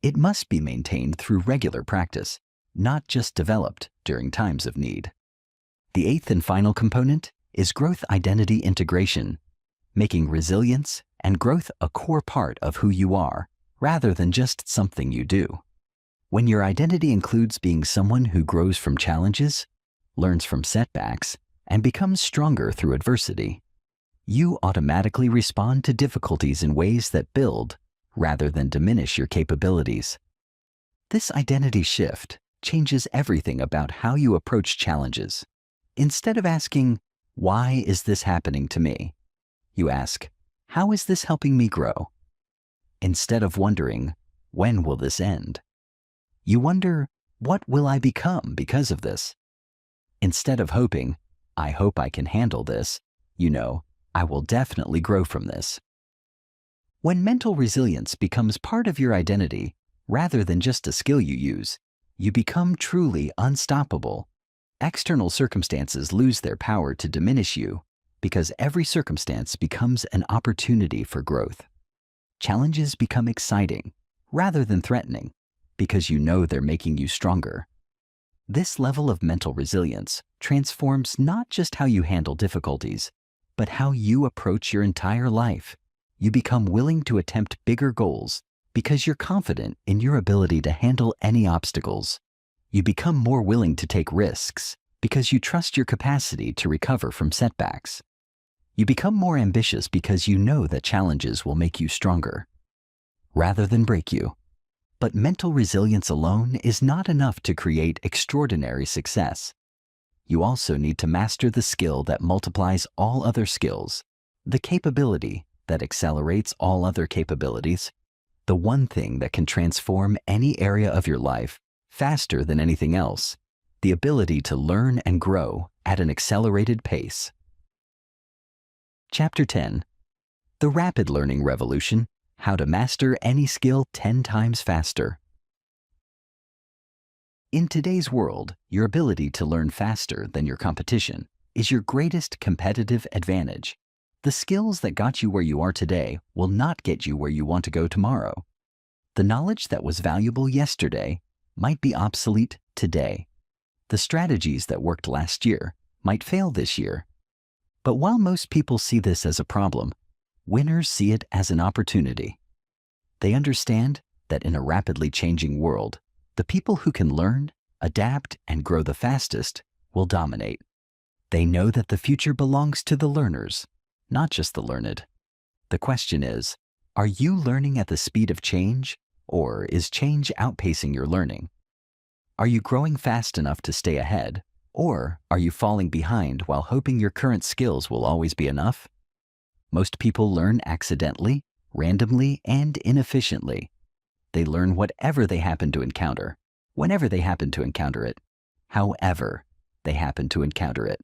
It must be maintained through regular practice, not just developed during times of need. The eighth and final component is growth identity integration, making resilience and growth a core part of who you are, rather than just something you do. When your identity includes being someone who grows from challenges, learns from setbacks, and becomes stronger through adversity, you automatically respond to difficulties in ways that build rather than diminish your capabilities. This identity shift changes everything about how you approach challenges. Instead of asking, "Why is this happening to me?" you ask, "How is this helping me grow?" Instead of wondering, "When will this end?" you wonder, "What will I become because of this?" Instead of hoping, "I hope I can handle this," you know, "I will definitely grow from this." When mental resilience becomes part of your identity, rather than just a skill you use, you become truly unstoppable. External circumstances lose their power to diminish you because every circumstance becomes an opportunity for growth. Challenges become exciting rather than threatening because you know they're making you stronger. This level of mental resilience transforms not just how you handle difficulties, but how you approach your entire life. You become willing to attempt bigger goals because you're confident in your ability to handle any obstacles. You become more willing to take risks because you trust your capacity to recover from setbacks. You become more ambitious because you know that challenges will make you stronger, rather than break you. But mental resilience alone is not enough to create extraordinary success. You also need to master the skill that multiplies all other skills, the capability that accelerates all other capabilities, the one thing that can transform any area of your life faster than anything else, the ability to learn and grow at an accelerated pace. Chapter 10. The Rapid Learning Revolution: How to Master Any Skill 10 Times Faster. In today's world, your ability to learn faster than your competition is your greatest competitive advantage. The skills that got you where you are today will not get you where you want to go tomorrow. The knowledge that was valuable yesterday might be obsolete today. The strategies that worked last year might fail this year. But while most people see this as a problem, winners see it as an opportunity. They understand that in a rapidly changing world, the people who can learn, adapt, and grow the fastest will dominate. They know that the future belongs to the learners, not just the learned. The question is, are you learning at the speed of change, or is change outpacing your learning? Are you growing fast enough to stay ahead, or are you falling behind while hoping your current skills will always be enough? Most people learn accidentally, randomly, and inefficiently. They learn whatever they happen to encounter, whenever they happen to encounter it, however they happen to encounter it.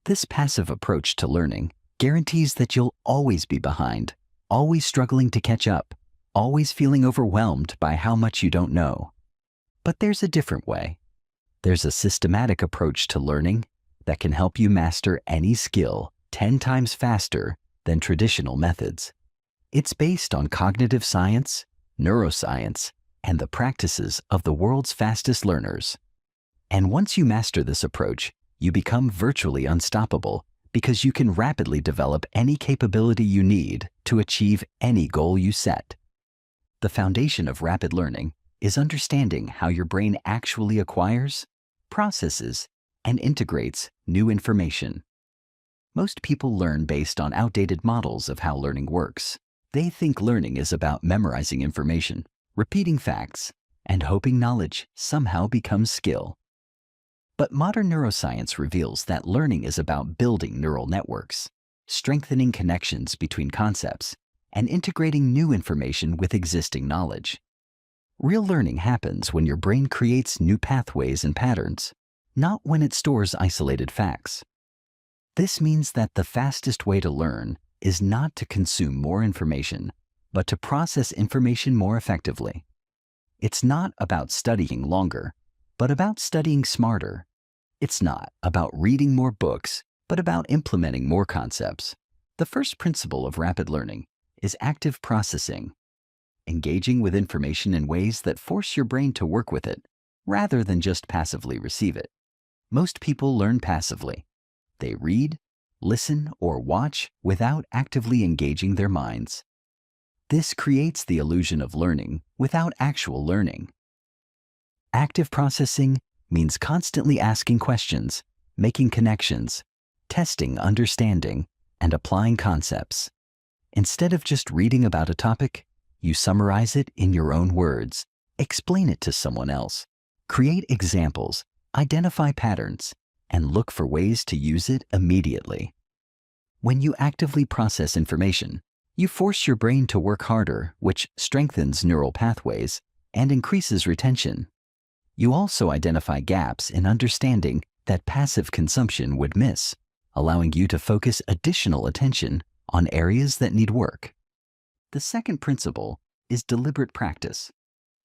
This passive approach to learning guarantees that you'll always be behind, always struggling to catch up, always feeling overwhelmed by how much you don't know. But there's a different way. There's a systematic approach to learning that can help you master any skill 10 times faster than traditional methods. It's based on cognitive science, neuroscience, and the practices of the world's fastest learners. And once you master this approach, you become virtually unstoppable because you can rapidly develop any capability you need to achieve any goal you set. The foundation of rapid learning is understanding how your brain actually acquires, processes, and integrates new information. Most people learn based on outdated models of how learning works. They think learning is about memorizing information, repeating facts, and hoping knowledge somehow becomes skill. But modern neuroscience reveals that learning is about building neural networks, strengthening connections between concepts, and integrating new information with existing knowledge. Real learning happens when your brain creates new pathways and patterns, not when it stores isolated facts. This means that the fastest way to learn is not to consume more information, but to process information more effectively. It's not about studying longer, but about studying smarter. It's not about reading more books, but about implementing more concepts. The first principle of rapid learning is active processing, engaging with information in ways that force your brain to work with it, rather than just passively receive it. Most people learn passively. They read, listen, or watch without actively engaging their minds. This creates the illusion of learning without actual learning. Active processing means constantly asking questions, making connections, testing understanding, and applying concepts. Instead of just reading about a topic, you summarize it in your own words, explain it to someone else, create examples, identify patterns, and look for ways to use it immediately. When you actively process information, you force your brain to work harder, which strengthens neural pathways and increases retention. You also identify gaps in understanding that passive consumption would miss, allowing you to focus additional attention on areas that need work. The second principle is deliberate practice,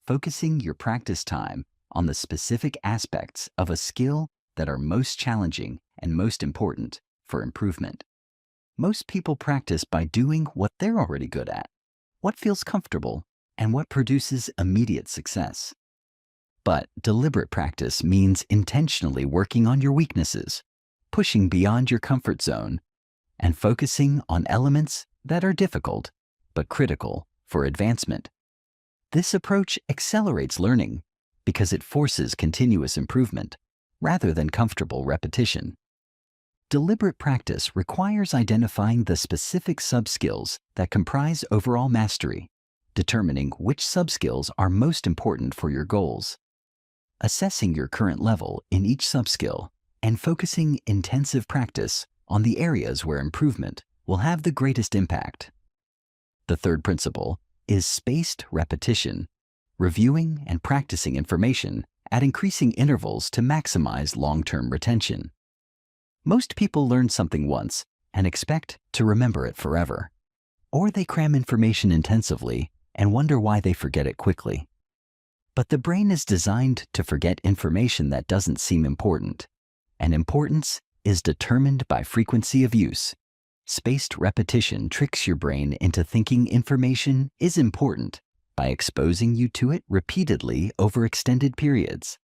focusing your practice time on the specific aspects of a skill that are most challenging and most important for improvement. Most people practice by doing what they're already good at, what feels comfortable, and what produces immediate success. But deliberate practice means intentionally working on your weaknesses, pushing beyond your comfort zone, and focusing on elements that are difficult but critical for advancement. This approach accelerates learning because it forces continuous improvement rather than comfortable repetition. Deliberate practice requires identifying the specific subskills that comprise overall mastery, determining which subskills are most important for your goals, assessing your current level in each subskill, and focusing intensive practice on the areas where improvement will have the greatest impact. The third principle is spaced repetition, reviewing and practicing information at increasing intervals to maximize long-term retention. Most people learn something once and expect to remember it forever. Or they cram information intensively and wonder why they forget it quickly. But the brain is designed to forget information that doesn't seem important, and importance is determined by frequency of use. Spaced repetition tricks your brain into thinking information is important by exposing you to it repeatedly over extended periods.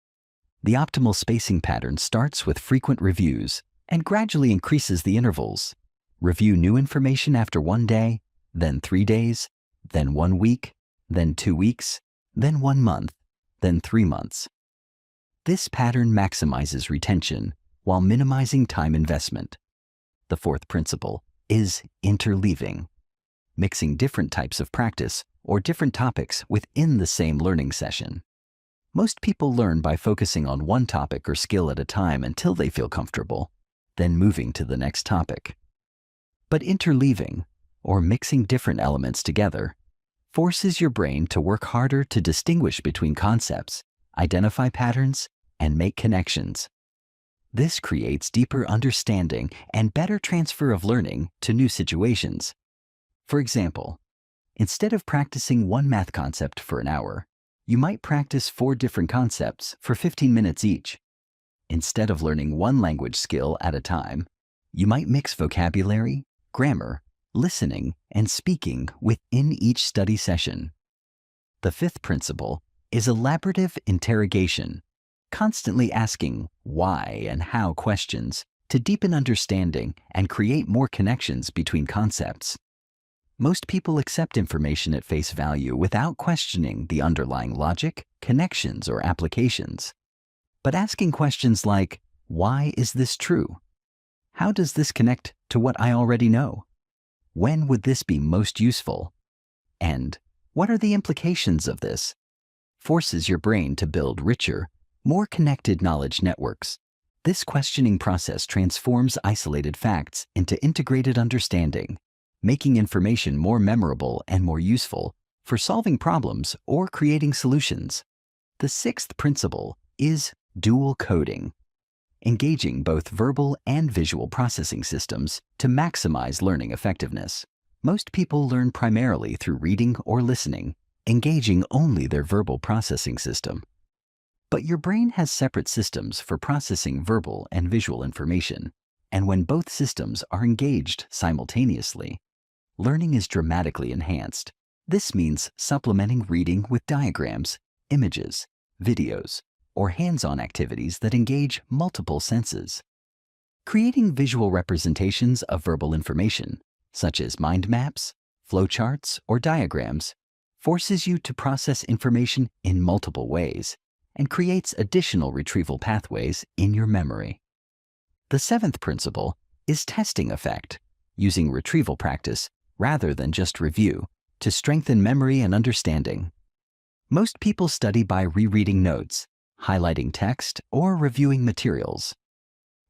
The optimal spacing pattern starts with frequent reviews and gradually increases the intervals. Review new information after 1 day, then 3 days, then 1 week, then 2 weeks, then 1 month, then 3 months. This pattern maximizes retention while minimizing time investment. The fourth principle is interleaving, mixing different types of practice or different topics within the same learning session. Most people learn by focusing on one topic or skill at a time until they feel comfortable, then moving to the next topic. But interleaving, or mixing different elements together, forces your brain to work harder to distinguish between concepts, identify patterns, and make connections. This creates deeper understanding and better transfer of learning to new situations. For example, instead of practicing one math concept for an hour, you might practice 4 different concepts for 15 minutes each. Instead of learning one language skill at a time, you might mix vocabulary, grammar, listening, and speaking within each study session. The fifth principle is elaborative interrogation, constantly asking why and how questions to deepen understanding and create more connections between concepts. Most people accept information at face value without questioning the underlying logic, connections, or applications. But asking questions like, why is this true? How does this connect to what I already know? When would this be most useful? And what are the implications of this? Forces your brain to build richer, more connected knowledge networks, This questioning process transforms isolated facts into integrated understanding, making information more memorable and more useful for solving problems or creating solutions. The sixth principle is dual coding, engaging both verbal and visual processing systems to maximize learning effectiveness. Most people learn primarily through reading or listening, engaging only their verbal processing system. But your brain has separate systems for processing verbal and visual information, and when both systems are engaged simultaneously, learning is dramatically enhanced. This means supplementing reading with diagrams, images, videos, or hands-on activities that engage multiple senses. Creating visual representations of verbal information, such as mind maps, flowcharts, or diagrams, forces you to process information in multiple ways and creates additional retrieval pathways in your memory. The seventh principle is testing effect, using retrieval practice rather than just review to strengthen memory and understanding. Most people study by rereading notes, highlighting text, or reviewing materials.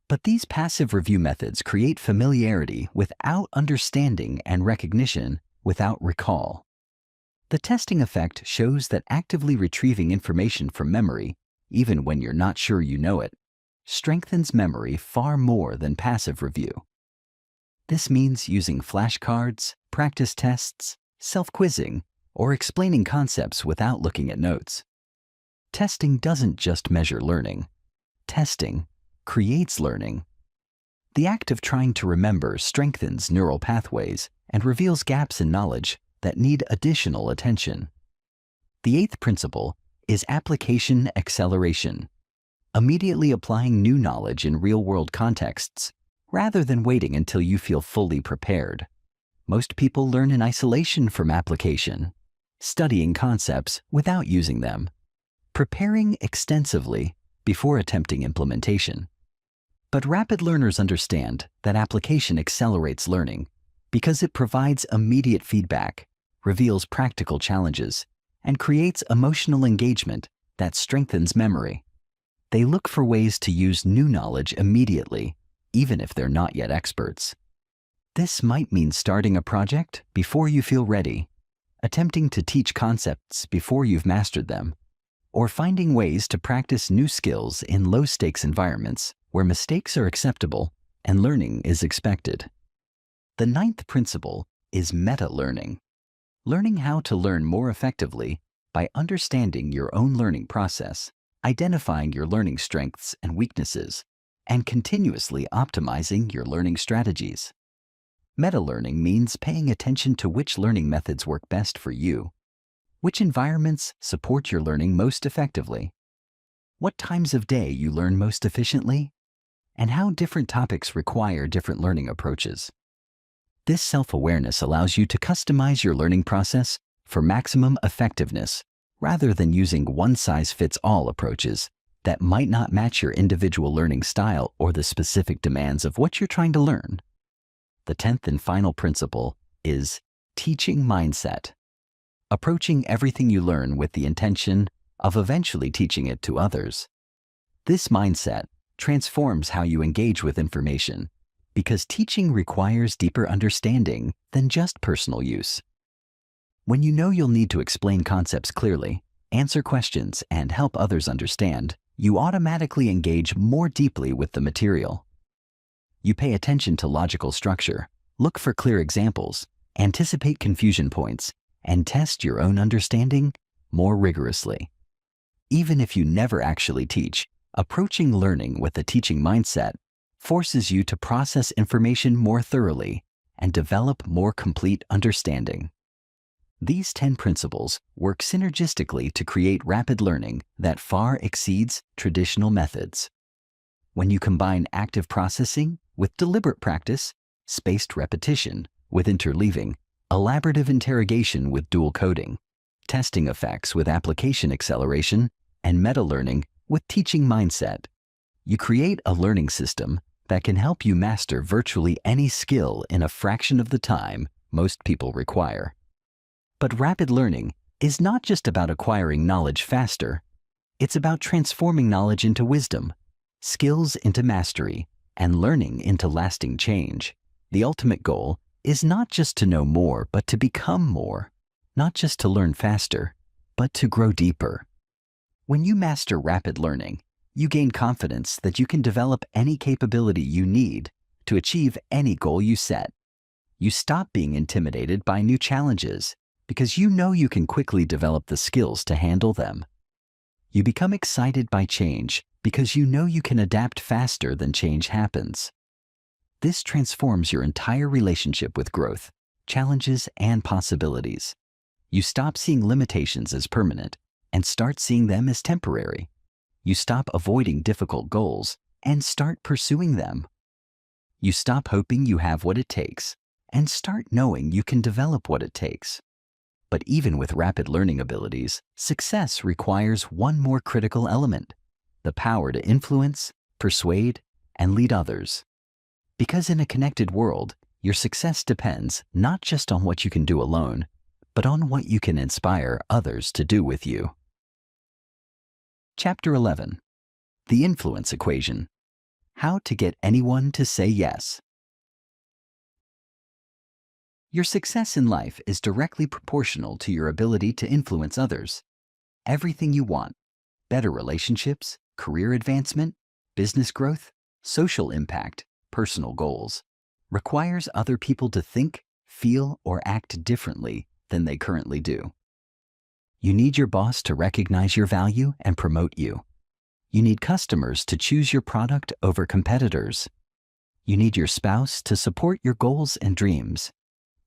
But these passive review methods create familiarity without understanding and recognition without recall. The testing effect shows that actively retrieving information from memory, even when you're not sure you know it, strengthens memory far more than passive review. This means using flashcards, practice tests, self-quizzing, or explaining concepts without looking at notes. Testing doesn't just measure learning. Testing creates learning. The act of trying to remember strengthens neural pathways and reveals gaps in knowledge that need additional attention. The eighth principle is application acceleration, immediately applying new knowledge in real-world contexts rather than waiting until you feel fully prepared. Most people learn in isolation from application, studying concepts without using them, preparing extensively before attempting implementation. But rapid learners understand that application accelerates learning because it provides immediate feedback, reveals practical challenges, and creates emotional engagement that strengthens memory. They look for ways to use new knowledge immediately, even if they're not yet experts. This might mean starting a project before you feel ready, attempting to teach concepts before you've mastered them, or finding ways to practice new skills in low-stakes environments where mistakes are acceptable and learning is expected. The ninth principle is meta-learning, learning how to learn more effectively by understanding your own learning process, identifying your learning strengths and weaknesses, and continuously optimizing your learning strategies. Meta-learning means paying attention to which learning methods work best for you, which environments support your learning most effectively, what times of day you learn most efficiently, and how different topics require different learning approaches. This self-awareness allows you to customize your learning process for maximum effectiveness rather than using one-size-fits-all approaches that might not match your individual learning style or the specific demands of what you're trying to learn. The 10th and final principle is teaching mindset, approaching everything you learn with the intention of eventually teaching it to others. This mindset transforms how you engage with information because teaching requires deeper understanding than just personal use. When you know you'll need to explain concepts clearly, answer questions, and help others understand, you automatically engage more deeply with the material. You pay attention to logical structure, look for clear examples, anticipate confusion points, and test your own understanding more rigorously. Even if you never actually teach, approaching learning with a teaching mindset forces you to process information more thoroughly and develop more complete understanding. These 10 principles work synergistically to create rapid learning that far exceeds traditional methods. When you combine active processing with deliberate practice, spaced repetition with interleaving, elaborative interrogation with dual coding, testing effects with application acceleration, and meta-learning with teaching mindset, you create a learning system that can help you master virtually any skill in a fraction of the time most people require. But rapid learning is not just about acquiring knowledge faster. It's about transforming knowledge into wisdom, skills into mastery, and learning into lasting change. The ultimate goal is not just to know more, but to become more. Not just to learn faster, but to grow deeper. When you master rapid learning, you gain confidence that you can develop any capability you need to achieve any goal you set. You stop being intimidated by new challenges because you know you can quickly develop the skills to handle them. You become excited by change because you know you can adapt faster than change happens. This transforms your entire relationship with growth, challenges, and possibilities. You stop seeing limitations as permanent and start seeing them as temporary. You stop avoiding difficult goals and start pursuing them. You stop hoping you have what it takes and start knowing you can develop what it takes. But even with rapid learning abilities, success requires one more critical element: the power to influence, persuade, and lead others. Because in a connected world, your success depends not just on what you can do alone, but on what you can inspire others to do with you. Chapter 11. The Influence Equation. How to get anyone to say yes. Your success in life is directly proportional to your ability to influence others. Everything you want, better relationships, career advancement, business growth, social impact, personal goals, requires other people to think, feel, or act differently than they currently do. You need your boss to recognize your value and promote you. You need customers to choose your product over competitors. You need your spouse to support your goals and dreams.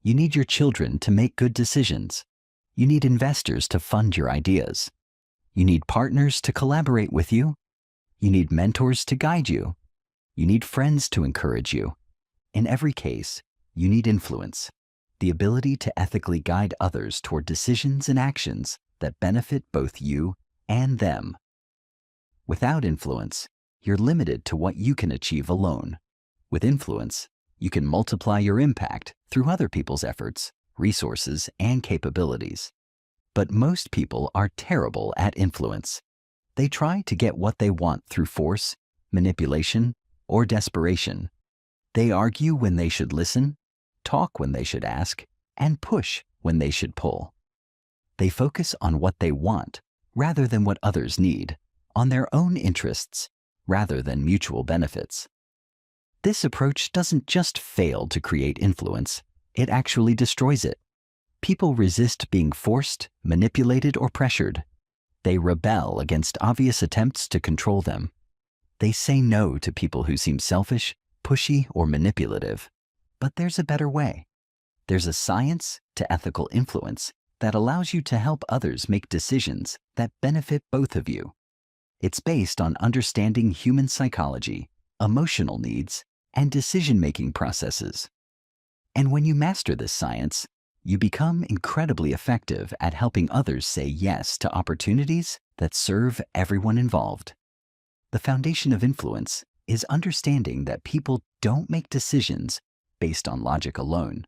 You need your children to make good decisions. You need investors to fund your ideas. You need partners to collaborate with you. You need mentors to guide you. You need friends to encourage you. In every case, you need influence, the ability to ethically guide others toward decisions and actions that benefit both you and them. Without influence, you're limited to what you can achieve alone. With influence, you can multiply your impact through other people's efforts, resources, and capabilities. But most people are terrible at influence. They try to get what they want through force, manipulation, or desperation. They argue when they should listen, talk when they should ask, and push when they should pull. They focus on what they want rather than what others need, on their own interests rather than mutual benefits. This approach doesn't just fail to create influence, it actually destroys it. People resist being forced, manipulated, or pressured. They rebel against obvious attempts to control them. They say no to people who seem selfish, pushy, or manipulative. But there's a better way. There's a science to ethical influence that allows you to help others make decisions that benefit both of you. It's based on understanding human psychology, emotional needs, and decision-making processes. And when you master this science, you become incredibly effective at helping others say yes to opportunities that serve everyone involved. The foundation of influence is understanding that people don't make decisions based on logic alone.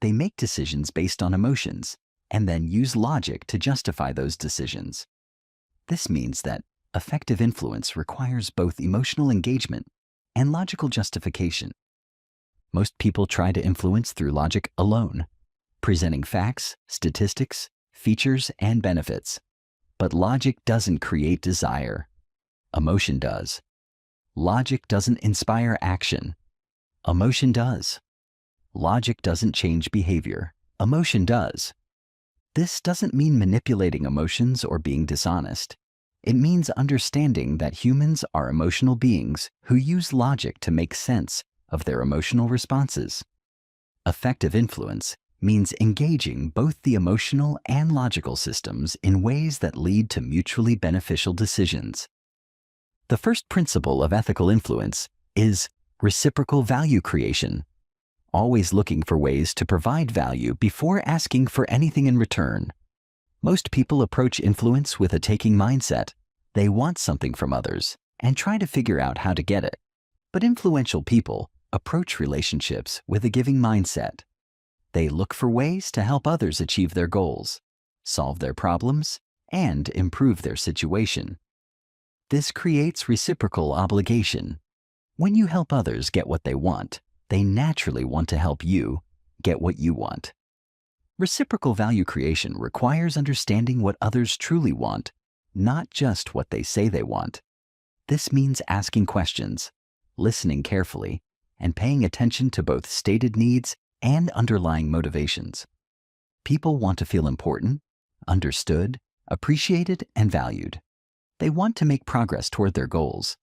They make decisions based on emotions and then use logic to justify those decisions. This means that effective influence requires both emotional engagement and logical justification. Most people try to influence through logic alone, presenting facts, statistics, features, and benefits. But logic doesn't create desire. Emotion does. Logic doesn't inspire action. Emotion does. Logic doesn't change behavior. Emotion does. This doesn't mean manipulating emotions or being dishonest. It means understanding that humans are emotional beings who use logic to make sense of their emotional responses. Effective influence means engaging both the emotional and logical systems in ways that lead to mutually beneficial decisions. The first principle of ethical influence is reciprocal value creation, always looking for ways to provide value before asking for anything in return. Most people approach influence with a taking mindset. They want something from others and try to figure out how to get it. But influential people approach relationships with a giving mindset. They look for ways to help others achieve their goals, solve their problems, and improve their situation. This creates reciprocal obligation. When you help others get what they want, they naturally want to help you get what you want. Reciprocal value creation requires understanding what others truly want, not just what they say they want. This means asking questions, listening carefully, and paying attention to both stated needs and underlying motivations. People want to feel important, understood, appreciated, and valued. They want to make progress toward their goals.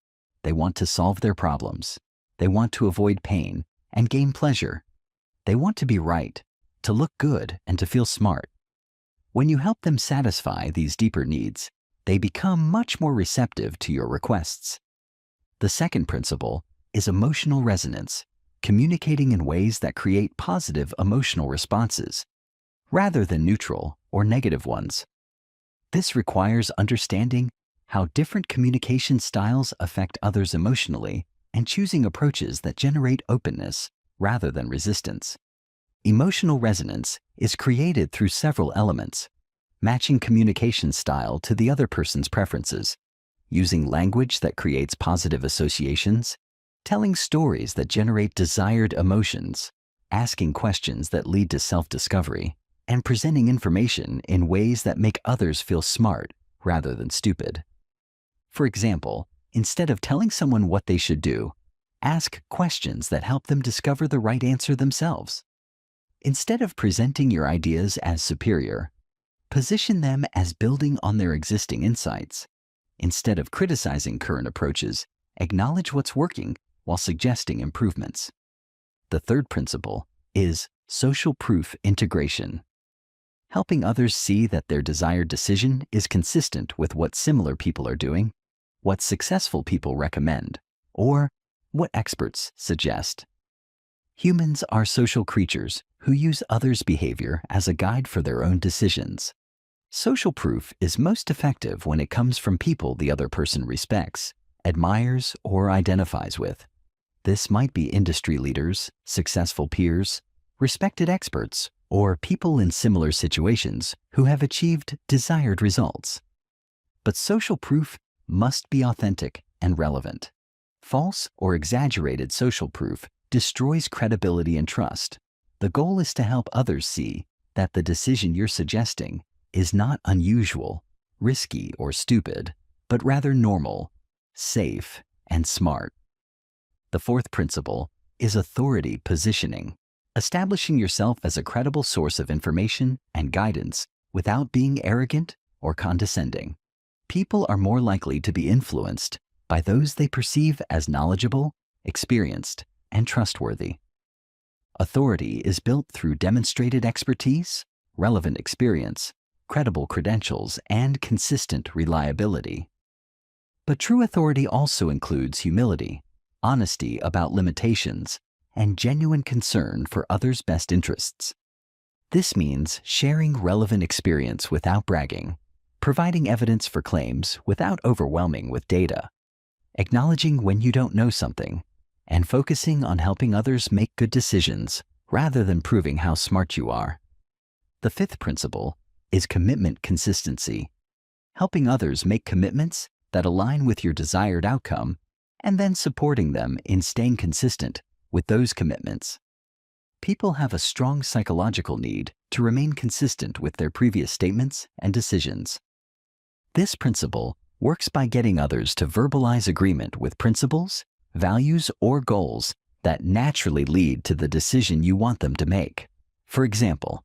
They want to solve their problems. They want to avoid pain and gain pleasure. They want to be right, to look good, and to feel smart. When you help them satisfy these deeper needs, they become much more receptive to your requests. The second principle is emotional resonance, communicating in ways that create positive emotional responses, rather than neutral or negative ones. This requires understanding how different communication styles affect others emotionally and choosing approaches that generate openness rather than resistance. Emotional resonance is created through several elements: matching communication style to the other person's preferences, using language that creates positive associations, telling stories that generate desired emotions, asking questions that lead to self-discovery, and presenting information in ways that make others feel smart rather than stupid. For example, instead of telling someone what they should do, ask questions that help them discover the right answer themselves. Instead of presenting your ideas as superior, position them as building on their existing insights. Instead of criticizing current approaches, acknowledge what's working while suggesting improvements. The third principle is social proof integration. Helping others see that their desired decision is consistent with what similar people are doing, what successful people recommend, or what experts suggest. Humans are social creatures who use others' behavior as a guide for their own decisions. Social proof is most effective when it comes from people the other person respects, admires, or identifies with. This might be industry leaders, successful peers, respected experts, or people in similar situations who have achieved desired results. But social proof must be authentic and relevant. False or exaggerated social proof destroys credibility and trust. The goal is to help others see that the decision you're suggesting is not unusual, risky, or stupid, but rather normal, safe, and smart. The fourth principle is authority positioning, establishing yourself as a credible source of information and guidance without being arrogant or condescending. People are more likely to be influenced by those they perceive as knowledgeable, experienced, and trustworthy. Authority is built through demonstrated expertise, relevant experience, credible credentials, and consistent reliability. But true authority also includes humility, honesty about limitations, and genuine concern for others' best interests. This means sharing relevant experience without bragging, providing evidence for claims without overwhelming with data, acknowledging when you don't know something, and focusing on helping others make good decisions rather than proving how smart you are. The fifth principle is commitment consistency, helping others make commitments that align with your desired outcome and then supporting them in staying consistent with those commitments. People have a strong psychological need to remain consistent with their previous statements and decisions. This principle works by getting others to verbalize agreement with principles, values, or goals that naturally lead to the decision you want them to make. For example,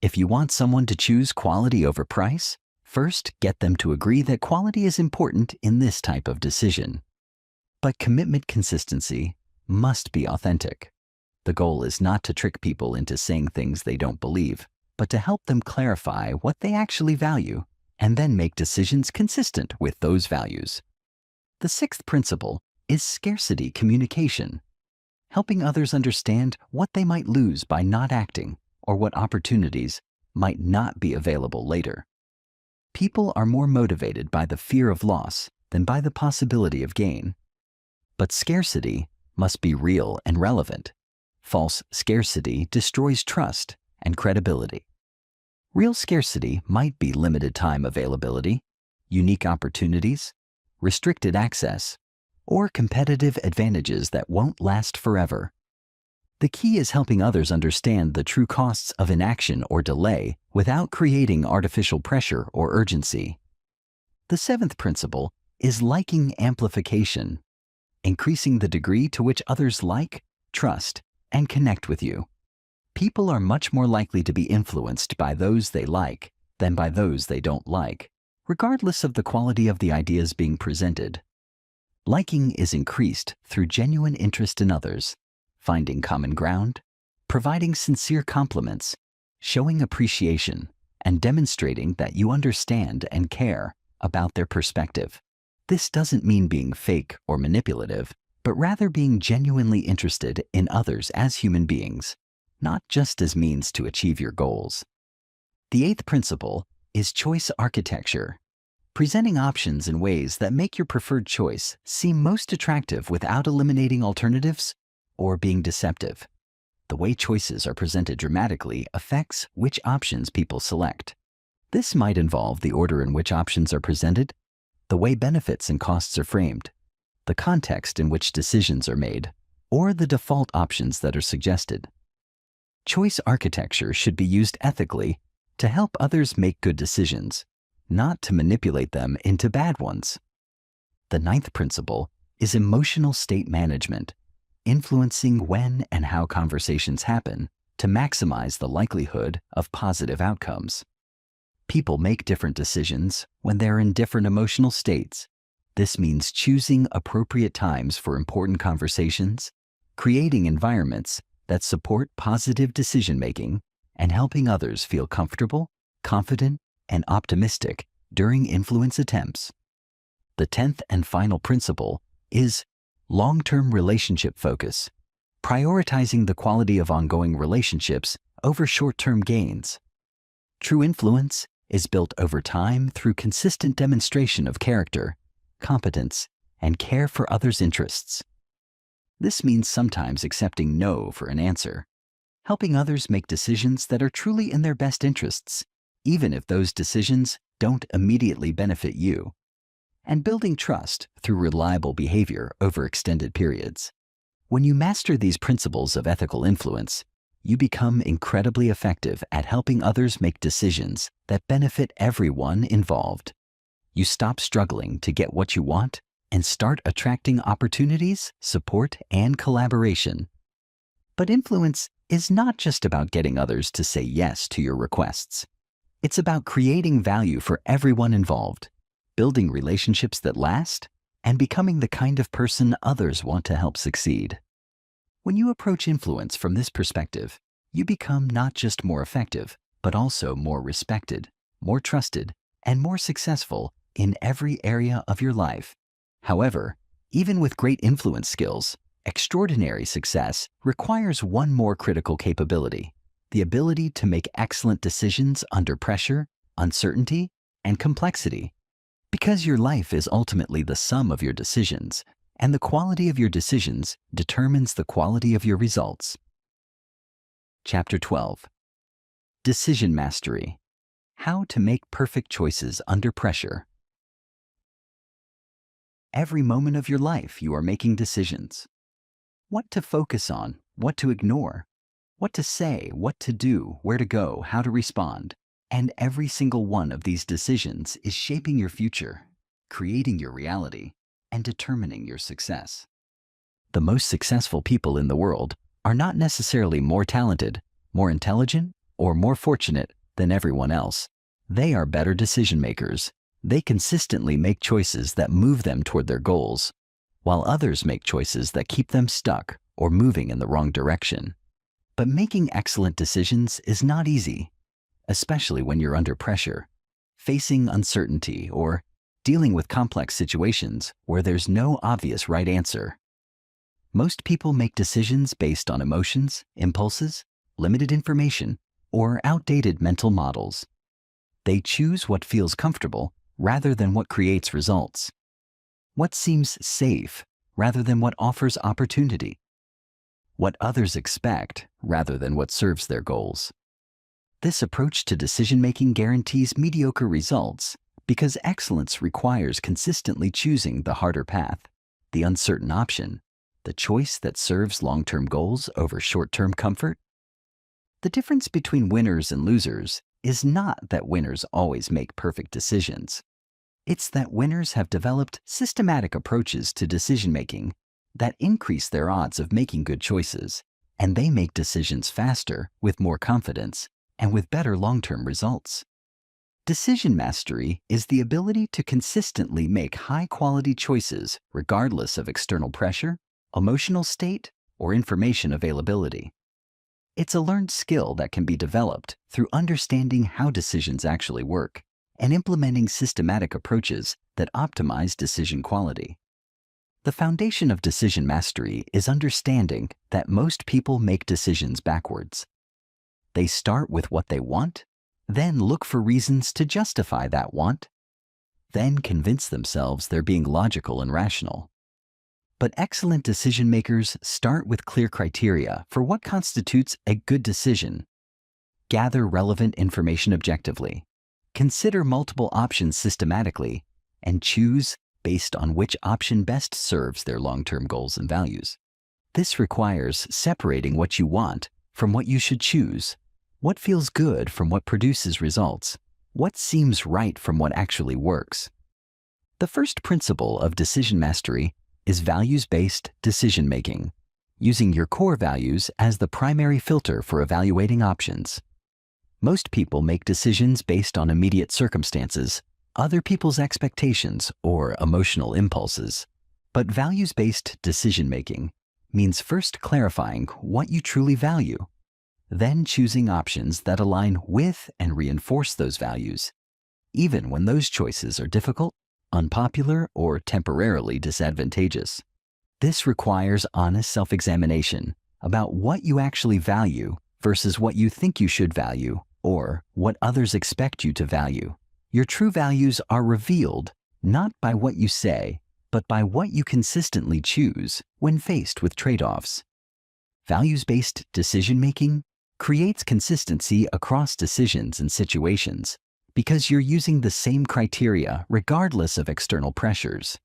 if you want someone to choose quality over price, first get them to agree that quality is important in this type of decision. But commitment consistency must be authentic. The goal is not to trick people into saying things they don't believe, but to help them clarify what they actually value and then make decisions consistent with those values. The sixth principle is scarcity communication, helping others understand what they might lose by not acting or what opportunities might not be available later. People are more motivated by the fear of loss than by the possibility of gain. But scarcity must be real and relevant. False scarcity destroys trust and credibility. Real scarcity might be limited time availability, unique opportunities, restricted access, or competitive advantages that won't last forever. The key is helping others understand the true costs of inaction or delay without creating artificial pressure or urgency. The seventh principle is liking amplification, increasing the degree to which others like, trust, and connect with you. People are much more likely to be influenced by those they like than by those they don't like, regardless of the quality of the ideas being presented. Liking is increased through genuine interest in others, finding common ground, providing sincere compliments, showing appreciation, and demonstrating that you understand and care about their perspective. This doesn't mean being fake or manipulative, but rather being genuinely interested in others as human beings, not just as means to achieve your goals. The eighth principle is choice architecture, presenting options in ways that make your preferred choice seem most attractive without eliminating alternatives or being deceptive. The way choices are presented dramatically affects which options people select. This might involve the order in which options are presented, the way benefits and costs are framed, the context in which decisions are made, or the default options that are suggested. Choice architecture should be used ethically to help others make good decisions, not to manipulate them into bad ones. The ninth principle is emotional state management, influencing when and how conversations happen to maximize the likelihood of positive outcomes. People make different decisions when they're in different emotional states. This means choosing appropriate times for important conversations, creating environments that support positive decision-making, and helping others feel comfortable, confident, and optimistic during influence attempts. The 10th and final principle is long-term relationship focus, prioritizing the quality of ongoing relationships over short-term gains. True influence is built over time through consistent demonstration of character, competence, and care for others' interests. This means sometimes accepting no for an answer, helping others make decisions that are truly in their best interests, even if those decisions don't immediately benefit you, and building trust through reliable behavior over extended periods. When you master these principles of ethical influence, you become incredibly effective at helping others make decisions that benefit everyone involved. You stop struggling to get what you want and start attracting opportunities, support, and collaboration. But influence is not just about getting others to say yes to your requests. It's about creating value for everyone involved, building relationships that last, and becoming the kind of person others want to help succeed. When you approach influence from this perspective, you become not just more effective, but also more respected, more trusted, and more successful in every area of your life. However, even with great influence skills, extraordinary success requires one more critical capability: the ability to make excellent decisions under pressure, uncertainty, and complexity. Because your life is ultimately the sum of your decisions, and the quality of your decisions determines the quality of your results. Chapter 12. Decision Mastery: How to Make Perfect Choices Under Pressure. Every moment of your life you are making decisions. What to focus on, what to ignore, what to say, what to do, where to go, how to respond. And every single one of these decisions is shaping your future, creating your reality, and determining your success. The most successful people in the world are not necessarily more talented, more intelligent, or more fortunate than everyone else. They are better decision makers. They consistently make choices that move them toward their goals, while others make choices that keep them stuck or moving in the wrong direction. But making excellent decisions is not easy, especially when you're under pressure, facing uncertainty, or dealing with complex situations where there's no obvious right answer. Most people make decisions based on emotions, impulses, limited information, or outdated mental models. They choose what feels comfortable rather than what creates results, what seems safe rather than what offers opportunity, what others expect rather than what serves their goals. This approach to decision-making guarantees mediocre results because excellence requires consistently choosing the harder path, the uncertain option, the choice that serves long-term goals over short-term comfort. The difference between winners and losers is not that winners always make perfect decisions. It's that winners have developed systematic approaches to decision-making that increase their odds of making good choices, and they make decisions faster, with more confidence, and with better long-term results. Decision mastery is the ability to consistently make high-quality choices regardless of external pressure, emotional state, or information availability. It's a learned skill that can be developed through understanding how decisions actually work and implementing systematic approaches that optimize decision quality. The foundation of decision mastery is understanding that most people make decisions backwards. They start with what they want, then look for reasons to justify that want, then convince themselves they're being logical and rational. But excellent decision makers start with clear criteria for what constitutes a good decision. Gather relevant information objectively, consider multiple options systematically, and choose based on which option best serves their long-term goals and values. This requires separating what you want from what you should choose, what feels good from what produces results, what seems right from what actually works. The first principle of decision mastery is values-based decision-making, using your core values as the primary filter for evaluating options. Most people make decisions based on immediate circumstances, other people's expectations, or emotional impulses. But values-based decision-making means first clarifying what you truly value, then choosing options that align with and reinforce those values, even when those choices are difficult, unpopular, or temporarily disadvantageous. This requires honest self-examination about what you actually value versus what you think you should value or what others expect you to value. Your true values are revealed not by what you say, but by what you consistently choose when faced with trade-offs. Values-based decision-making creates consistency across decisions and situations because you're using the same criteria regardless of external pressures.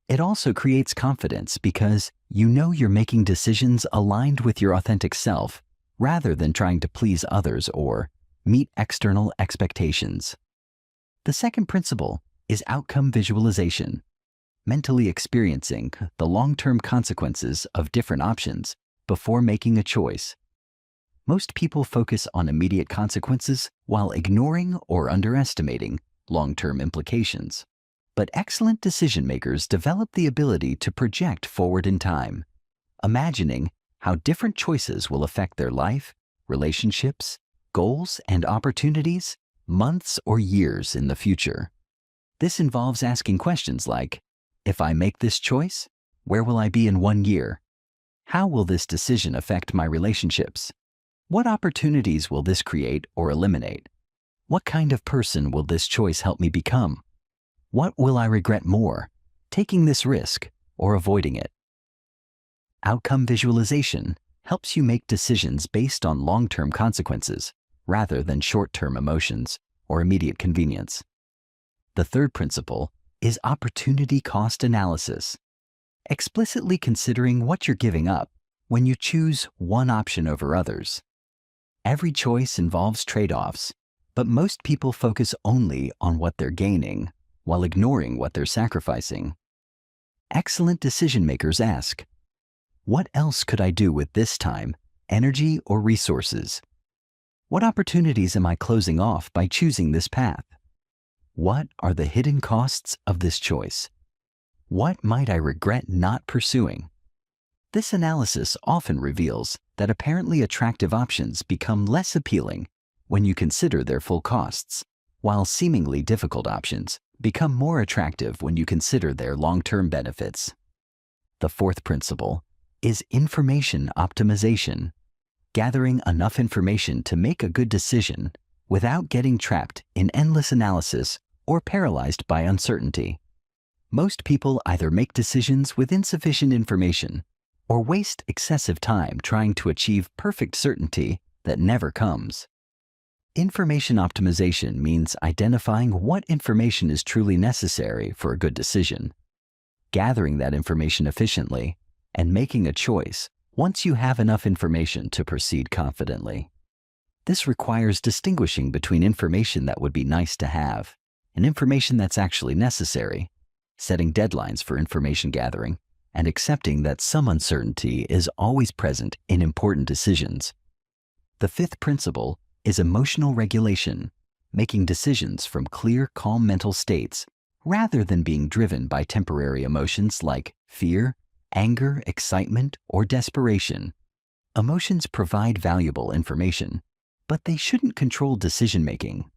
It also creates confidence because you know you're making decisions aligned with your authentic self rather than trying to please others or meet external expectations. The second principle is outcome visualization, mentally experiencing the long-term consequences of different options before making a choice. Most people focus on immediate consequences while ignoring or underestimating long-term implications. But excellent decision-makers develop the ability to project forward in time, imagining how different choices will affect their life, relationships, goals, and opportunities months or years in the future. This involves asking questions like, if I make this choice, where will I be in 1 year? How will this decision affect my relationships? What opportunities will this create or eliminate? What kind of person will this choice help me become? What will I regret more, taking this risk or avoiding it? Outcome visualization helps you make decisions based on long-term consequences rather than short-term emotions or immediate convenience. The third principle is opportunity cost analysis, explicitly considering what you're giving up when you choose one option over others. Every choice involves trade-offs, but most people focus only on what they're gaining while ignoring what they're sacrificing. Excellent decision-makers ask, what else could I do with this time, energy, or resources? What opportunities am I closing off by choosing this path? What are the hidden costs of this choice? What might I regret not pursuing? This analysis often reveals that apparently attractive options become less appealing when you consider their full costs, while seemingly difficult options become more attractive when you consider their long-term benefits. The fourth principle is information optimization, gathering enough information to make a good decision without getting trapped in endless analysis or paralyzed by uncertainty. Most people either make decisions with insufficient information or waste excessive time trying to achieve perfect certainty that never comes. Information optimization means identifying what information is truly necessary for a good decision, gathering that information efficiently, and making a choice once you have enough information to proceed confidently. This requires distinguishing between information that would be nice to have and information that's actually necessary, setting deadlines for information gathering, and accepting that some uncertainty is always present in important decisions. The fifth principle is emotional regulation, making decisions from clear, calm mental states rather than being driven by temporary emotions like fear, anger, excitement, or desperation. Emotions provide valuable information, but they shouldn't control decision-making.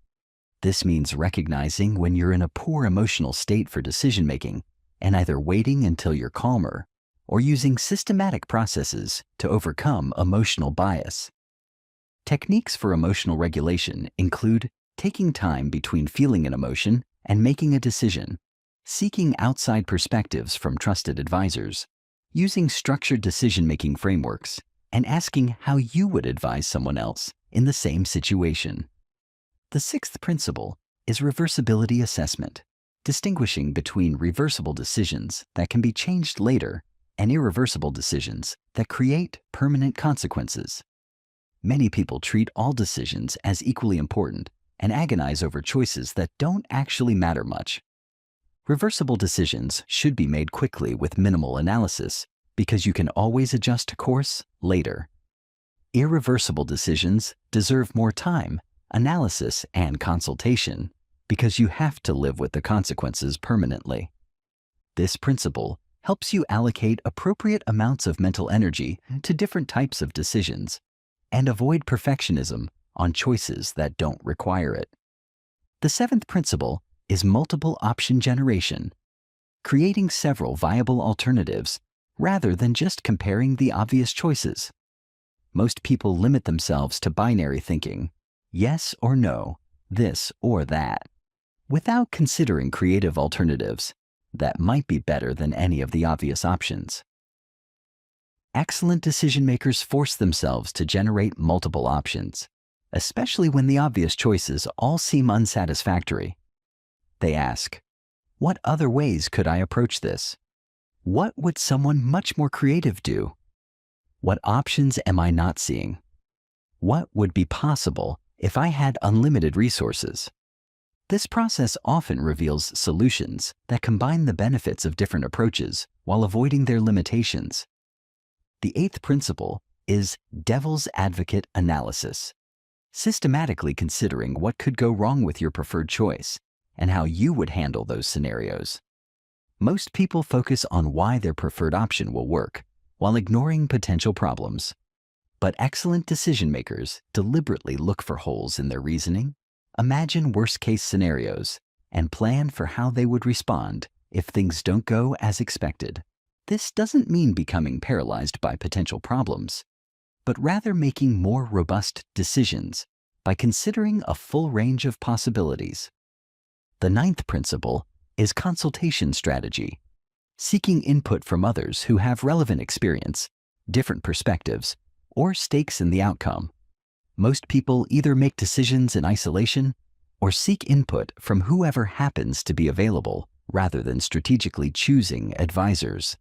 This means recognizing when you're in a poor emotional state for decision-making and either waiting until you're calmer or using systematic processes to overcome emotional bias. Techniques for emotional regulation include taking time between feeling an emotion and making a decision, seeking outside perspectives from trusted advisors, using structured decision-making frameworks, and asking how you would advise someone else in the same situation. The sixth principle is reversibility assessment, distinguishing between reversible decisions that can be changed later and irreversible decisions that create permanent consequences. Many people treat all decisions as equally important and agonize over choices that don't actually matter much. Reversible decisions should be made quickly with minimal analysis because you can always adjust course later. Irreversible decisions deserve more time, analysis, and consultation because you have to live with the consequences permanently. This principle helps you allocate appropriate amounts of mental energy to different types of decisions and avoid perfectionism on choices that don't require it. The seventh principle is multiple option generation, creating several viable alternatives rather than just comparing the obvious choices. Most people limit themselves to binary thinking, yes or no, this or that, without considering creative alternatives that might be better than any of the obvious options. Excellent decision makers force themselves to generate multiple options, especially when the obvious choices all seem unsatisfactory. They ask, what other ways could I approach this? What would someone much more creative do? What options am I not seeing? What would be possible if I had unlimited resources? This process often reveals solutions that combine the benefits of different approaches while avoiding their limitations. The eighth principle is devil's advocate analysis, systematically considering what could go wrong with your preferred choice and how you would handle those scenarios. Most people focus on why their preferred option will work while ignoring potential problems. But excellent decision makers deliberately look for holes in their reasoning, imagine worst-case scenarios, and plan for how they would respond if things don't go as expected. This doesn't mean becoming paralyzed by potential problems, but rather making more robust decisions by considering a full range of possibilities. The ninth principle is consultation strategy, seeking input from others who have relevant experience, different perspectives, or stakes in the outcome. Most people either make decisions in isolation or seek input from whoever happens to be available rather than strategically choosing advisors.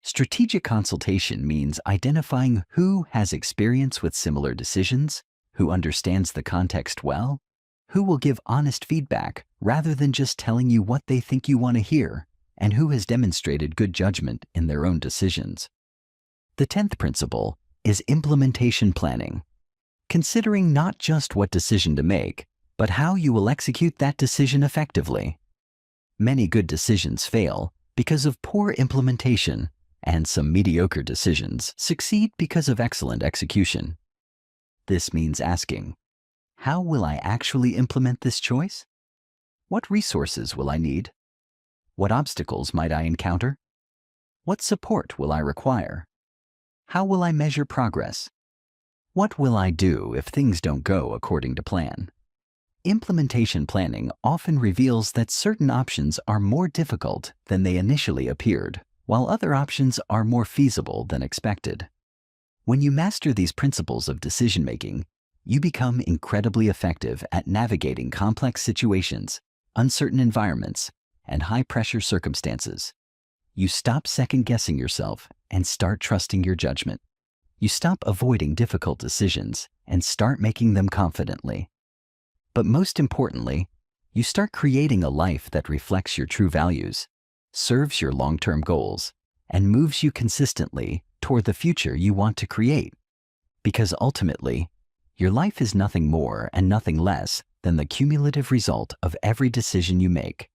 Strategic consultation means identifying who has experience with similar decisions, who understands the context well, who will give honest feedback rather than just telling you what they think you want to hear, and who has demonstrated good judgment in their own decisions. The 10th principle is implementation planning, considering not just what decision to make, but how you will execute that decision effectively. Many good decisions fail because of poor implementation, and some mediocre decisions succeed because of excellent execution. This means asking, how will I actually implement this choice? What resources will I need? What obstacles might I encounter? What support will I require? How will I measure progress? What will I do if things don't go according to plan? Implementation planning often reveals that certain options are more difficult than they initially appeared, while other options are more feasible than expected. When you master these principles of decision-making, you become incredibly effective at navigating complex situations, uncertain environments, and high-pressure circumstances. You stop second-guessing yourself and start trusting your judgment. You stop avoiding difficult decisions and start making them confidently. But most importantly, you start creating a life that reflects your true values, serves your long-term goals, and moves you consistently toward the future you want to create. Because ultimately, your life is nothing more and nothing less than the cumulative result of every decision you make.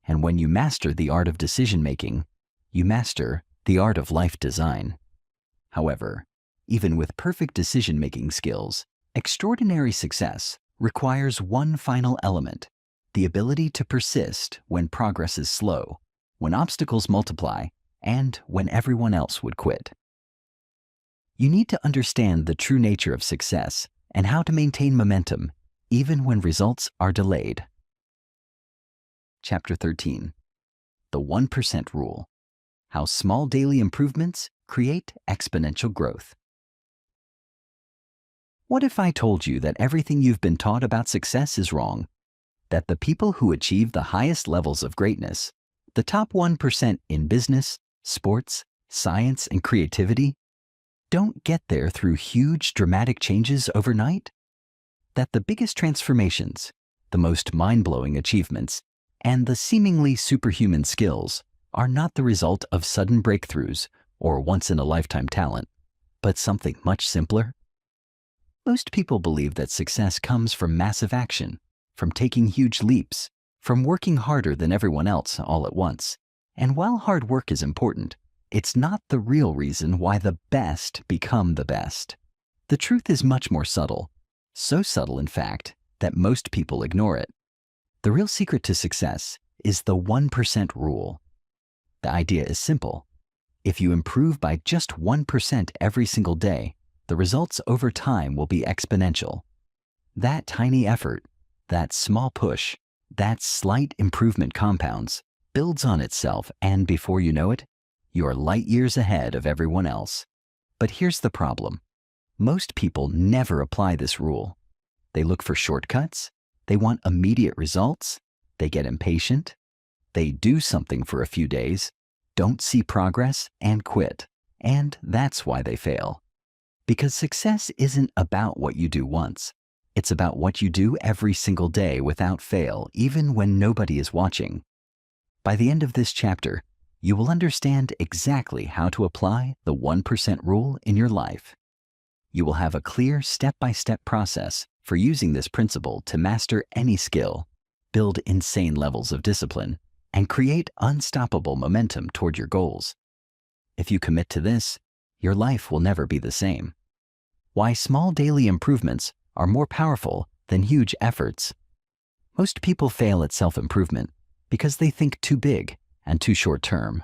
And when you master the art of decision-making, you master the art of life design. However, even with perfect decision-making skills, extraordinary success requires one final element: the ability to persist when progress is slow, when obstacles multiply, and when everyone else would quit. You need to understand the true nature of success and how to maintain momentum even when results are delayed. Chapter 13. The 1% Rule: How Small Daily Improvements Create Exponential Growth. What if I told you that everything you've been taught about success is wrong? That the people who achieve the highest levels of greatness, the top 1% in business, sports, science, and creativity, don't get there through huge dramatic changes overnight? That the biggest transformations, the most mind-blowing achievements, and the seemingly superhuman skills are not the result of sudden breakthroughs or once-in-a-lifetime talent, but something much simpler? Most people believe that success comes from massive action, from taking huge leaps, from working harder than everyone else all at once. And while hard work is important, it's not the real reason why the best become the best. The truth is much more subtle, so subtle in fact that most people ignore it. The real secret to success is the 1% rule. The idea is simple. If you improve by just 1% every single day, the results over time will be exponential. That tiny effort, that small push, that slight improvement compounds, builds on itself, and before you know it, you are light years ahead of everyone else. But here's the problem. Most people never apply this rule. They look for shortcuts, they want immediate results, they get impatient, they do something for a few days, don't see progress, and quit. And that's why they fail. Because success isn't about what you do once. It's about what you do every single day without fail, even when nobody is watching. By the end of this chapter, you will understand exactly how to apply the 1% rule in your life. You will have a clear step-by-step process for using this principle to master any skill, build insane levels of discipline, and create unstoppable momentum toward your goals. If you commit to this, your life will never be the same. Why small daily improvements are more powerful than huge efforts. Most people fail at self-improvement because they think too big and too short-term.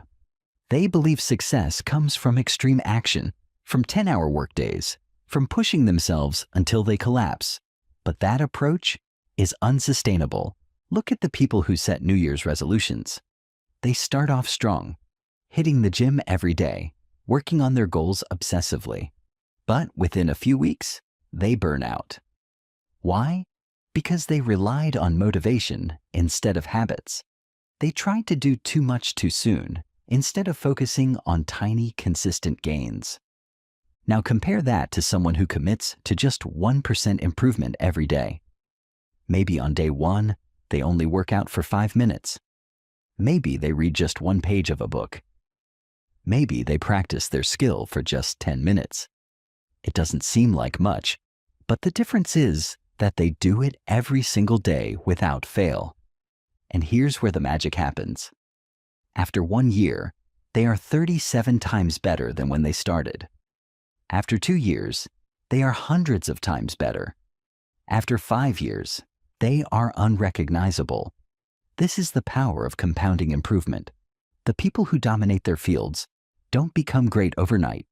They believe success comes from extreme action, from 10-hour workdays, from pushing themselves until they collapse. But that approach is unsustainable. Look at the people who set New Year's resolutions. They start off strong, hitting the gym every day, working on their goals obsessively. But within a few weeks, they burn out. Why? Because they relied on motivation instead of habits. They tried to do too much too soon instead of focusing on tiny, consistent gains. Now compare that to someone who commits to just 1% improvement every day. Maybe on day 1, they only work out for 5 minutes. Maybe they read just 1 page of a book. Maybe they practice their skill for just 10 minutes. It doesn't seem like much, but the difference is that they do it every single day without fail. And here's where the magic happens. After 1 year, they are 37 times better than when they started. After 2 years, they are hundreds of times better. After 5 years, they are unrecognizable. This is the power of compounding improvement. The people who dominate their fields don't become great overnight.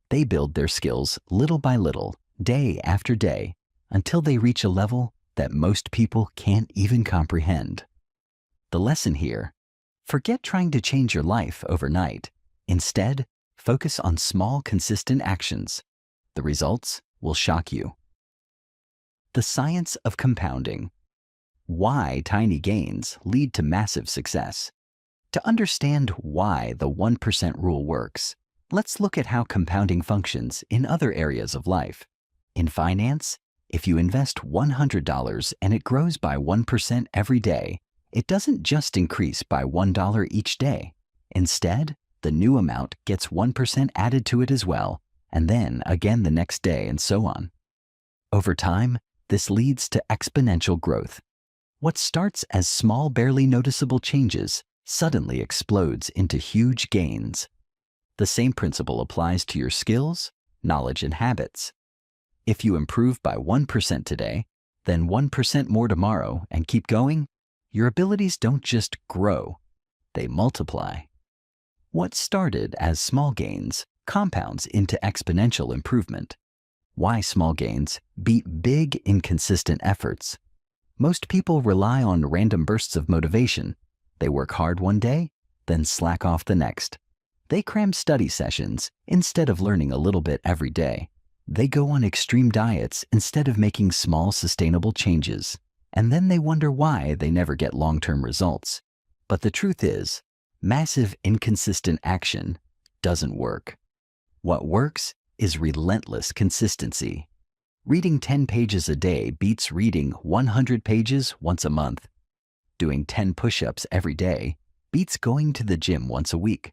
They build their skills little by little, day after day, until they reach a level that most people can't even comprehend. The lesson here: forget trying to change your life overnight. Instead, focus on small, consistent actions. The results will shock you. The science of compounding. Why tiny gains lead to massive success. To understand why the 1% rule works, let's look at how compounding functions in other areas of life. In finance, if you invest $100 and it grows by 1% every day, it doesn't just increase by $1 each day. Instead, the new amount gets 1% added to it as well, and then again the next day, and so on. Over time, this leads to exponential growth. What starts as small, barely noticeable changes suddenly explodes into huge gains. The same principle applies to your skills, knowledge, and habits. If you improve by 1% today, then 1% more tomorrow, and keep going, your abilities don't just grow, they multiply. What started as small gains compounds into exponential improvement. Why small gains beat big, inconsistent efforts. Most people rely on random bursts of motivation. They work hard one day, then slack off the next. They cram study sessions instead of learning a little bit every day. They go on extreme diets instead of making small, sustainable changes. And then they wonder why they never get long-term results. But the truth is, massive, inconsistent action doesn't work. What works is relentless consistency. Reading 10 pages a day beats reading 100 pages once a month. Doing 10 push-ups every day beats going to the gym once a week.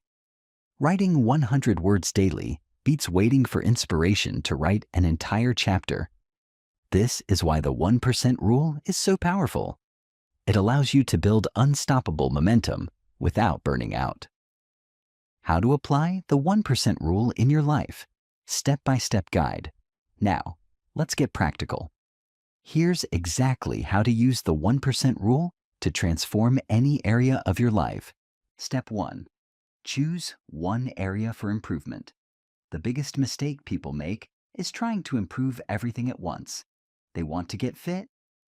Writing 100 words daily beats waiting for inspiration to write an entire chapter. This is why the 1% rule is so powerful. It allows you to build unstoppable momentum without burning out. How to apply the 1% rule in your life. Step-by-step guide. Now, let's get practical. Here's exactly how to use the 1% rule to transform any area of your life. Step 1. Choose one area for improvement. The biggest mistake people make is trying to improve everything at once. They want to get fit,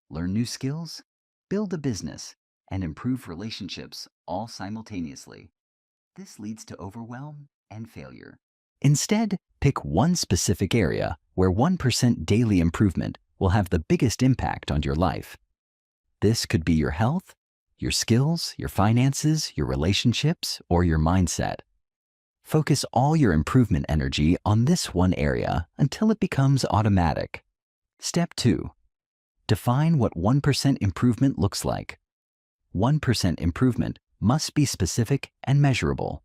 learn new skills, build a business, and improve relationships all simultaneously. This leads to overwhelm and failure. Instead, pick one specific area where 1% daily improvement will have the biggest impact on your life. This could be your health, your skills, your finances, your relationships, or your mindset. Focus all your improvement energy on this one area until it becomes automatic. Step 2. Define what 1% improvement looks like. 1% improvement must be specific and measurable.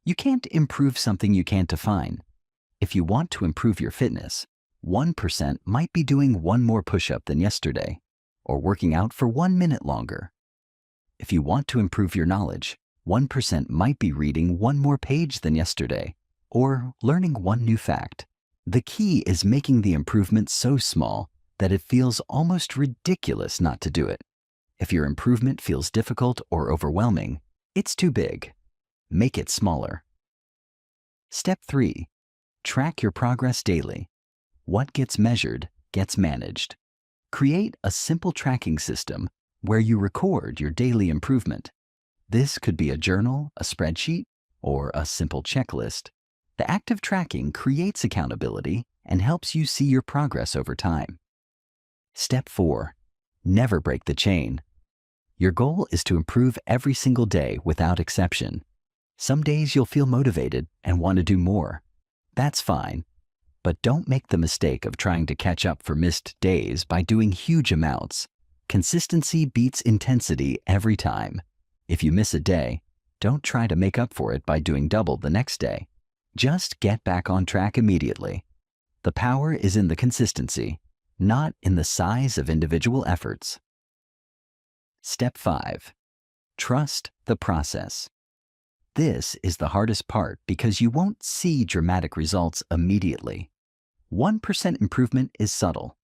You can't improve something you can't define. If you want to improve your fitness, 1% might be doing one more push-up than yesterday, or working out for 1 minute longer. If you want to improve your knowledge, 1% might be reading one more page than yesterday, or learning one new fact. The key is making the improvement so small that it feels almost ridiculous not to do it. If your improvement feels difficult or overwhelming, it's too big. Make it smaller. Step 3. Track your progress daily. What gets measured gets managed. Create a simple tracking system where you record your daily improvement. This could be a journal, a spreadsheet, or a simple checklist. The act of tracking creates accountability and helps you see your progress over time. Step 4. Never break the chain. Your goal is to improve every single day without exception. Some days you'll feel motivated and want to do more. That's fine. But don't make the mistake of trying to catch up for missed days by doing huge amounts. Consistency beats intensity every time. If you miss a day, don't try to make up for it by doing double the next day. Just get back on track immediately. The power is in the consistency, not in the size of individual efforts. Step 5. Trust the process. This is the hardest part because you won't see dramatic results immediately. 1% improvement is subtle.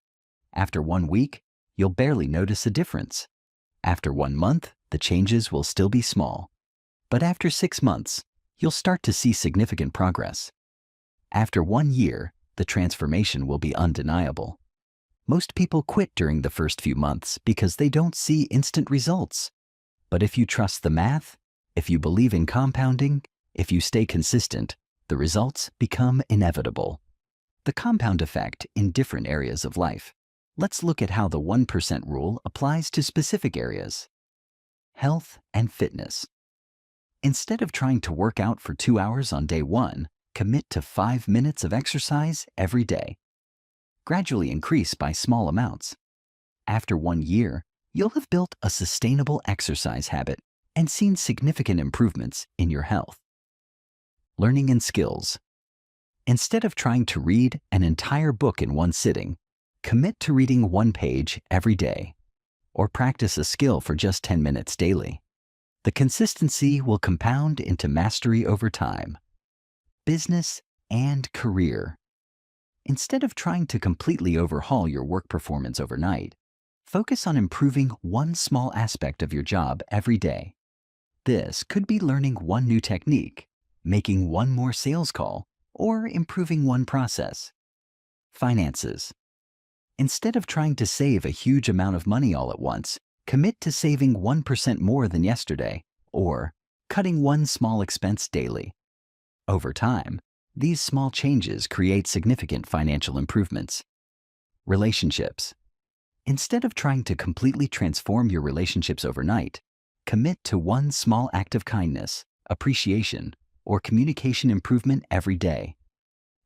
After 1 week, you'll barely notice a difference. After 1 month, the changes will still be small. But after 6 months, you'll start to see significant progress. After 1 year, the transformation will be undeniable. Most people quit during the first few months because they don't see instant results. But if you trust the math, if you believe in compounding, if you stay consistent, the results become inevitable. The compound effect in different areas of life. Let's look at how the 1% rule applies to specific areas. Health and fitness. Instead of trying to work out for 2 hours on day 1, commit to 5 minutes of exercise every day. Gradually increase by small amounts. After 1 year, you'll have built a sustainable exercise habit and seen significant improvements in your health. Learning and skills. Instead of trying to read an entire book in one sitting, commit to reading 1 page every day, or practice a skill for just 10 minutes daily. The consistency will compound into mastery over time. Business and career. Instead of trying to completely overhaul your work performance overnight, focus on improving one small aspect of your job every day. This could be learning one new technique, making one more sales call, or improving one process. Finances. Instead of trying to save a huge amount of money all at once, commit to saving 1% more than yesterday, or cutting one small expense daily. Over time, these small changes create significant financial improvements. Relationships. Instead of trying to completely transform your relationships overnight, commit to one small act of kindness, appreciation, or communication improvement every day.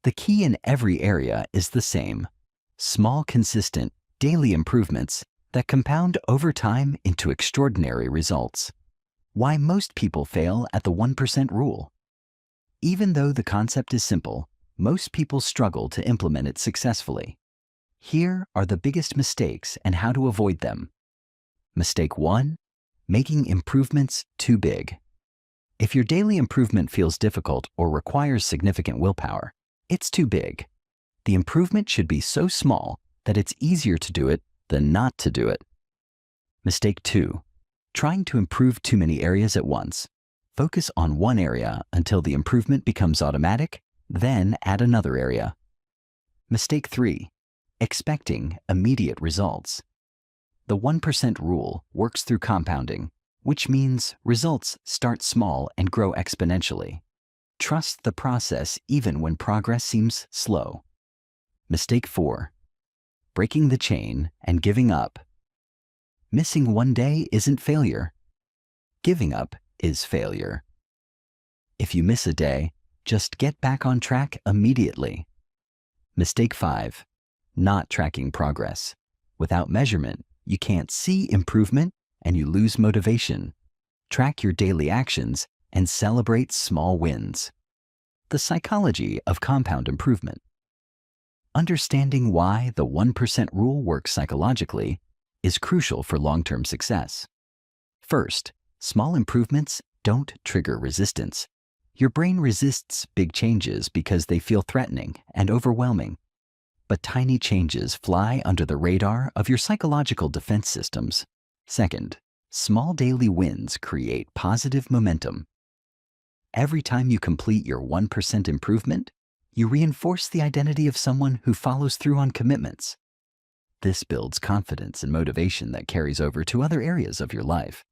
The key in every area is the same: small, consistent, daily improvements that compound over time into extraordinary results. Why most people fail at the 1% rule. Even though the concept is simple, most people struggle to implement it successfully. Here are the biggest mistakes and how to avoid them. Mistake 1: making improvements too big. If your daily improvement feels difficult or requires significant willpower, it's too big. The improvement should be so small that it's easier to do it than not to do it. Mistake 2: trying to improve too many areas at once. Focus on one area until the improvement becomes automatic, then add another area. Mistake 3: expecting immediate results. The 1% rule works through compounding, which means results start small and grow exponentially. Trust the process even when progress seems slow. Mistake 4: breaking the chain and giving up. Missing one day isn't failure. Giving up is failure. If you miss a day, just get back on track immediately. Mistake 5: not tracking progress. Without measurement, you can't see improvement and you lose motivation. Track your daily actions and celebrate small wins. The psychology of compound improvement. Understanding why the 1% rule works psychologically is crucial for long-term success. First, small improvements don't trigger resistance. Your brain resists big changes because they feel threatening and overwhelming. But tiny changes fly under the radar of your psychological defense systems. Second, small daily wins create positive momentum. Every time you complete your 1% improvement, you reinforce the identity of someone who follows through on commitments. This builds confidence and motivation that carries over to other areas of your life.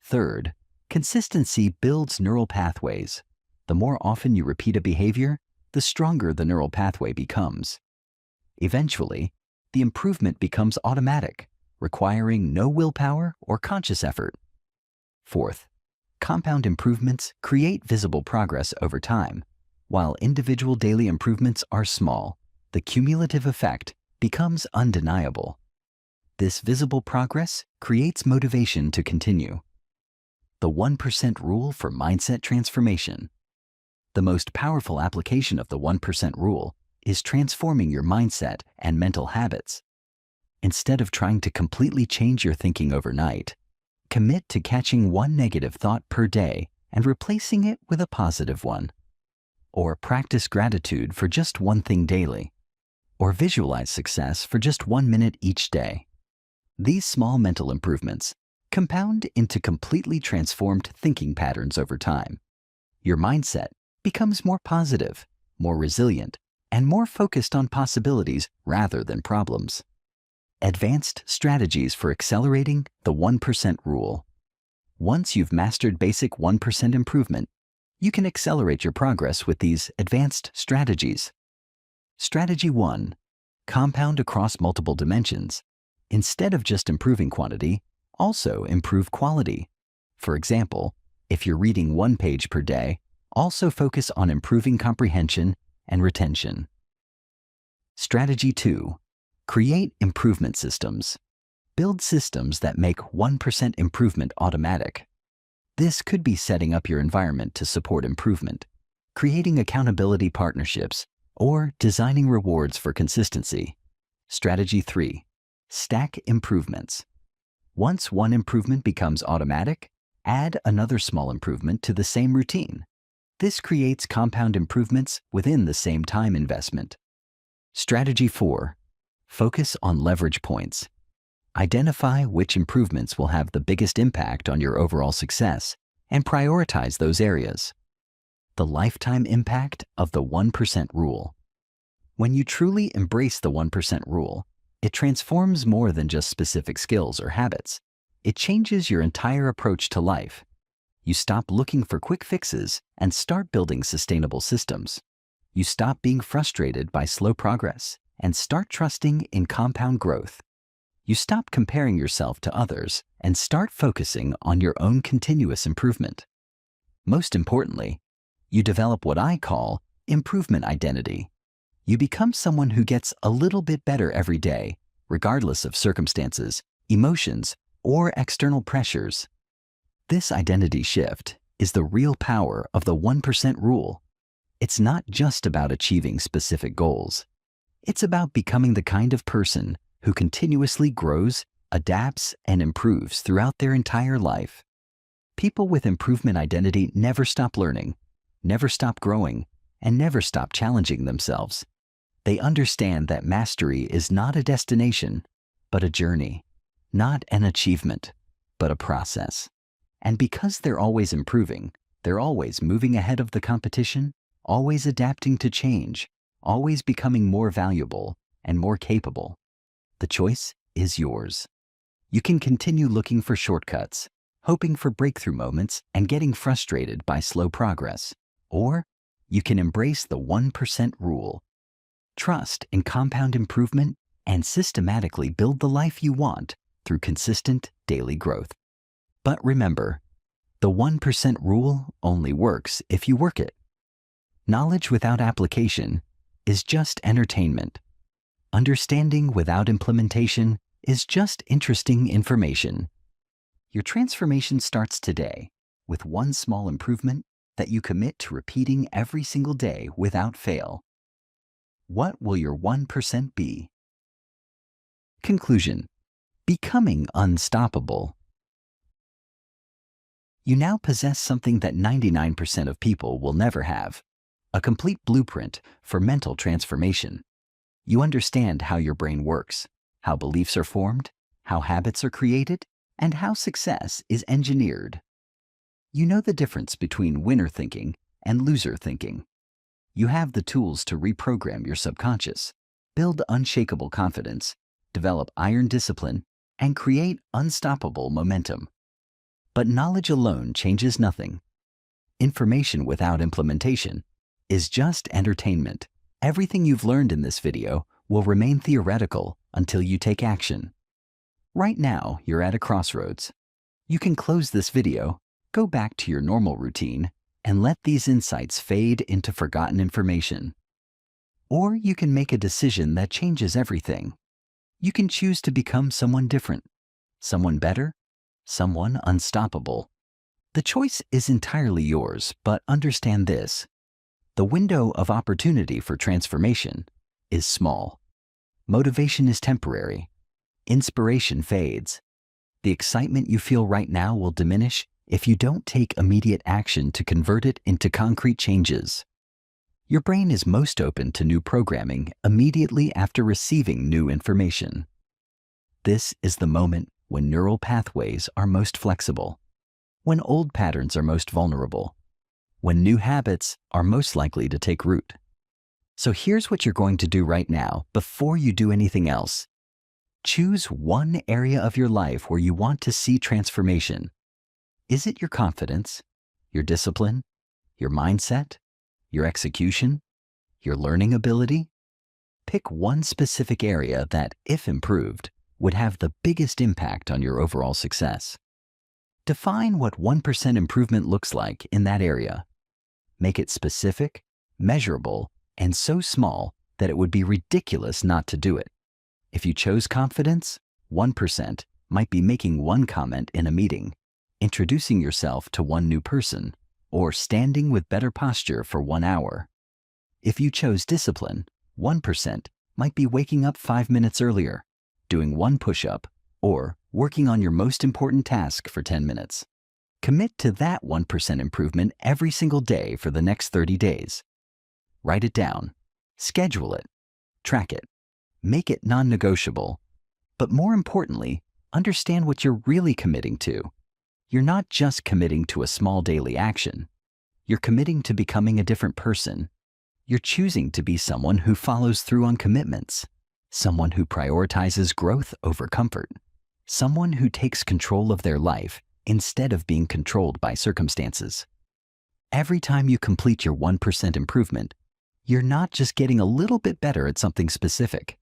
Third, consistency builds neural pathways. The more often you repeat a behavior, the stronger the neural pathway becomes. Eventually, the improvement becomes automatic, requiring no willpower or conscious effort. Fourth, compound improvements create visible progress over time. While individual daily improvements are small, the cumulative effect becomes undeniable. This visible progress creates motivation to continue. The 1% rule for mindset transformation. The most powerful application of the 1% rule is transforming your mindset and mental habits. Instead of trying to completely change your thinking overnight, commit to catching one negative thought per day and replacing it with a positive one. Or practice gratitude for just one thing daily. Or visualize success for just 1 minute each day. These small mental improvements compound into completely transformed thinking patterns over time. Your mindset becomes more positive, more resilient, and more focused on possibilities rather than problems. Advanced strategies for accelerating the 1% rule. Once you've mastered basic 1% improvement, you can accelerate your progress with these advanced strategies. Strategy 1: Compound across multiple dimensions. Instead of just improving quantity, also improve quality. For example, if you're reading 1 page per day, also focus on improving comprehension and retention. Strategy 2. Create improvement systems. Build systems that make 1% improvement automatic. This could be setting up your environment to support improvement, creating accountability partnerships, or designing rewards for consistency. Strategy 3. Stack improvements. Once one improvement becomes automatic, add another small improvement to the same routine. This creates compound improvements within the same time investment. Strategy 4. Focus on leverage points. Identify which improvements will have the biggest impact on your overall success and prioritize those areas. The lifetime impact of the 1% rule. When you truly embrace the 1% rule, it transforms more than just specific skills or habits. It changes your entire approach to life. You stop looking for quick fixes and start building sustainable systems. You stop being frustrated by slow progress and start trusting in compound growth. You stop comparing yourself to others and start focusing on your own continuous improvement. Most importantly, you develop what I call improvement identity. You become someone who gets a little bit better every day, regardless of circumstances, emotions, or external pressures. This identity shift is the real power of the 1% rule. It's not just about achieving specific goals. It's about becoming the kind of person who continuously grows, adapts, and improves throughout their entire life. People with improvement identity never stop learning, never stop growing, and never stop challenging themselves. They understand that mastery is not a destination, but a journey, not an achievement, but a process. And because they're always improving, they're always moving ahead of the competition, always adapting to change, always becoming more valuable and more capable. The choice is yours. You can continue looking for shortcuts, hoping for breakthrough moments and getting frustrated by slow progress. Or you can embrace the 1% rule. Trust in compound improvement and systematically build the life you want through consistent daily growth. But remember, the 1% rule only works if you work it. Knowledge without application is just entertainment. Understanding without implementation is just interesting information. Your transformation starts today with one small improvement that you commit to repeating every single day without fail. What will your 1% be? Conclusion: becoming unstoppable. You now possess something that 99% of people will never have: a complete blueprint for mental transformation. You understand how your brain works, how beliefs are formed, how habits are created, and how success is engineered. You know the difference between winner thinking and loser thinking. You have the tools to reprogram your subconscious, build unshakable confidence, develop iron discipline, and create unstoppable momentum. But knowledge alone changes nothing. Information without implementation is just entertainment. Everything you've learned in this video will remain theoretical until you take action. Right now, you're at a crossroads. You can close this video, go back to your normal routine, and let these insights fade into forgotten information. Or you can make a decision that changes everything. You can choose to become someone different, someone better, someone unstoppable. The choice is entirely yours, but understand this: the window of opportunity for transformation is small. Motivation is temporary. Inspiration fades. The excitement you feel right now will diminish if you don't take immediate action to convert it into concrete changes. Your brain is most open to new programming immediately after receiving new information. This is the moment when neural pathways are most flexible, when old patterns are most vulnerable, when new habits are most likely to take root. So here's what you're going to do right now before you do anything else. Choose one area of your life where you want to see transformation. Is it your confidence, your discipline, your mindset, your execution, your learning ability? Pick one specific area that, if improved, would have the biggest impact on your overall success. Define what 1% improvement looks like in that area. Make it specific, measurable, and so small that it would be ridiculous not to do it. If you chose confidence, 1% might be making one comment in a meeting, introducing yourself to one new person, or standing with better posture for 1 hour. If you chose discipline, 1% might be waking up 5 minutes earlier, doing 1 push-up, or working on your most important task for 10 minutes. Commit to that 1% improvement every single day for the next 30 days. Write it down, schedule it, track it, make it non-negotiable. But more importantly, understand what you're really committing to. You're not just committing to a small daily action. You're committing to becoming a different person. You're choosing to be someone who follows through on commitments, someone who prioritizes growth over comfort, someone who takes control of their life instead of being controlled by circumstances. Every time you complete your 1% improvement, you're not just getting a little bit better at something specific.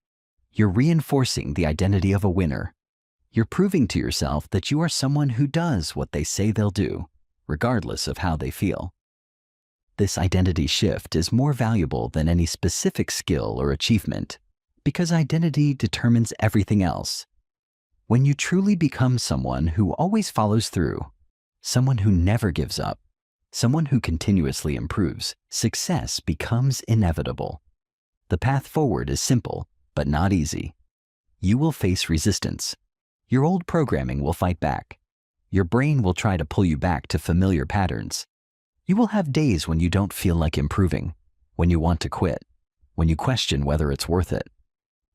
You're reinforcing the identity of a winner. You're proving to yourself that you are someone who does what they say they'll do, regardless of how they feel. This identity shift is more valuable than any specific skill or achievement because identity determines everything else. When you truly become someone who always follows through, someone who never gives up, someone who continuously improves, success becomes inevitable. The path forward is simple, but not easy. You will face resistance. Your old programming will fight back. Your brain will try to pull you back to familiar patterns. You will have days when you don't feel like improving, when you want to quit, when you question whether it's worth it.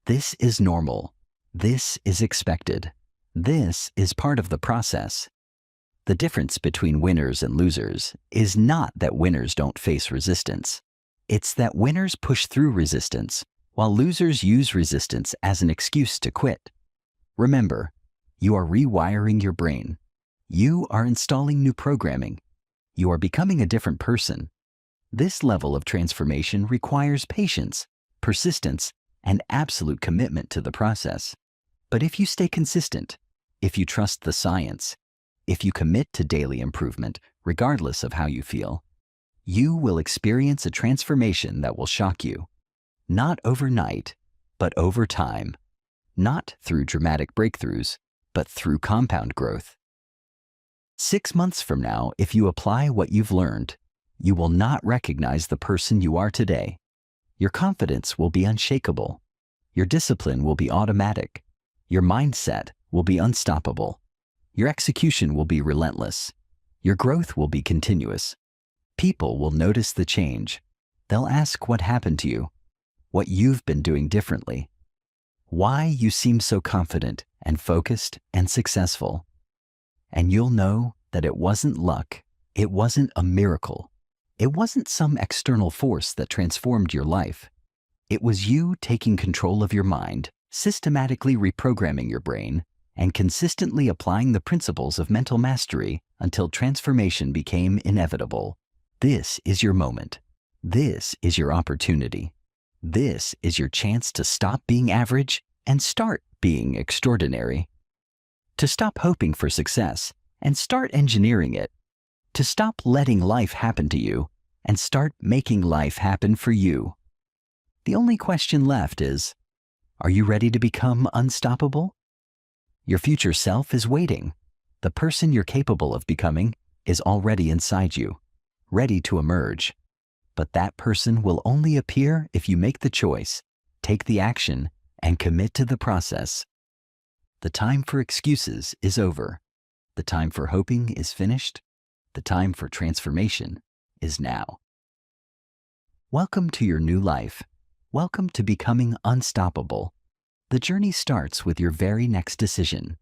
This is normal. This is expected. This is part of the process. The difference between winners and losers is not that winners don't face resistance. It's that winners push through resistance, while losers use resistance as an excuse to quit. Remember, you are rewiring your brain. You are installing new programming. You are becoming a different person. This level of transformation requires patience, persistence, and absolute commitment to the process. But if you stay consistent, if you trust the science, if you commit to daily improvement, regardless of how you feel, you will experience a transformation that will shock you. Not overnight, but over time. Not through dramatic breakthroughs, but through compound growth. 6 months from now, if you apply what you've learned, you will not recognize the person you are today. Your confidence will be unshakable. Your discipline will be automatic. Your mindset will be unstoppable. Your execution will be relentless. Your growth will be continuous. People will notice the change. They'll ask what happened to you, what you've been doing differently, why you seem so confident and focused and successful. And you'll know that it wasn't luck. It wasn't a miracle. It wasn't some external force that transformed your life. It was you taking control of your mind, systematically reprogramming your brain, and consistently applying the principles of mental mastery until transformation became inevitable. This is your moment. This is your opportunity. This is your chance to stop being average and start being extraordinary. To stop hoping for success and start engineering it. To stop letting life happen to you and start making life happen for you. The only question left is, are you ready to become unstoppable? Your future self is waiting. The person you're capable of becoming is already inside you, ready to emerge. But that person will only appear if you make the choice, take the action, and commit to the process. The time for excuses is over. The time for hoping is finished. The time for transformation is now. Welcome to your new life. Welcome to becoming unstoppable. The journey starts with your very next decision.